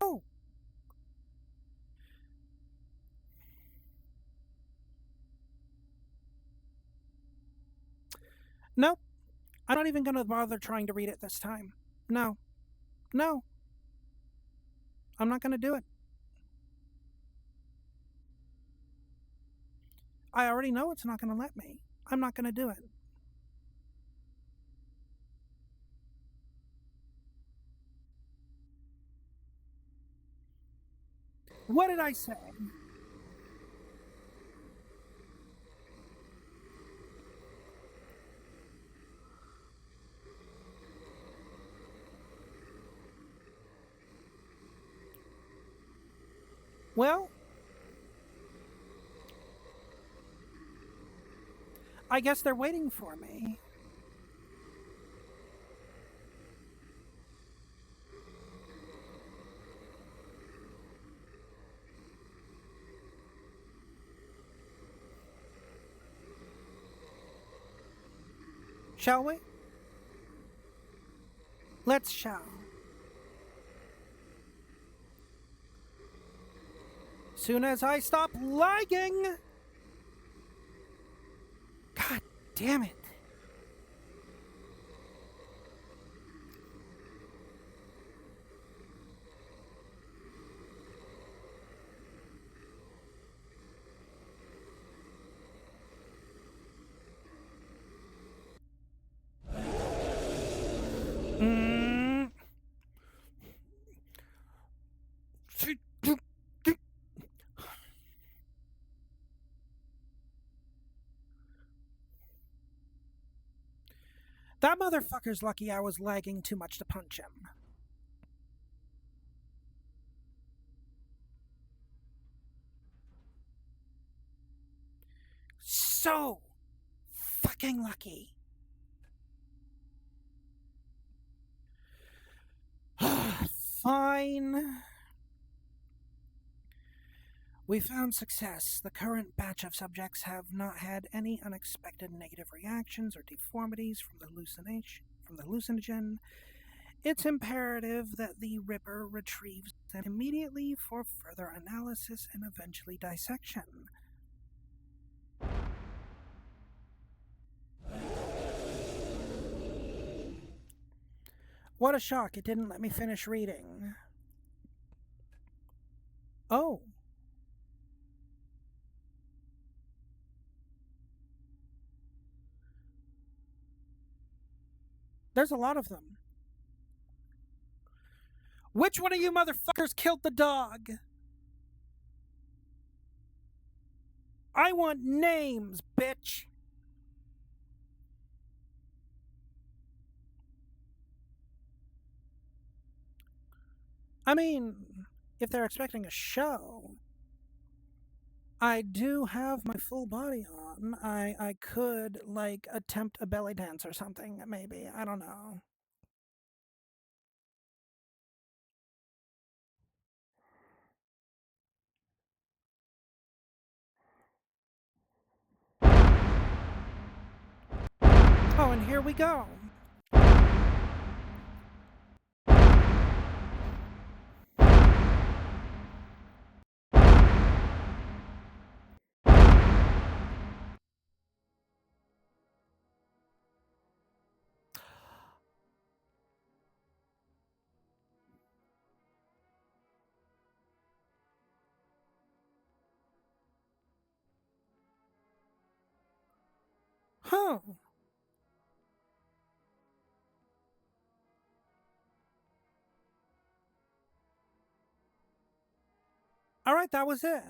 Oh. Nope. I'm not even going to bother trying to read it this time. No. No. I'm not going to do it. I already know it's not going to let me. I'm not going to do it. What did I say? Well, I guess they're waiting for me. Shall we? Let's shall. Soon as I stop lagging. God damn it. That motherfucker's lucky I was lagging too much to punch him. So fucking lucky. Fine. We found success. The current batch of subjects have not had any unexpected negative reactions or deformities from the hallucinogen. It's imperative that the Ripper retrieves them immediately for further analysis and eventually dissection. What a shock, it didn't let me finish reading. Oh. There's a lot of them. Which one of you motherfuckers killed the dog? I want names, bitch. I mean, if they're expecting a show, I do have my full body on. I could, like, attempt a belly dance or something, maybe. I don't know. Oh, and here we go. Huh. All right, that was it.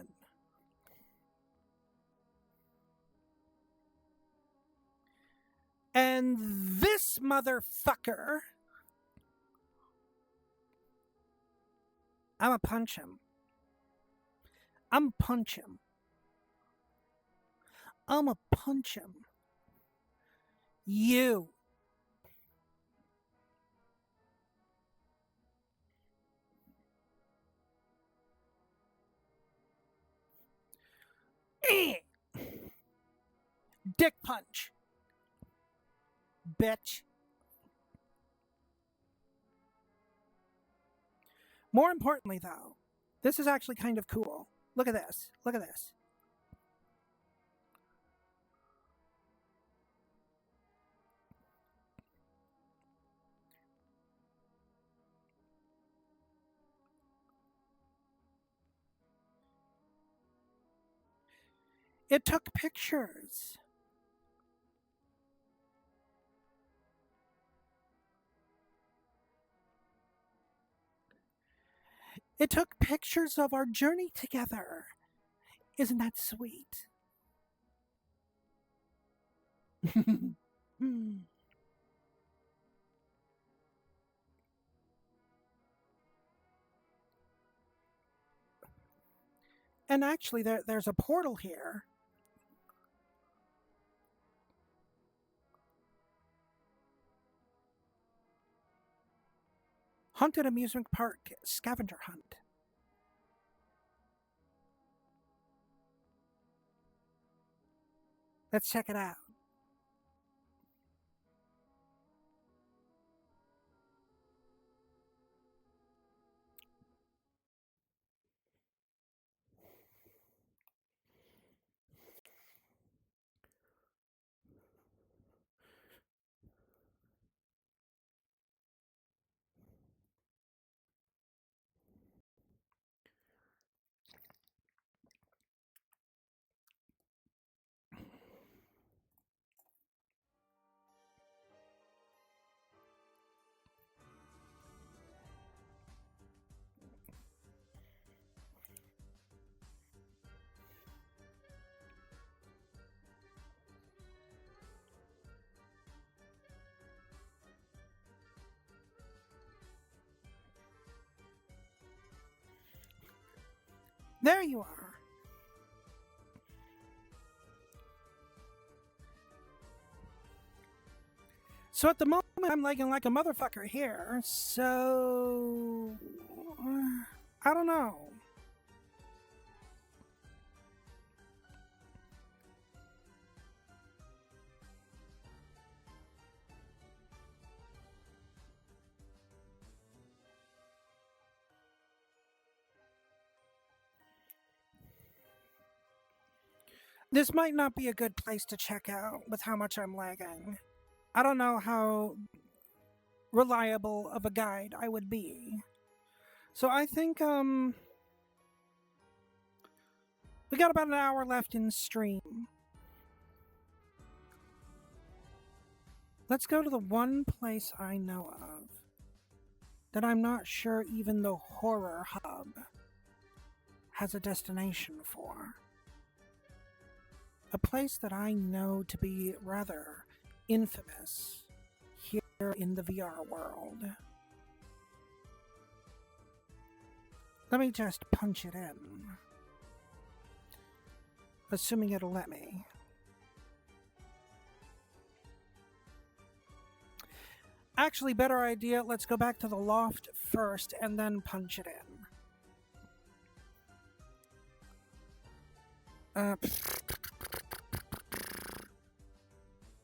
And this motherfucker, I'ma punch him. I'ma punch him. I'ma punch him. You. Dick punch. Bitch. More importantly, though, this is actually kind of cool. Look at this. Look at this. It took pictures. It took pictures of our journey together. Isn't that sweet? And actually, there's a portal here. Haunted Amusement Park Scavenger Hunt. Let's check it out. There you are. So at the moment, I'm lagging like a motherfucker here, so... I don't know. This might not be a good place to check out with how much I'm lagging. I don't know how reliable of a guide I would be. So I think, we got about an hour left in stream. Let's go to the one place I know of that I'm not sure even the Horror Hub has a destination for. A place that I know to be rather infamous here in the VR world. Let me just punch it in. Assuming it'll let me. Actually, better idea, let's go back to the loft first and then punch it in.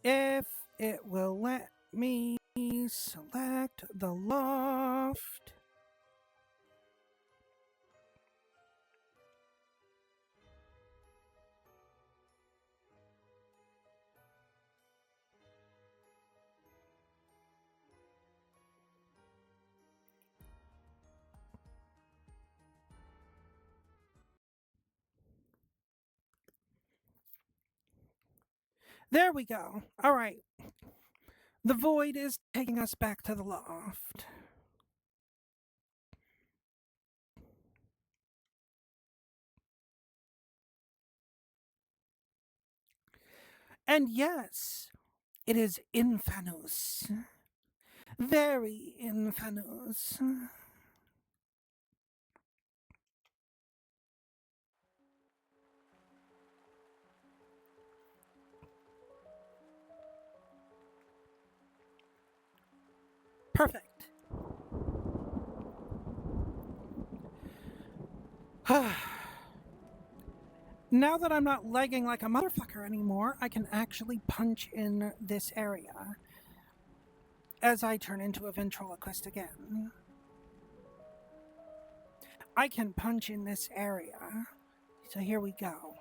If it will let me select the loft. There we go. All right. The void is taking us back to the loft. And yes, it is infamous. Very infamous. Perfect. Now that I'm not lagging like a motherfucker anymore, I can actually punch in this area as I turn into a ventriloquist again. I can punch in this area. So here we go.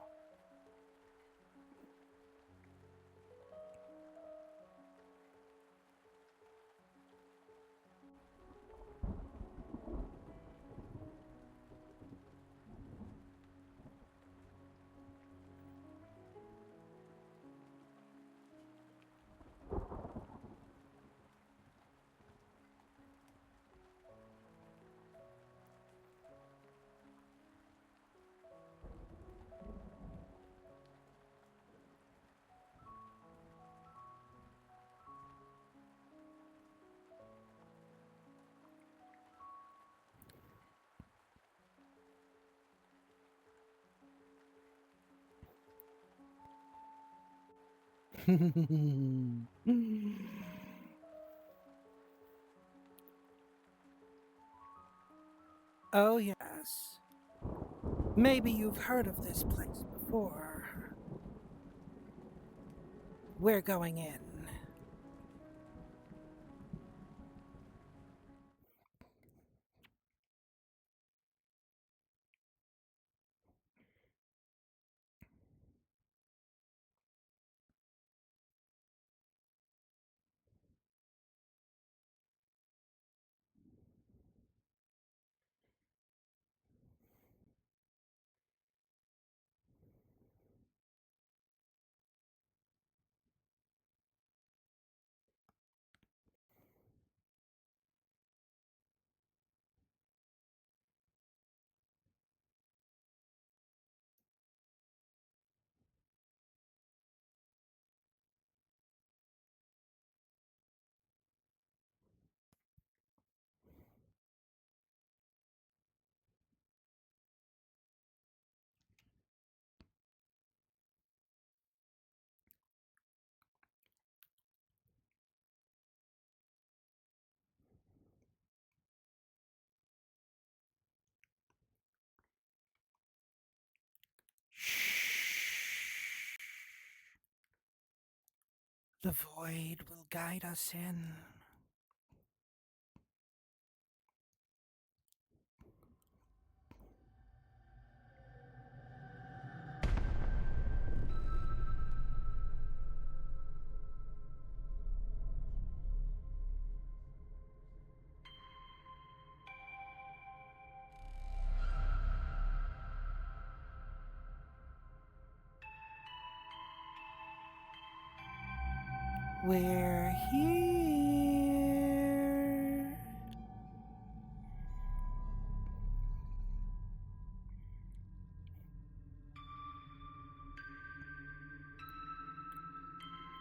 Oh, yes. Maybe you've heard of this place before. We're going in. Shh. The void will guide us in. We're here.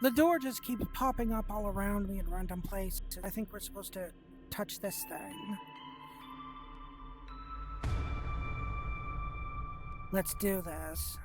The door just keeps popping up all around me in random places. I think we're supposed to touch this thing. Let's do this.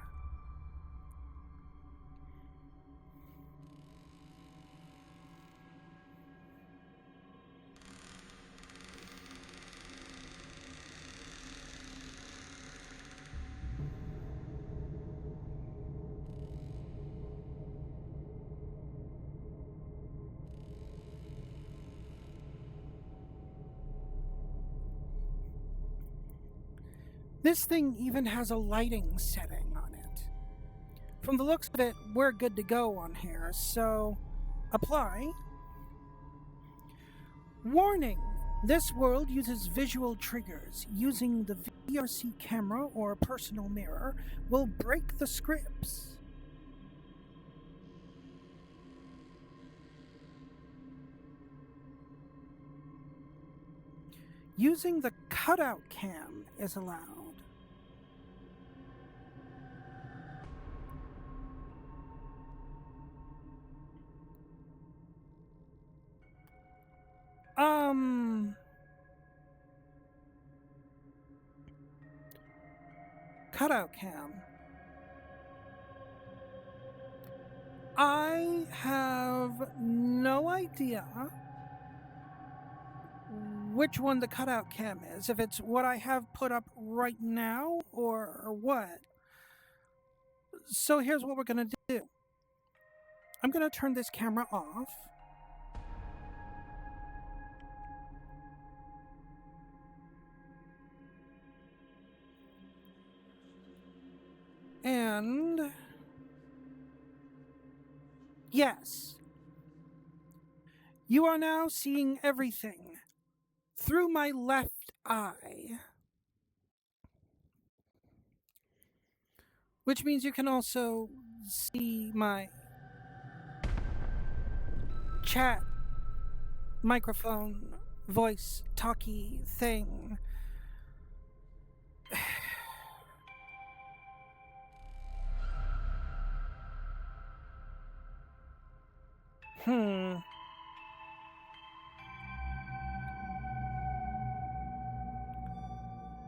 This thing even has a lighting setting on it. From the looks of it, we're good to go on here, so apply. Warning! This world uses visual triggers. Using the VRC camera or personal mirror will break the scripts. Using the cutout cam is allowed. Cutout cam. I have no idea which one the cutout cam is, if it's what I have put up right now or what. So here's what we're gonna do. I'm gonna turn this camera off. And yes, you are now seeing everything through my left eye. Which means you can also see my chat, microphone, voice, talkie thing.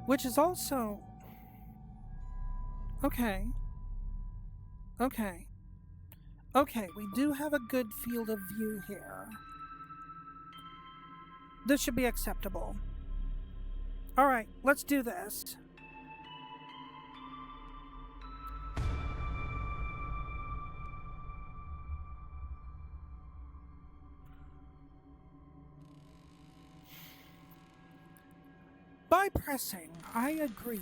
Which is also... Okay. Okay, we do have a good field of view here. This should be acceptable. Alright, let's do this. By pressing I agree,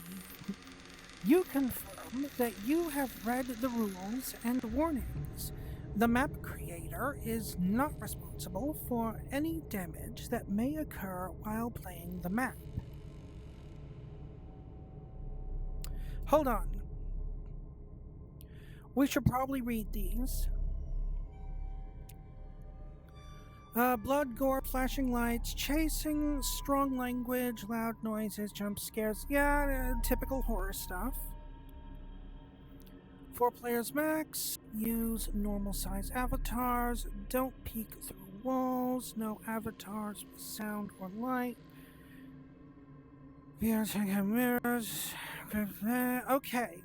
you confirm that you have read the rules and warnings. The map creator is not responsible for any damage that may occur while playing the map. Hold on. We should probably read these. Blood, gore, flashing lights, chasing, strong language, loud noises, jump scares. Yeah, typical horror stuff. 4 players max. Use normal size avatars. Don't peek through walls. No avatars with sound or light. VR checking mirrors. Okay.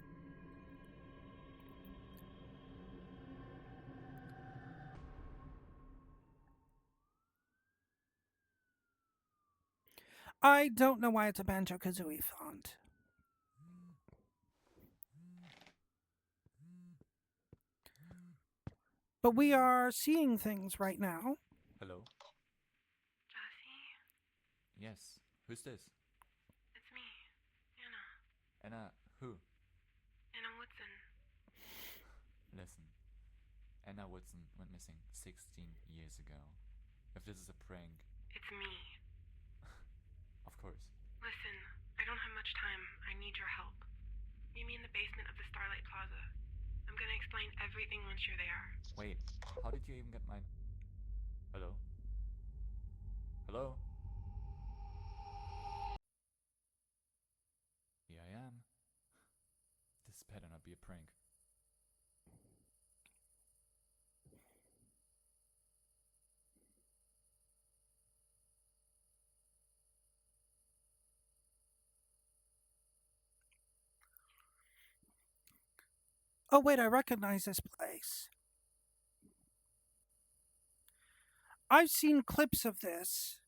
I don't know why it's a Banjo-Kazooie font. But we are seeing things right now. Hello? Jesse, Yes. Who's this? it's me, Anna. Anna, who? Anna Woodson. Listen. Anna Woodson went missing 16 years ago. If this is a prank, It's me. of course. Listen, I don't have much time. I need your help. Meet me in the basement of the Starlight Plaza. I'm gonna explain everything once you're there. Wait, how did you even get mine? Hello? Hello? Here I am. This better not be a prank. Oh wait, I recognize this place. I've seen clips of this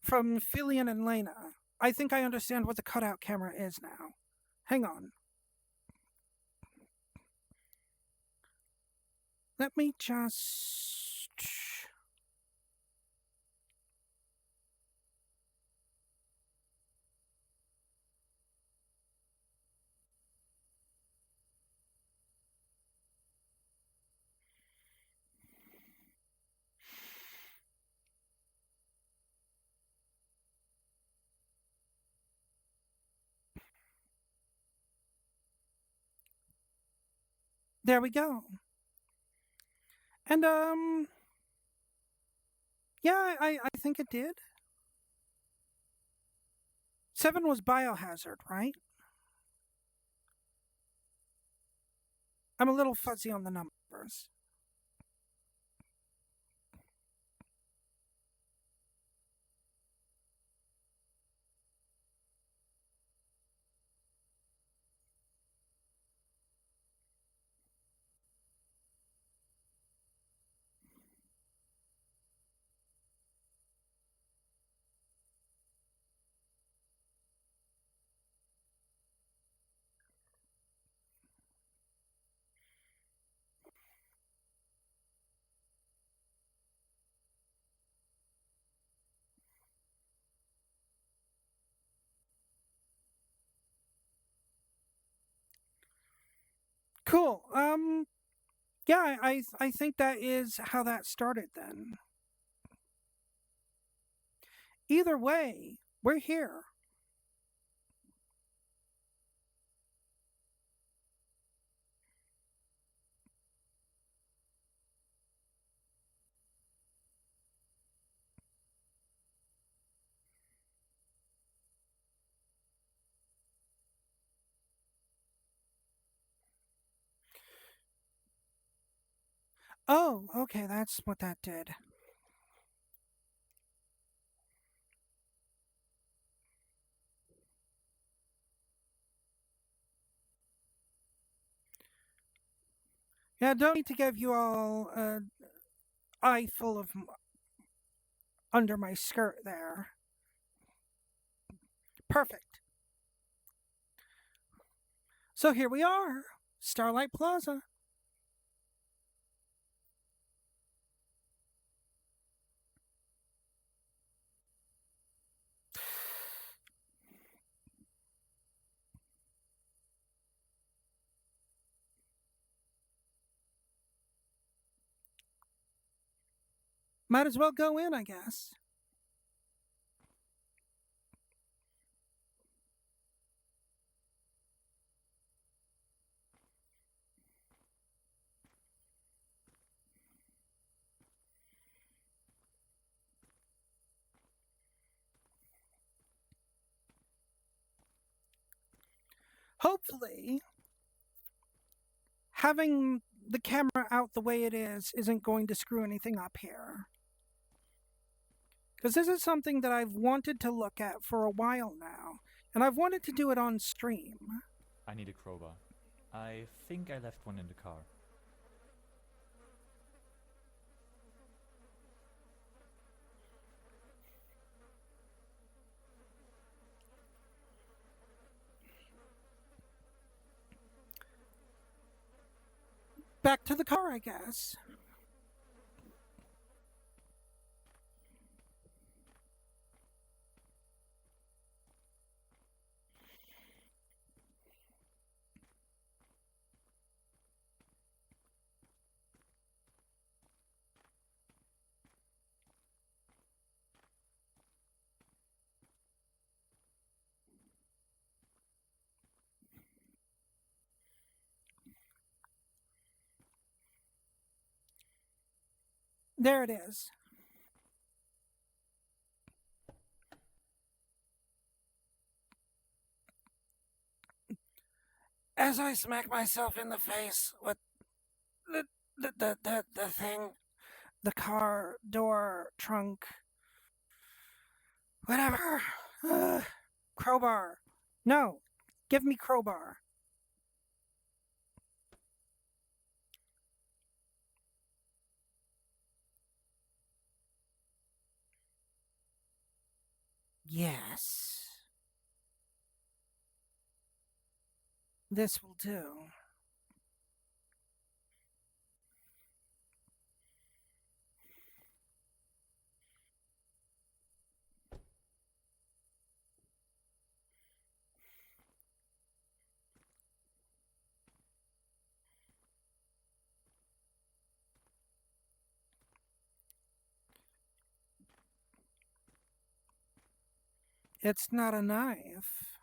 from Filian and Lena. I think I understand what the cutout camera is now. Hang on. Let me just... There we go. And, yeah, I think it did. 7 was Biohazard, right? I'm a little fuzzy on the numbers. Cool. Yeah, I think that is how that started then. Either way, we're here. Oh, okay, that's what that did. Yeah, don't need to give you all an eye full of under my skirt there. Perfect. So here we are, Starlight Plaza. Might as well go in, I guess. Hopefully, having the camera out the way it is isn't going to screw anything up here. Because this is something that I've wanted to look at for a while now, and I've wanted to do it on stream. I need a crowbar. I think I left one in the car. Back to the car, I guess. There it is. As I smack myself in the face with the thing, the car door, trunk, whatever. Crowbar. No, give me crowbar. Yes. This will do. It's not a knife,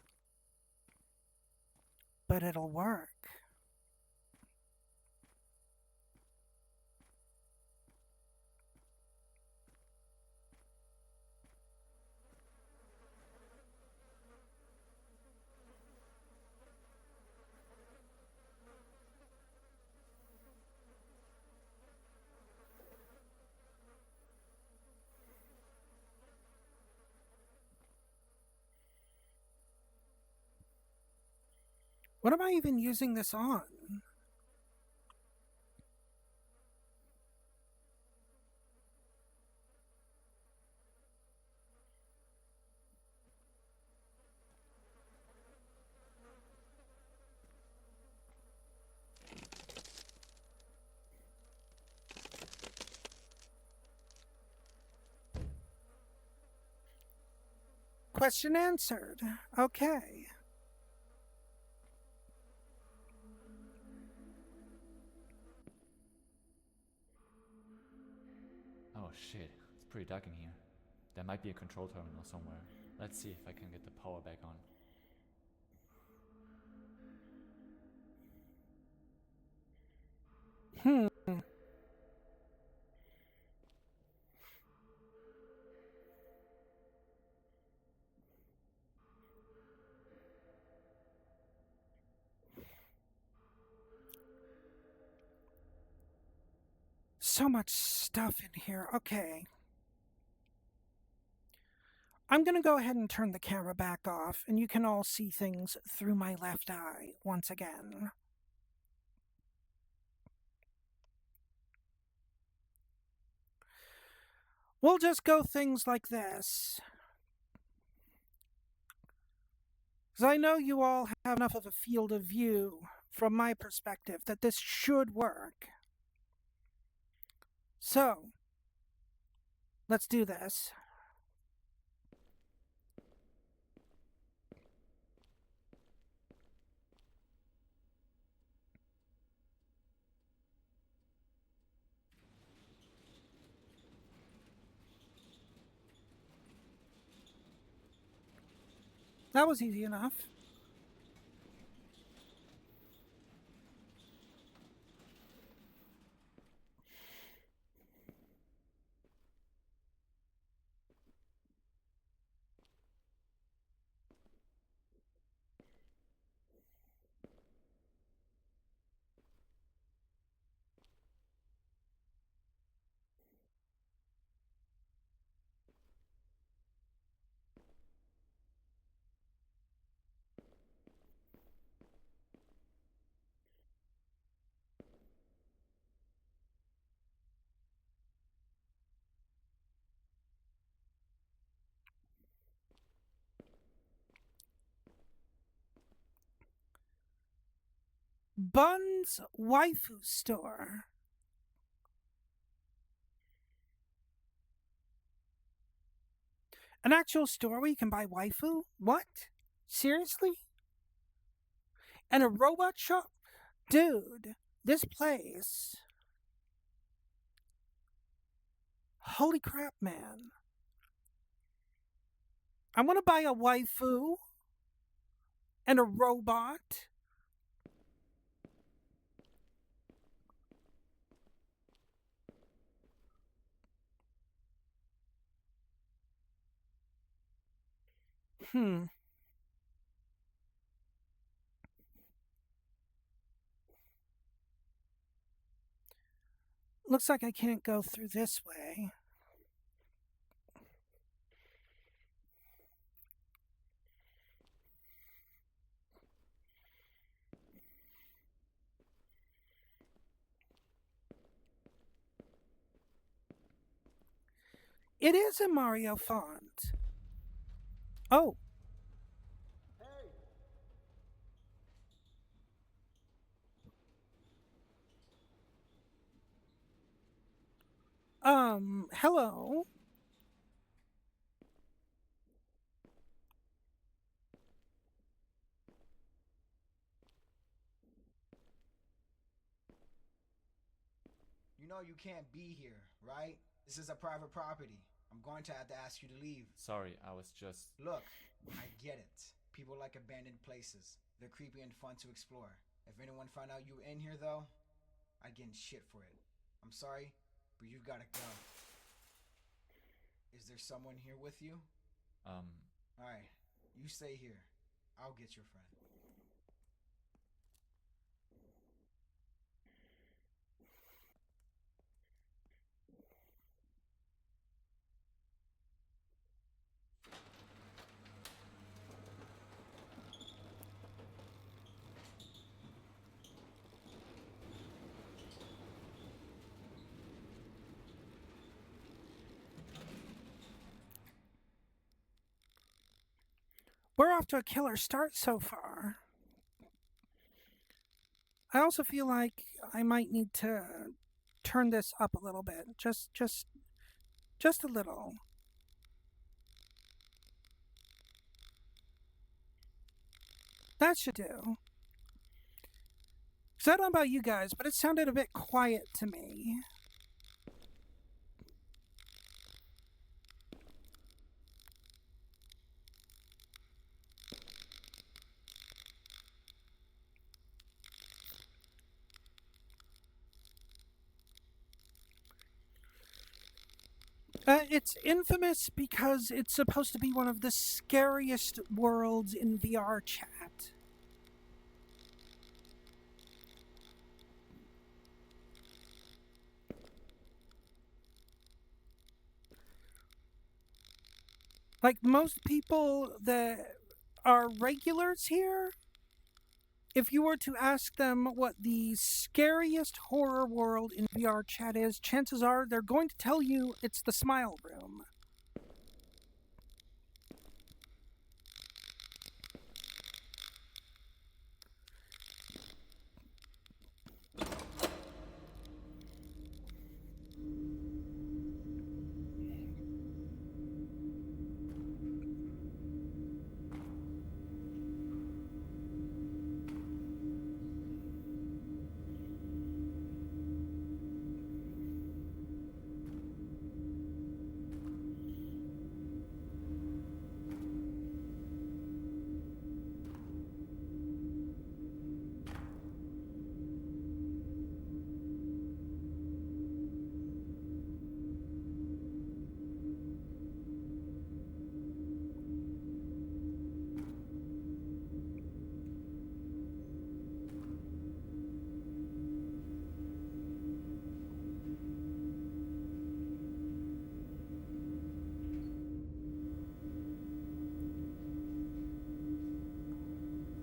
but it'll work. What am I even using this on? Question answered. Okay. Oh shit, it's pretty dark in here. There might be a control terminal somewhere. Let's see if I can get the power back on. So much stuff in here. Okay. I'm going to go ahead and turn the camera back off, and you can all see things through my left eye once again. We'll just go things like this. Because I know you all have enough of a field of view from my perspective that this should work. So, let's do this. That was easy enough. Bun's Waifu Store. An actual store where you can buy waifu? What? Seriously? And a robot shop? Dude, this place. Holy crap, man. I want to buy a waifu and a robot. Looks like I can't go through this way. It is a Mario font. Oh. Hello. You know you can't be here, right? This is a private property. I'm going to have to ask you to leave. Sorry, I was just... Look, I get it. People like abandoned places. They're creepy and fun to explore. If anyone found out you were in here, though, I'd get in shit for it. I'm sorry, but you gotta go. Is there someone here with you? Alright, you stay here. I'll get your friend. We're off to a killer start so far. I also feel like I might need to turn this up a little bit. Just a little. That should do. 'Cause I don't know about you guys, but it sounded a bit quiet to me. It's infamous because it's supposed to be one of the scariest worlds in VR chat. Like, most people that are regulars here if you were to ask them what the scariest horror world in VR chat is, chances are they're going to tell you it's the Smile Room.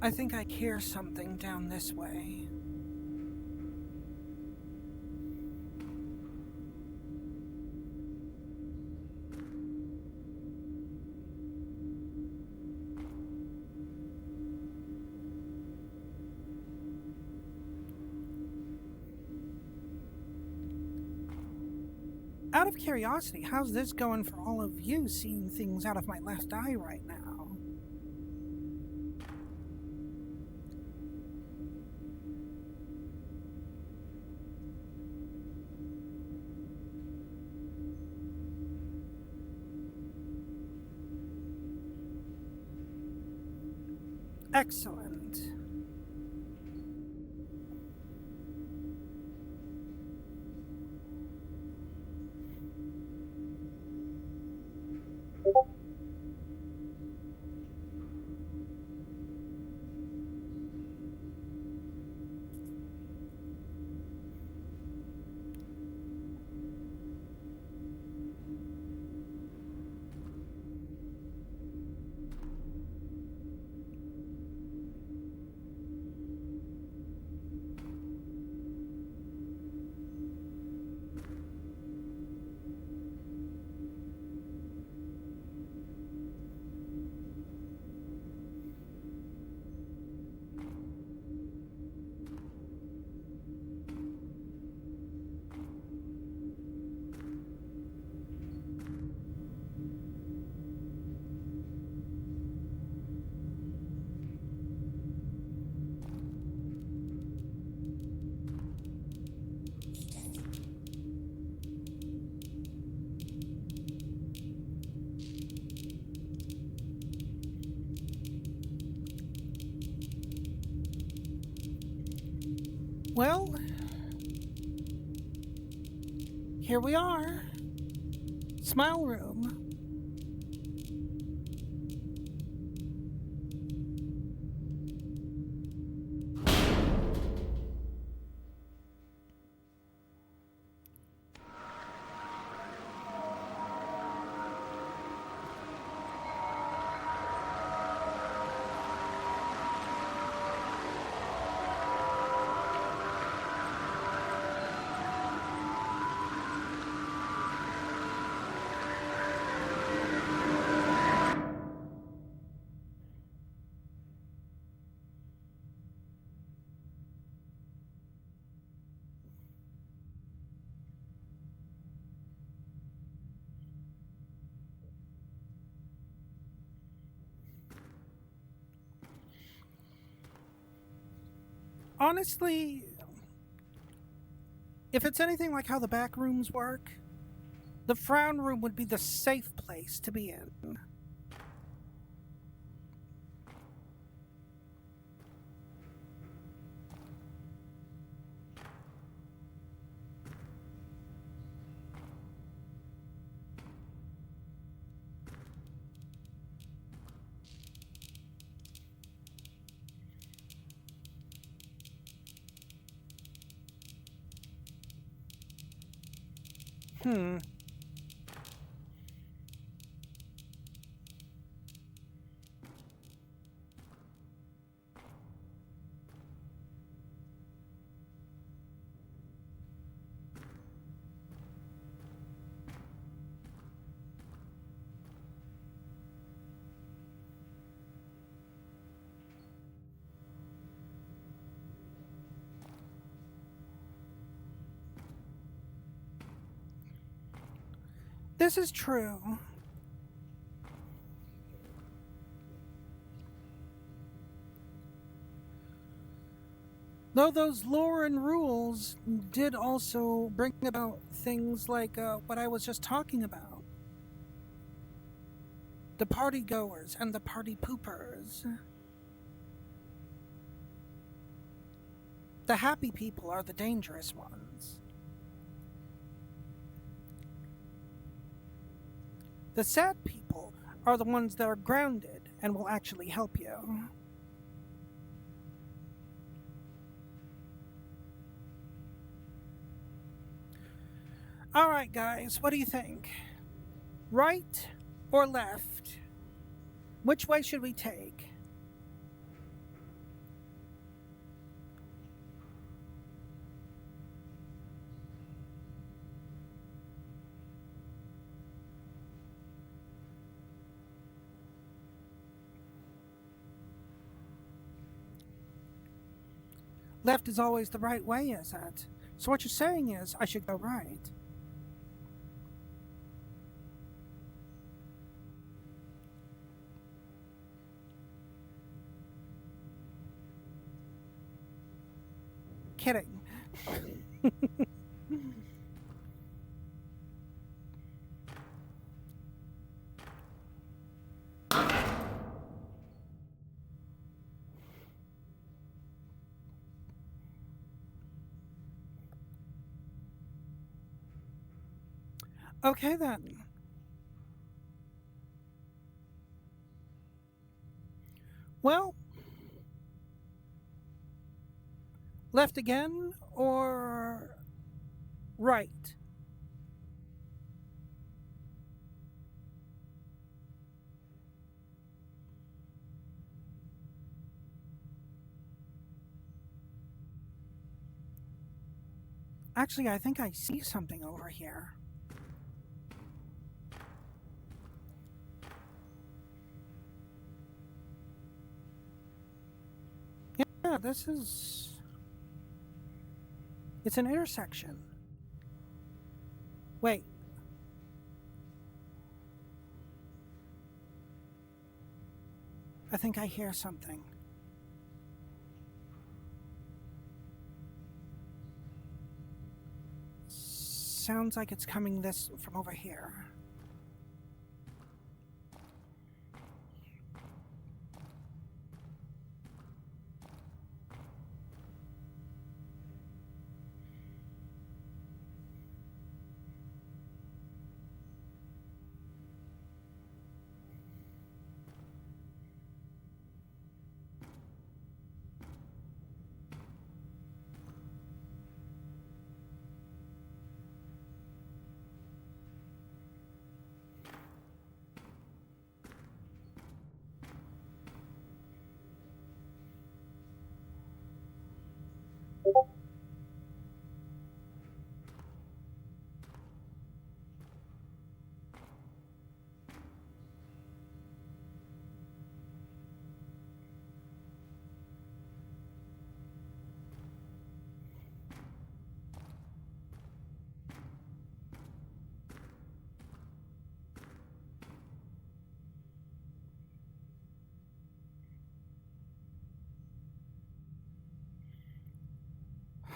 I think I hear something down this way. Out of curiosity, how's this going for all of you, seeing things out of my left eye right now? Excellent. Well, here we are. Smile Room. Honestly, if it's anything like how the back rooms work, the frown room would be the safe place to be in. Hmm. This is true. Though those lore and rules did also bring about things like what I was just talking about. The party goers and the party poopers. The happy people are the dangerous ones. The sad people are the ones that are grounded and will actually help you. Alright, guys, what do you think? Right or left? Which way should we take? Left is always the right way, is it? So what you're saying is I should go right. Kidding. Okay then. Well, left again or right? Actually, I think I see something over here. Yeah, this is... It's an intersection. Wait. I think I hear something. Sounds like it's coming this from over here.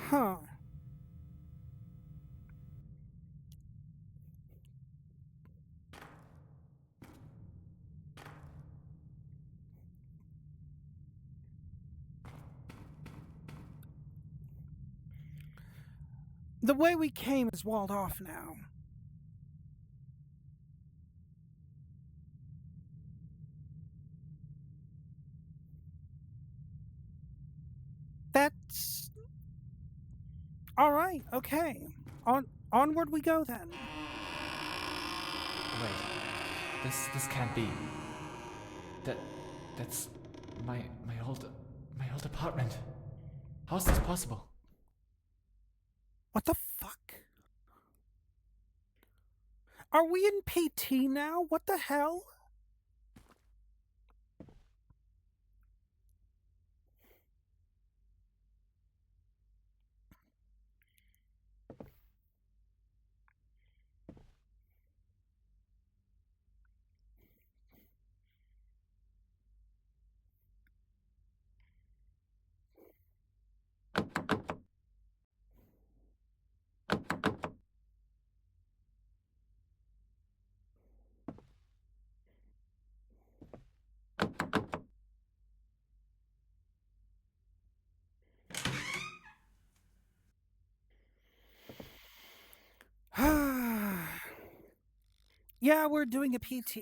Huh. The way we came is walled off now. That's... Alright, okay. Onward we go then. Wait, this can't be. That's my old apartment. How's this possible? What the fuck? Are we in PT now? What the hell? Yeah, we're doing a PT.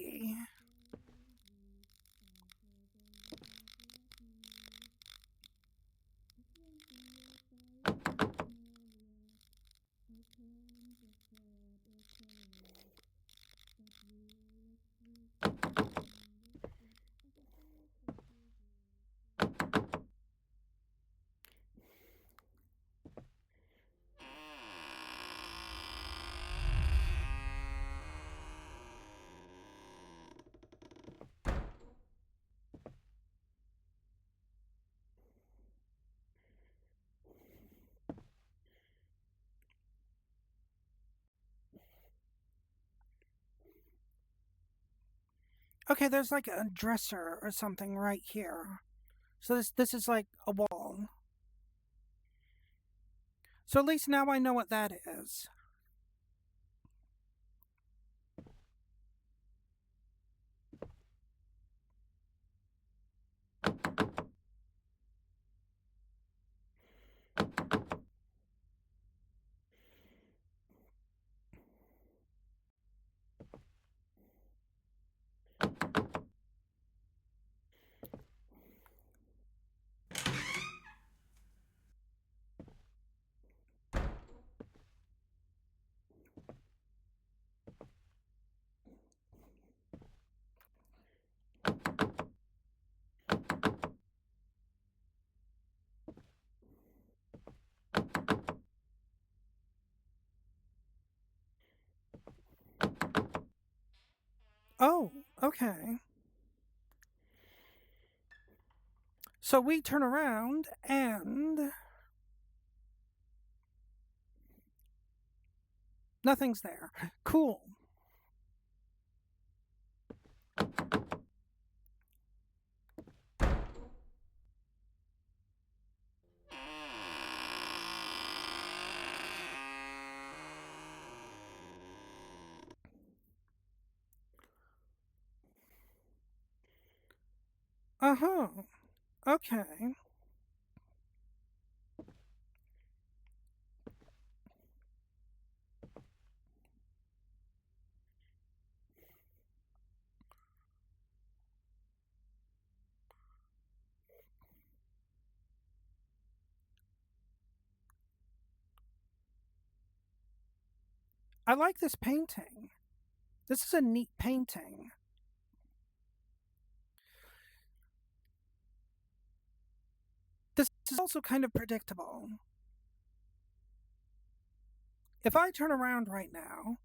Okay, there's like a dresser or something right here. So this is like a wall. So at least now I know what that is. Oh, okay. So we turn around and nothing's there. Cool. Uh-huh. Okay. I like this painting. This is a neat painting. This is also kind of predictable. If I turn around right now,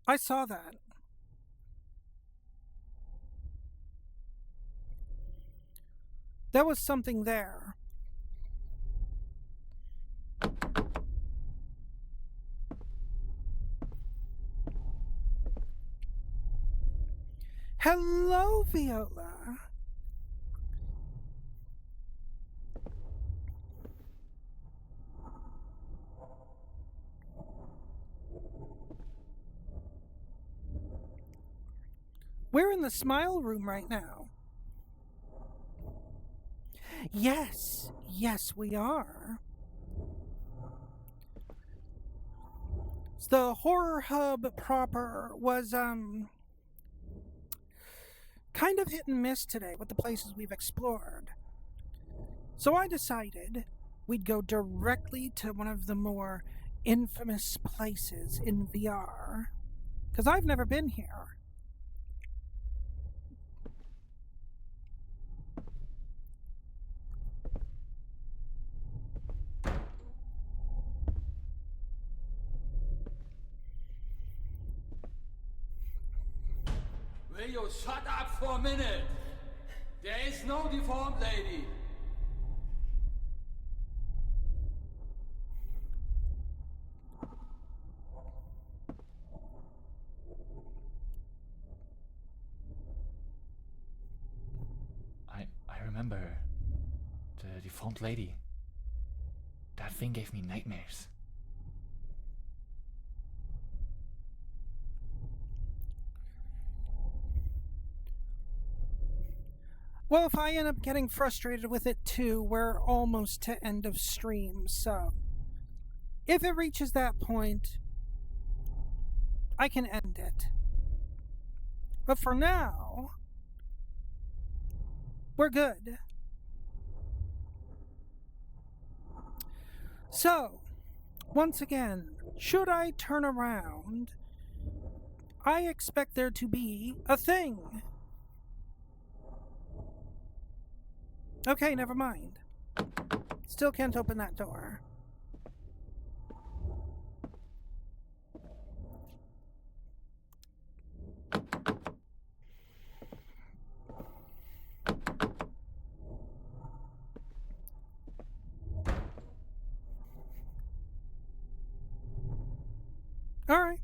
I saw that. There was something there. Hello, Viola. We're in the smile room right now. Yes, we are. The horror hub proper was kind of hit and miss today with the places we've explored. So I decided we'd go directly to one of the more infamous places in VR, because I've never been here. Will you shut up for a minute? There is no deformed lady. I remember the deformed lady. That thing gave me nightmares. Well, if I end up getting frustrated with it too, we're almost to end of stream, so if it reaches that point, I can end it. But for now, we're good. So, once again, should I turn around, I expect there to be a thing. Okay, never mind. Still can't open that door. All right.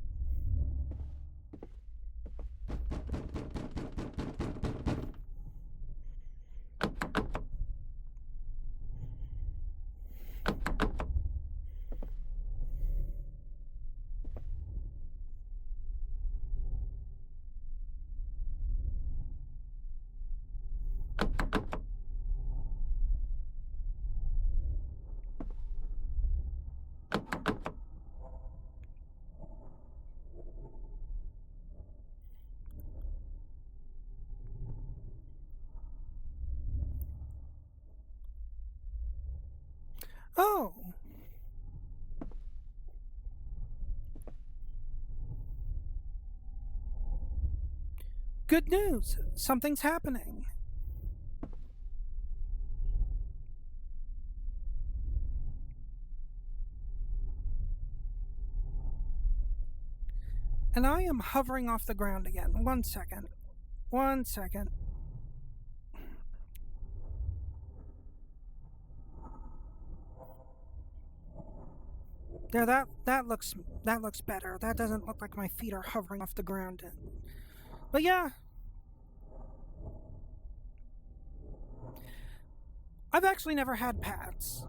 Oh. Good news. Something's happening. And I am hovering off the ground again. 1 second. 1 second. There, that looks better. That doesn't look like my feet are hovering off the ground. But yeah. I've actually never had pads.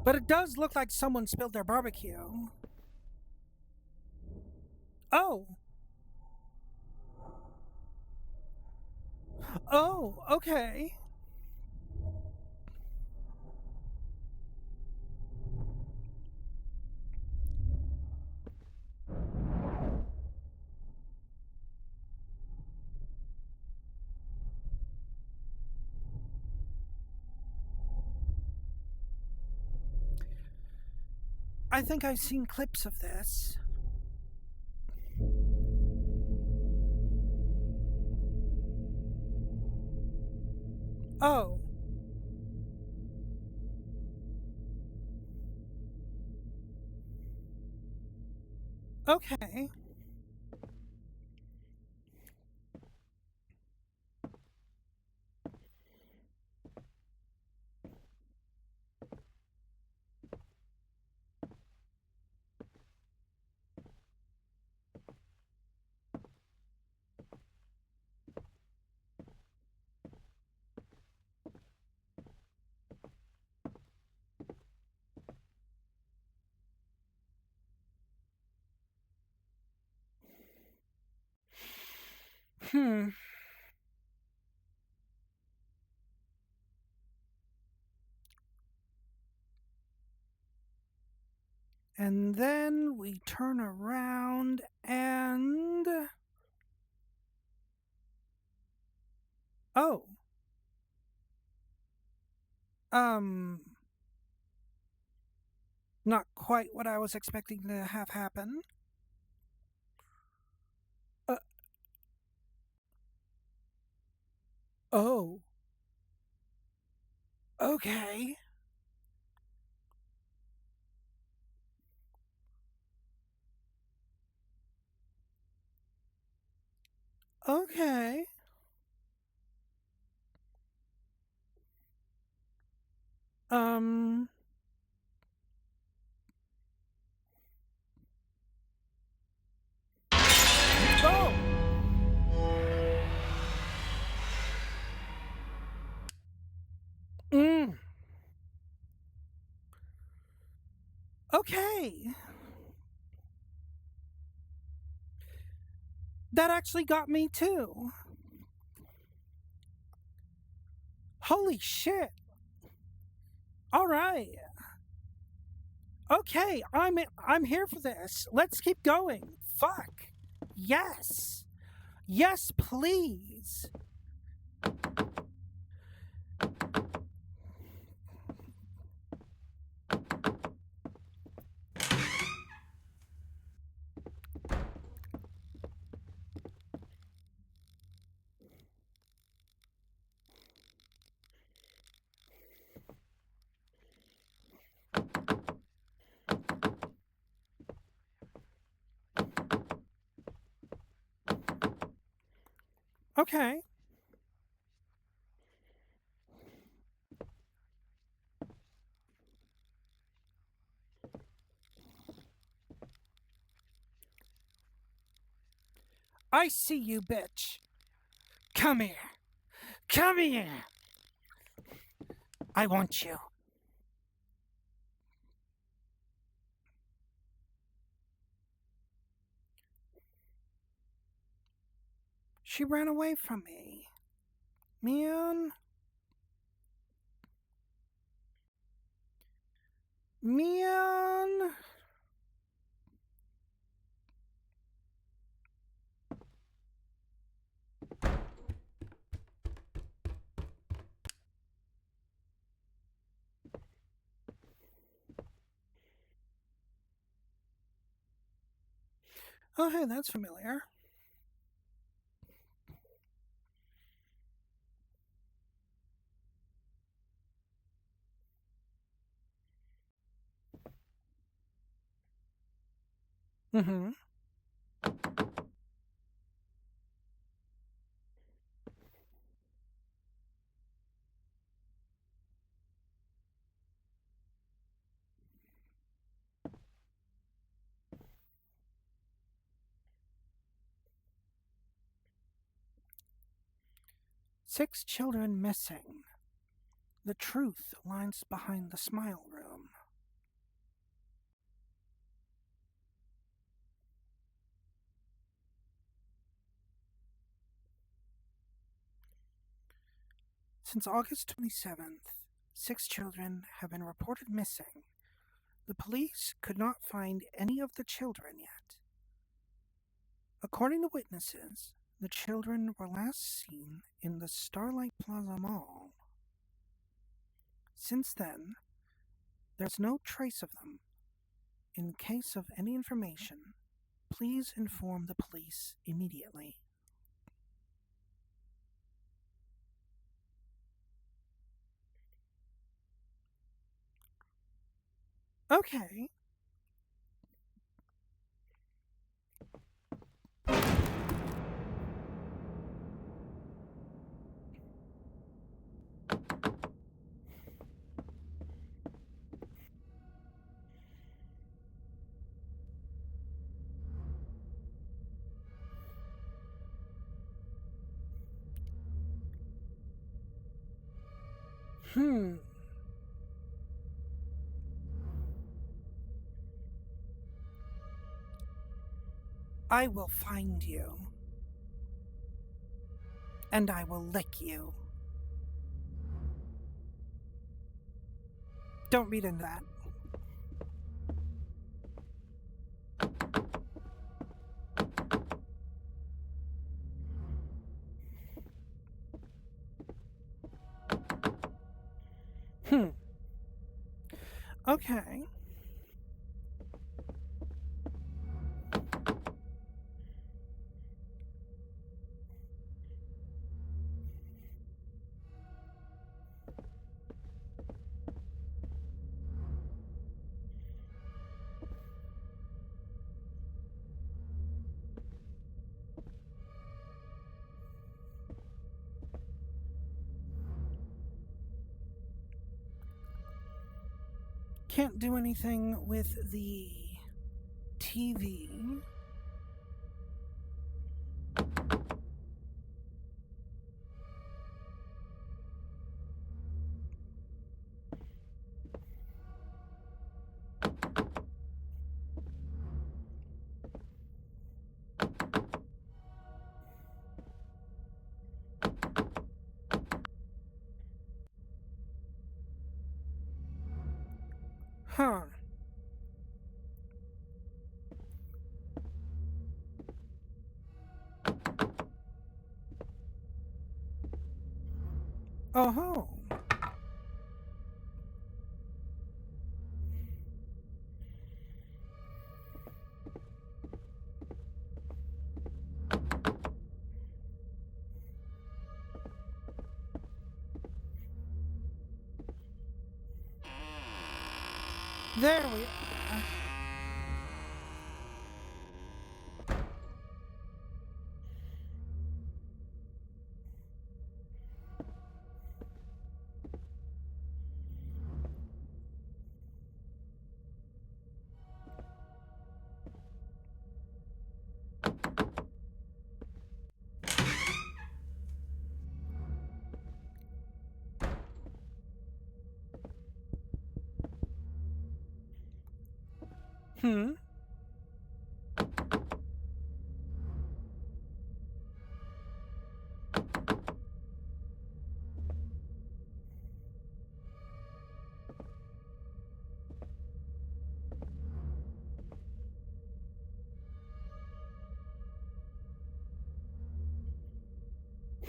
But it does look like someone spilled their barbecue. Oh. Oh, okay. I think I've seen clips of this. Oh. Okay. And then we turn around and... Oh. Not quite what I was expecting to have happen. Oh. Okay. Okay. Oh! Okay. That actually got me too. Holy shit. All right. Okay, I'm here for this. Let's keep going. Fuck. Yes. Yes, please. Okay. I see you, bitch. Come here. Come here. I want you. She ran away from me. Man. Man. Oh, hey, that's familiar. Mm-hmm. Six children missing. The truth lies behind the smile room. Since August 27th, 6 children have been reported missing. The police could not find any of the children yet. According to witnesses, the children were last seen in the Starlight Plaza Mall. Since then, there's no trace of them. In case of any information, please inform the police immediately. Okay. I will find you. And I will lick you. Don't read into that. Okay. Can't do anything with the TV. Huh. Oh. There we are. Hmm.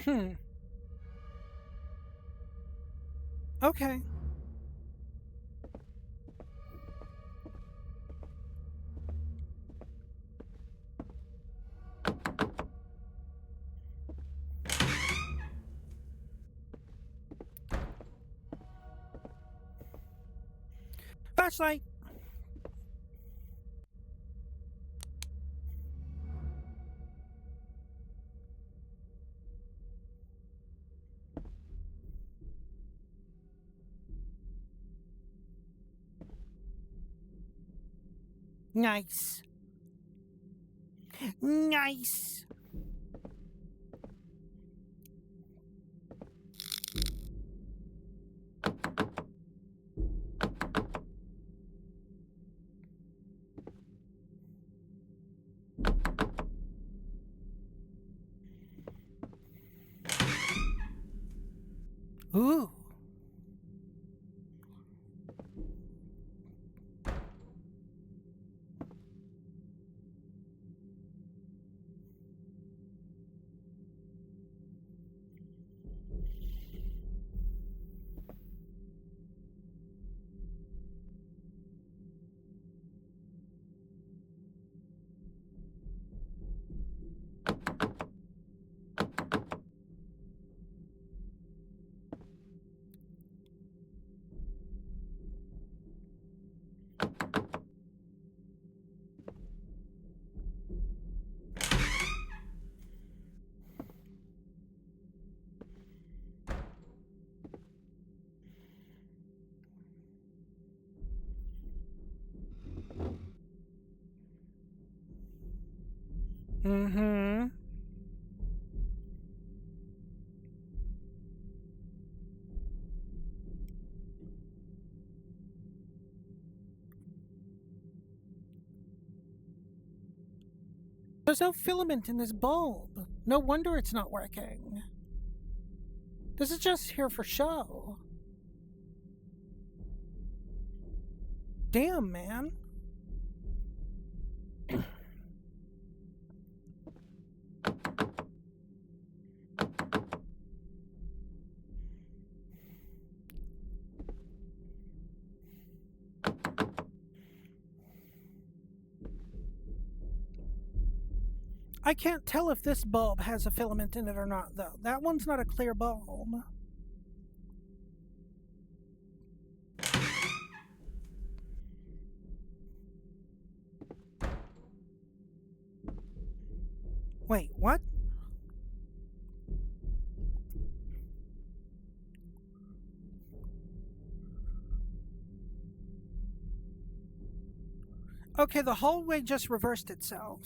Hmm. Okay. Flashlight. Nice. Nice. Ooh. Mm-hmm. There's no filament in this bulb. No wonder it's not working. This is just here for show. Damn, man. I can't tell if this bulb has a filament in it or not, though. That one's not a clear bulb. Wait, what? Okay, the hallway just reversed itself.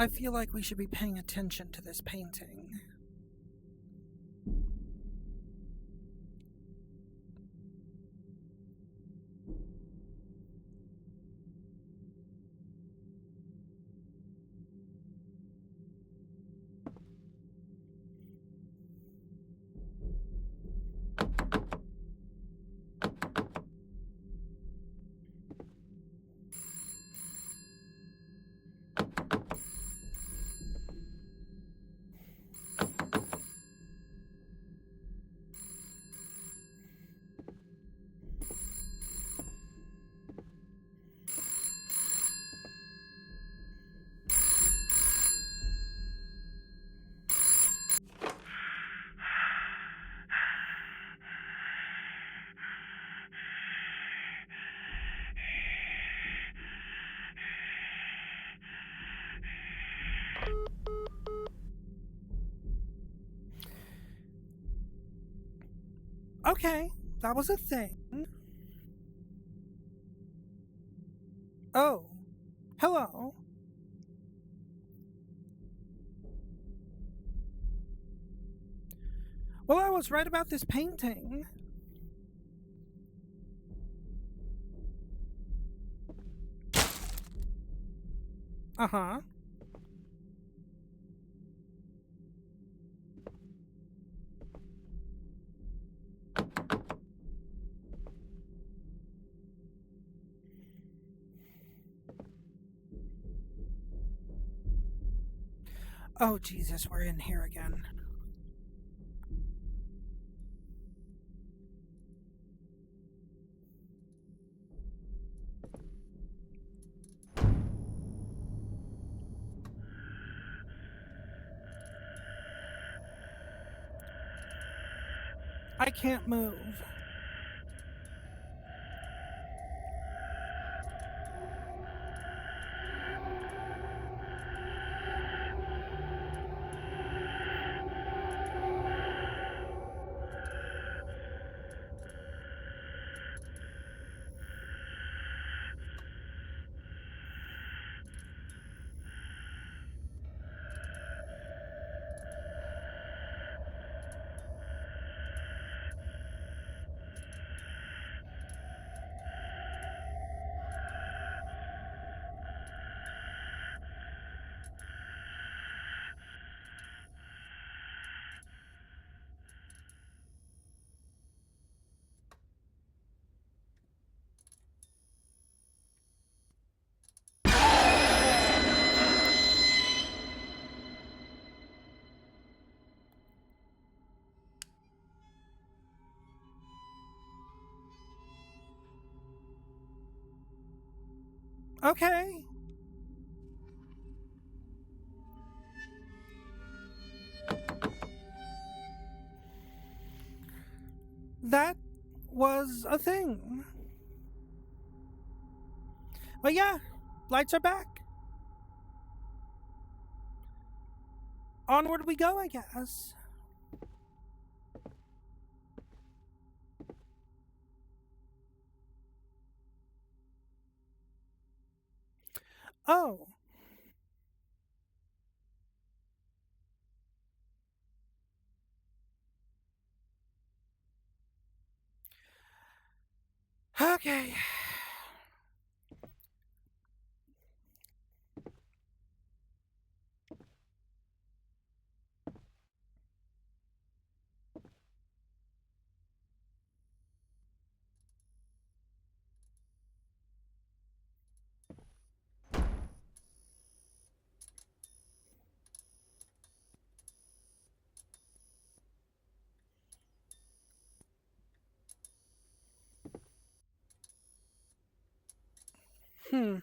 I feel like we should be paying attention to this painting. Okay, that was a thing. Oh, hello. Well, I was right about this painting. Uh-huh. Oh, Jesus, we're in here again. I can't move. Okay. That was a thing. But yeah, lights are back. Onward we go, I guess. Oh. Okay. Hmm.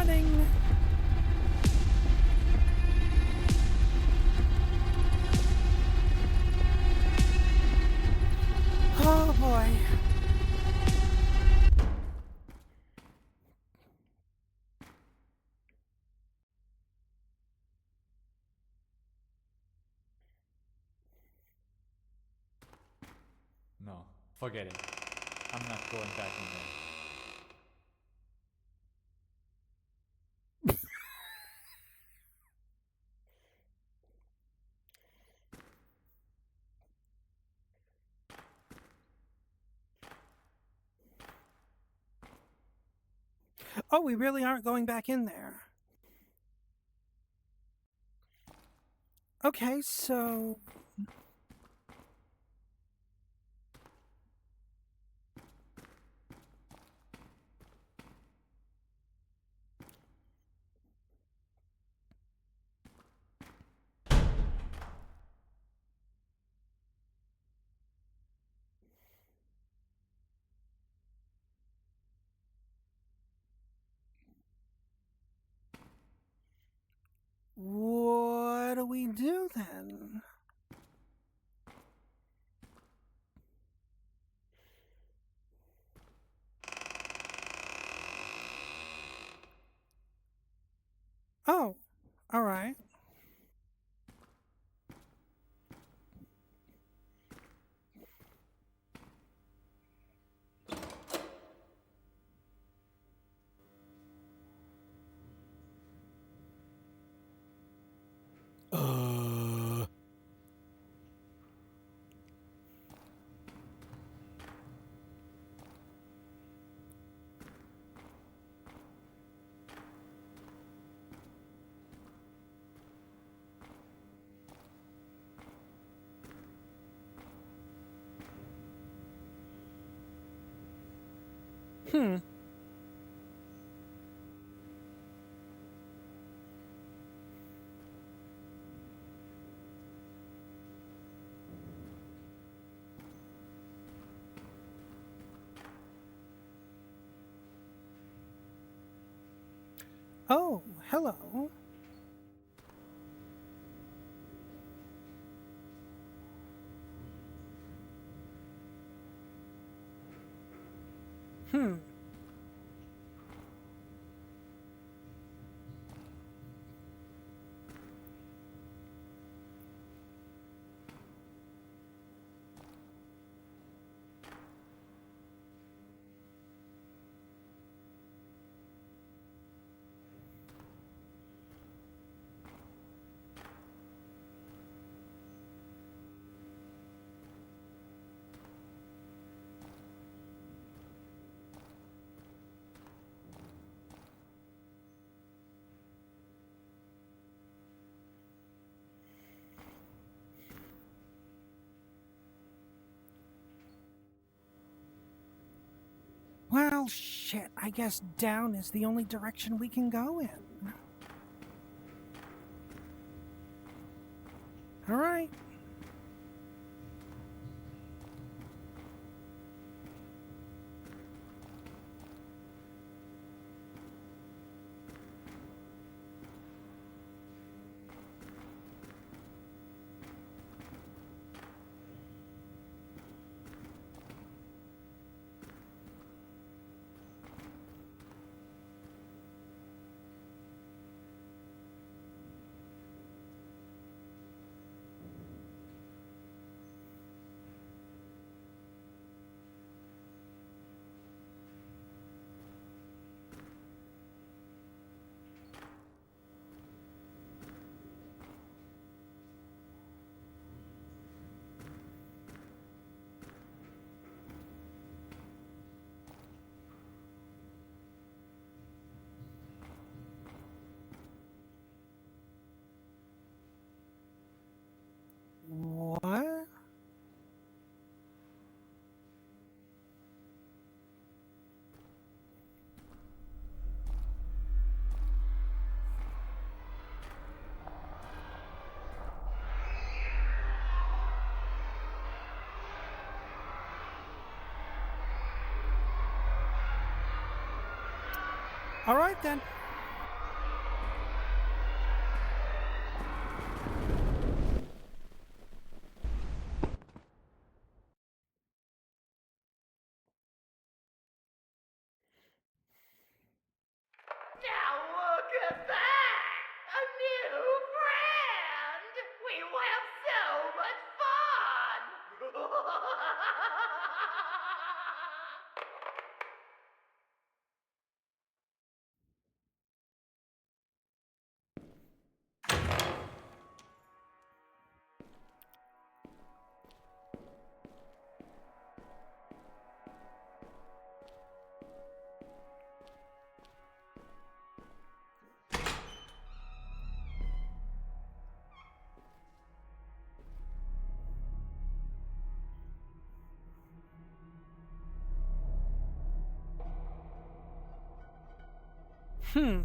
running. Oh boy. No, forget it. I'm not going back in there. Oh, we really aren't going back in there. Okay, so... What do we do then? Oh, all right. Hmm. Oh, hello. Hmm. Well, shit, I guess down is the only direction we can go in. All right. What? All right then. Hmm.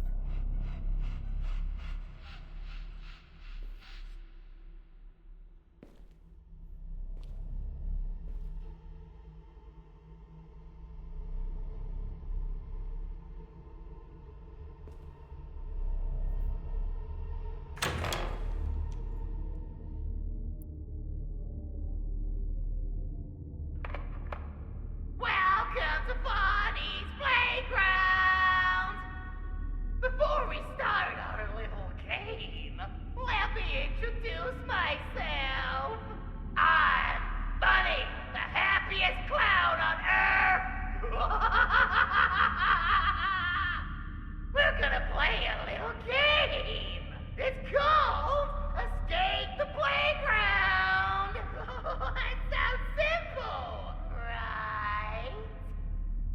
Welcome to Bonnie's Playground! Before we start our little game, let me introduce myself. I'm Bunny, the happiest clown on Earth! We're gonna play a little game. It's called Escape the Playground! It sounds simple, right?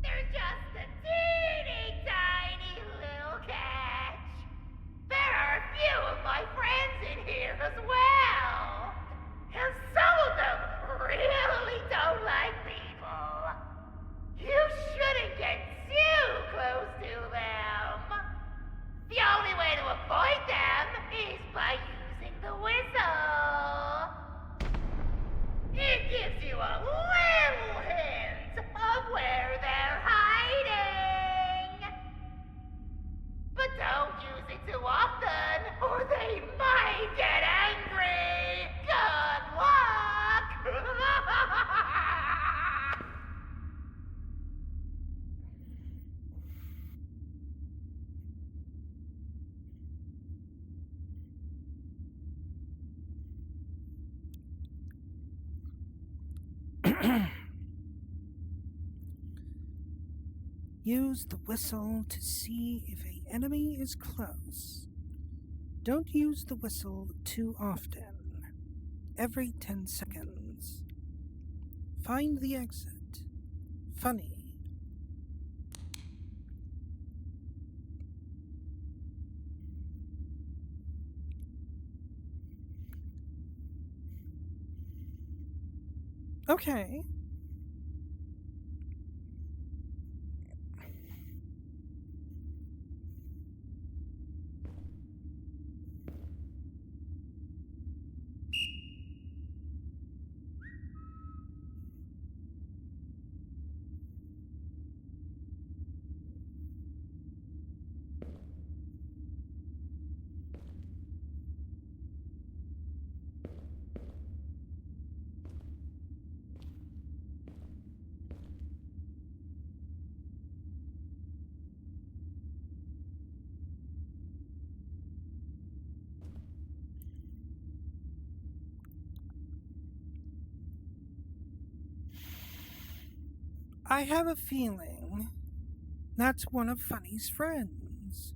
There's just a teeny tiny little catch. There are a few of my friends in here as well. And some of them really don't like people. You shouldn't get too close to them. The only way to avoid them is by using the whistle. It gives you a little hint of where they're hiding. But don't use it too often, or they might get angry. Good luck! Use the whistle to see if an enemy is close. Don't use the whistle too often. Every 10 seconds. Find the exit. Funny. Okay. I have a feeling that's one of Funny's friends.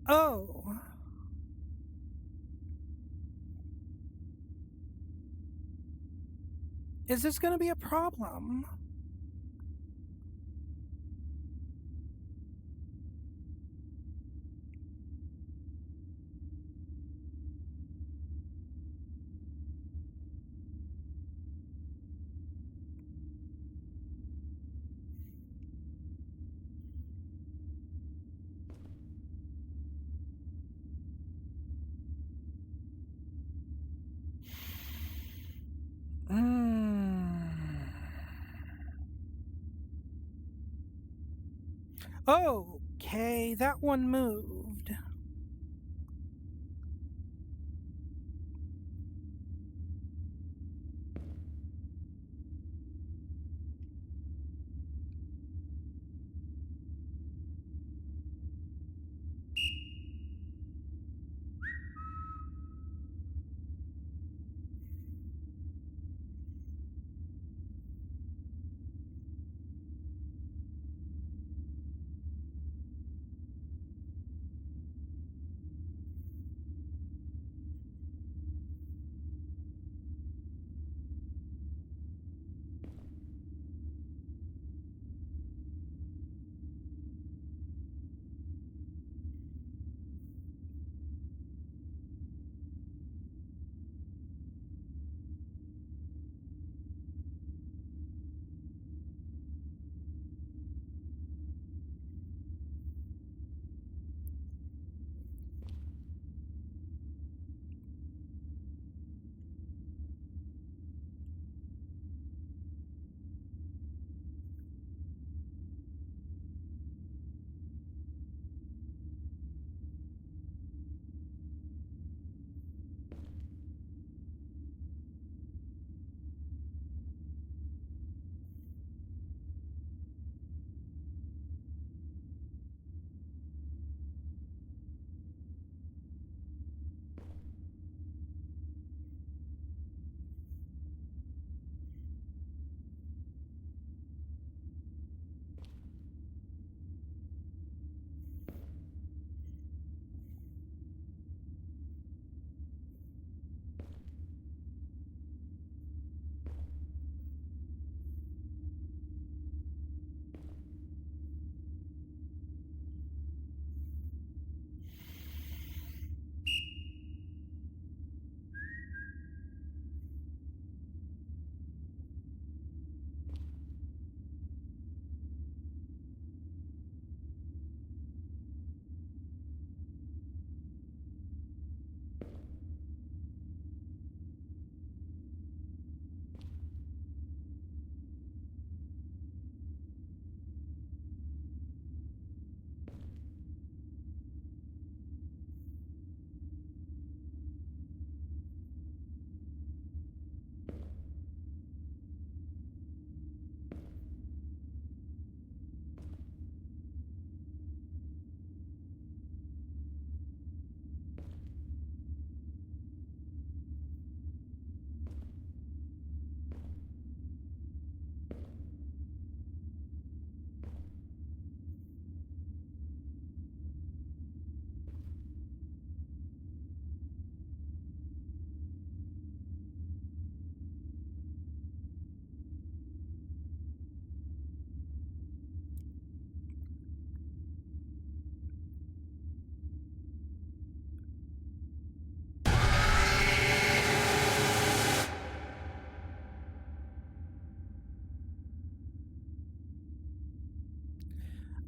Oh. Is this going to be a problem? Okay, that one moved.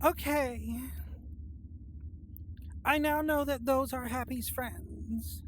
Okay. I now know that those are Happy's friends.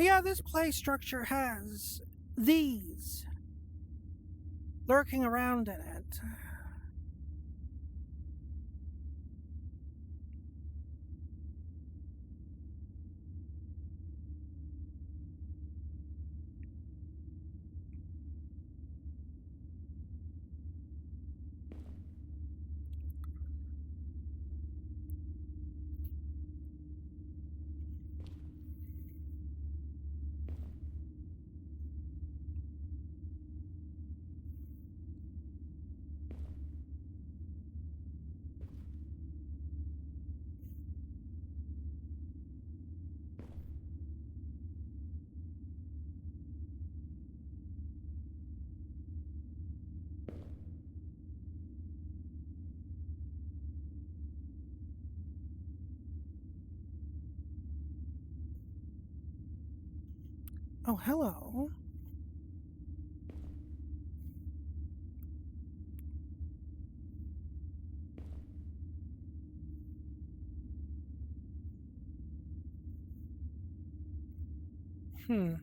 Yeah, this play structure has these lurking around in it. Oh, hello. Hmm.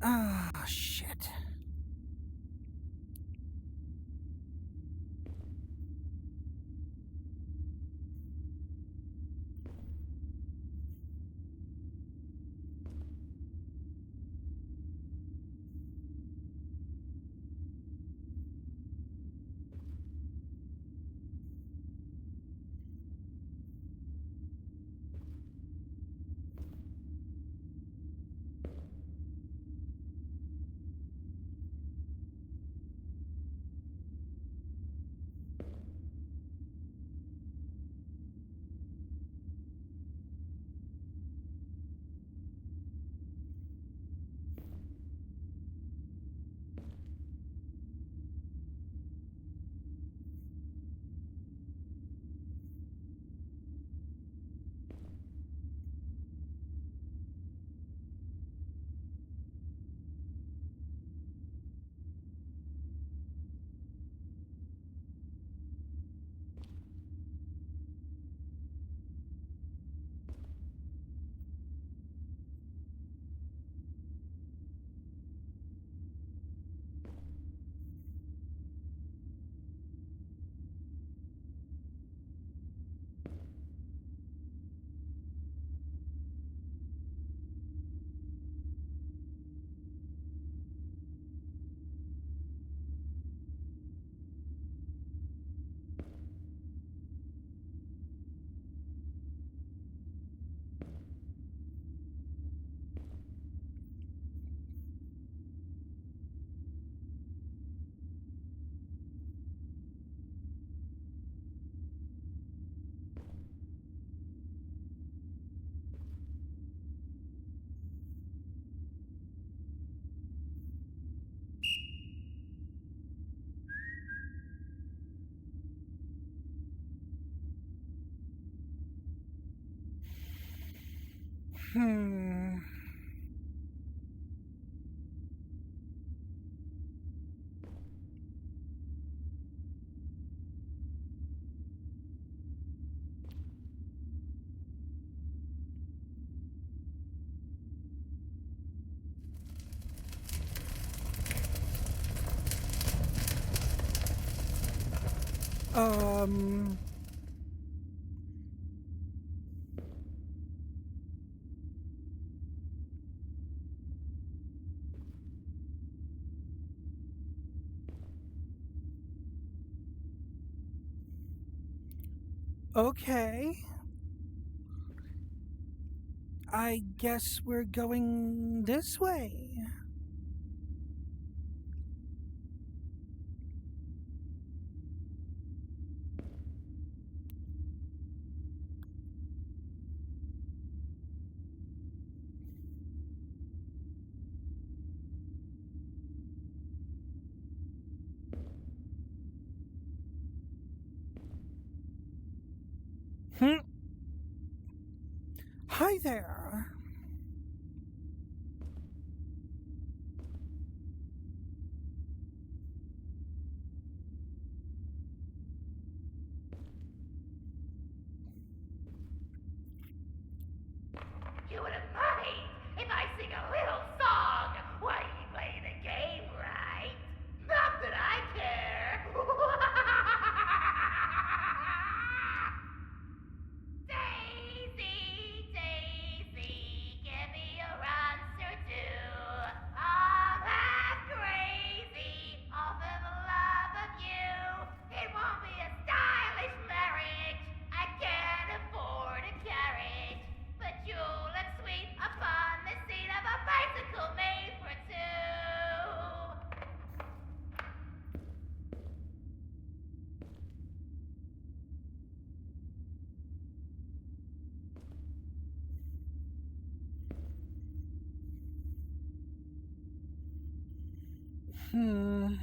Ah, shit. Hmm. Um... Okay. I guess we're going this way. Hmm. Hi there. You wouldn't mind if I sing a little song while you play the game, right? Not that I care. Daisy, Daisy, give me your answer too. I'm half crazy off of the love of you. It won't be a stylish marriage. I can't afford a carriage. But you'll look sweet upon the seat of a bicycle made for two. Hmm.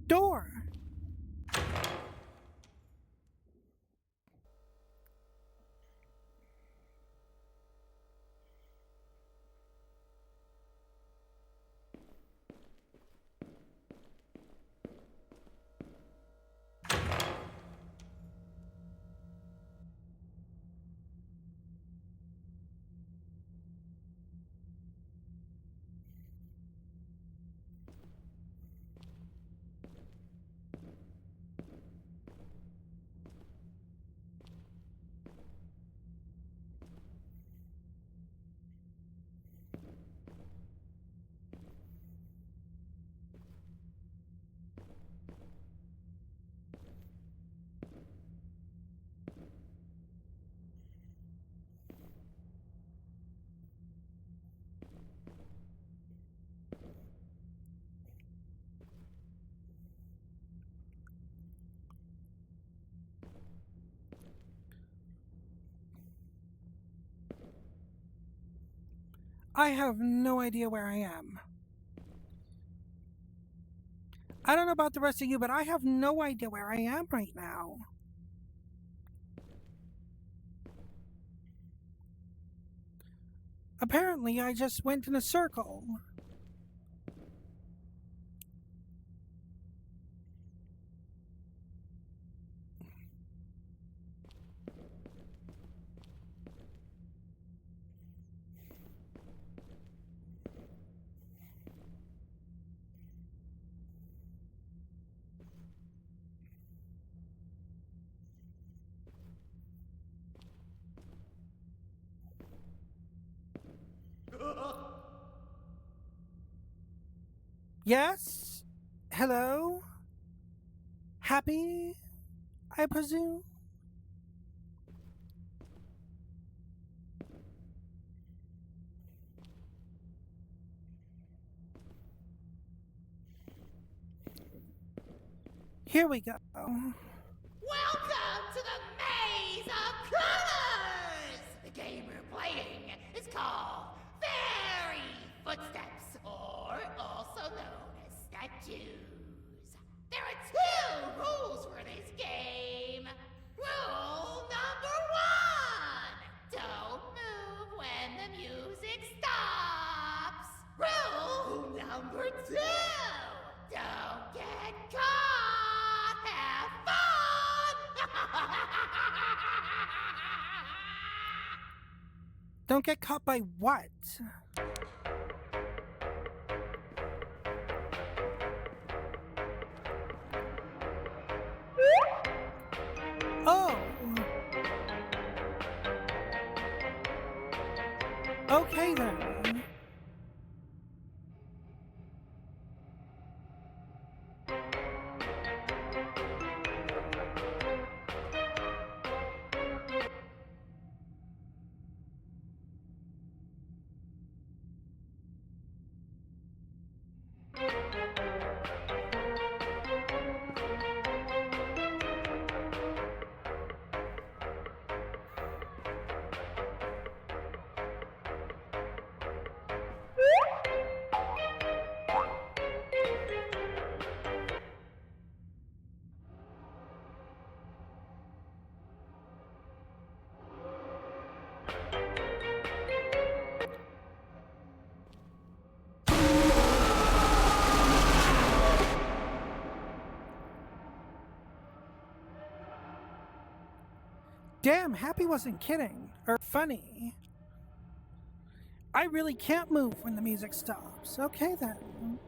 Door. I have no idea where I am. I don't know about the rest of you, but I have no idea where I am right now. Apparently, I just went in a circle. Yes? Hello? Happy, I presume? Here we go. Welcome to the Maze of Colors! The game we're playing is called Fairy Footsteps, or also known as Statues. There are 2 rules for this game. Rule number 1! Don't move when the music stops. Rule number 2! Don't get caught! Have fun! Don't get caught by what? Oh! Okay then. Damn, Happy wasn't kidding. Or funny. I really can't move when the music stops. Okay then.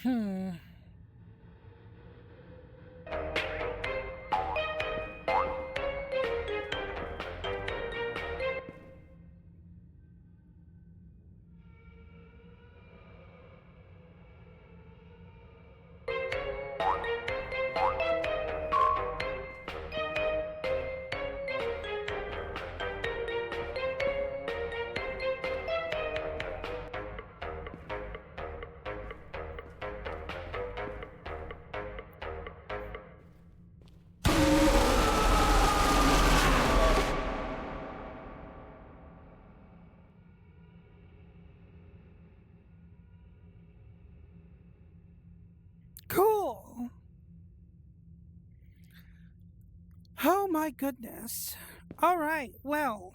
Cool. Oh my goodness. All right, well,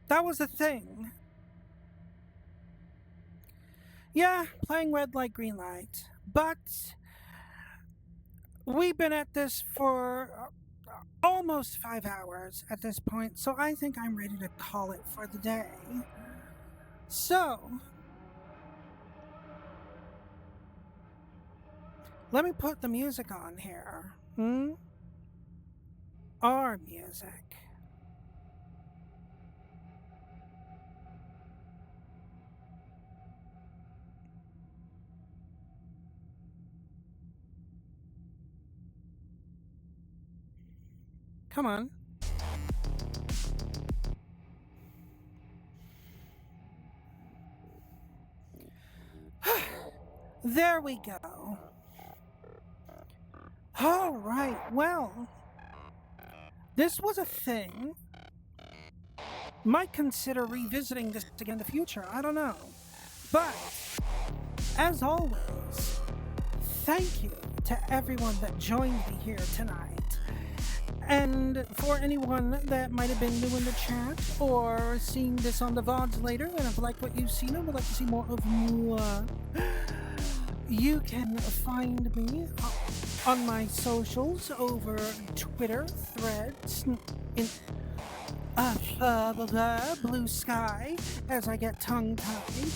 that was a thing. Yeah, playing red light, green light. But we've been at this for almost 5 hours at this point, so I think I'm ready to call it for the day. So, let me put the music on here. Our music. Come on. There we go. All right, well, this was a thing. Might consider revisiting this again in the future, I don't know. But, as always, thank you to everyone that joined me here tonight. And for anyone that might have been new in the chat or seeing this on the VODs later and have liked what you've seen and would like to see more of moi, you can find me on my socials over Twitter, Threads, in Blue Sky, as I get tongue-tied,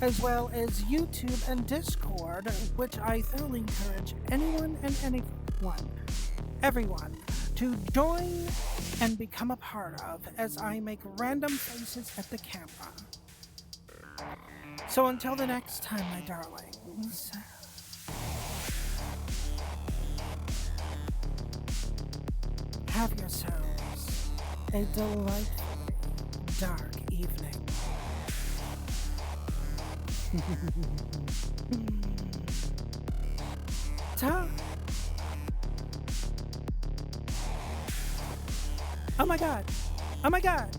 as well as YouTube and Discord, which I thoroughly encourage anyone and everyone to join and become a part of as I make random faces at the camera. So until the next time, my darlings, have yourselves a delightfully dark evening. Ta! Oh my god! Oh my god!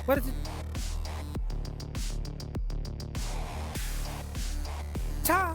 What is it? Ta!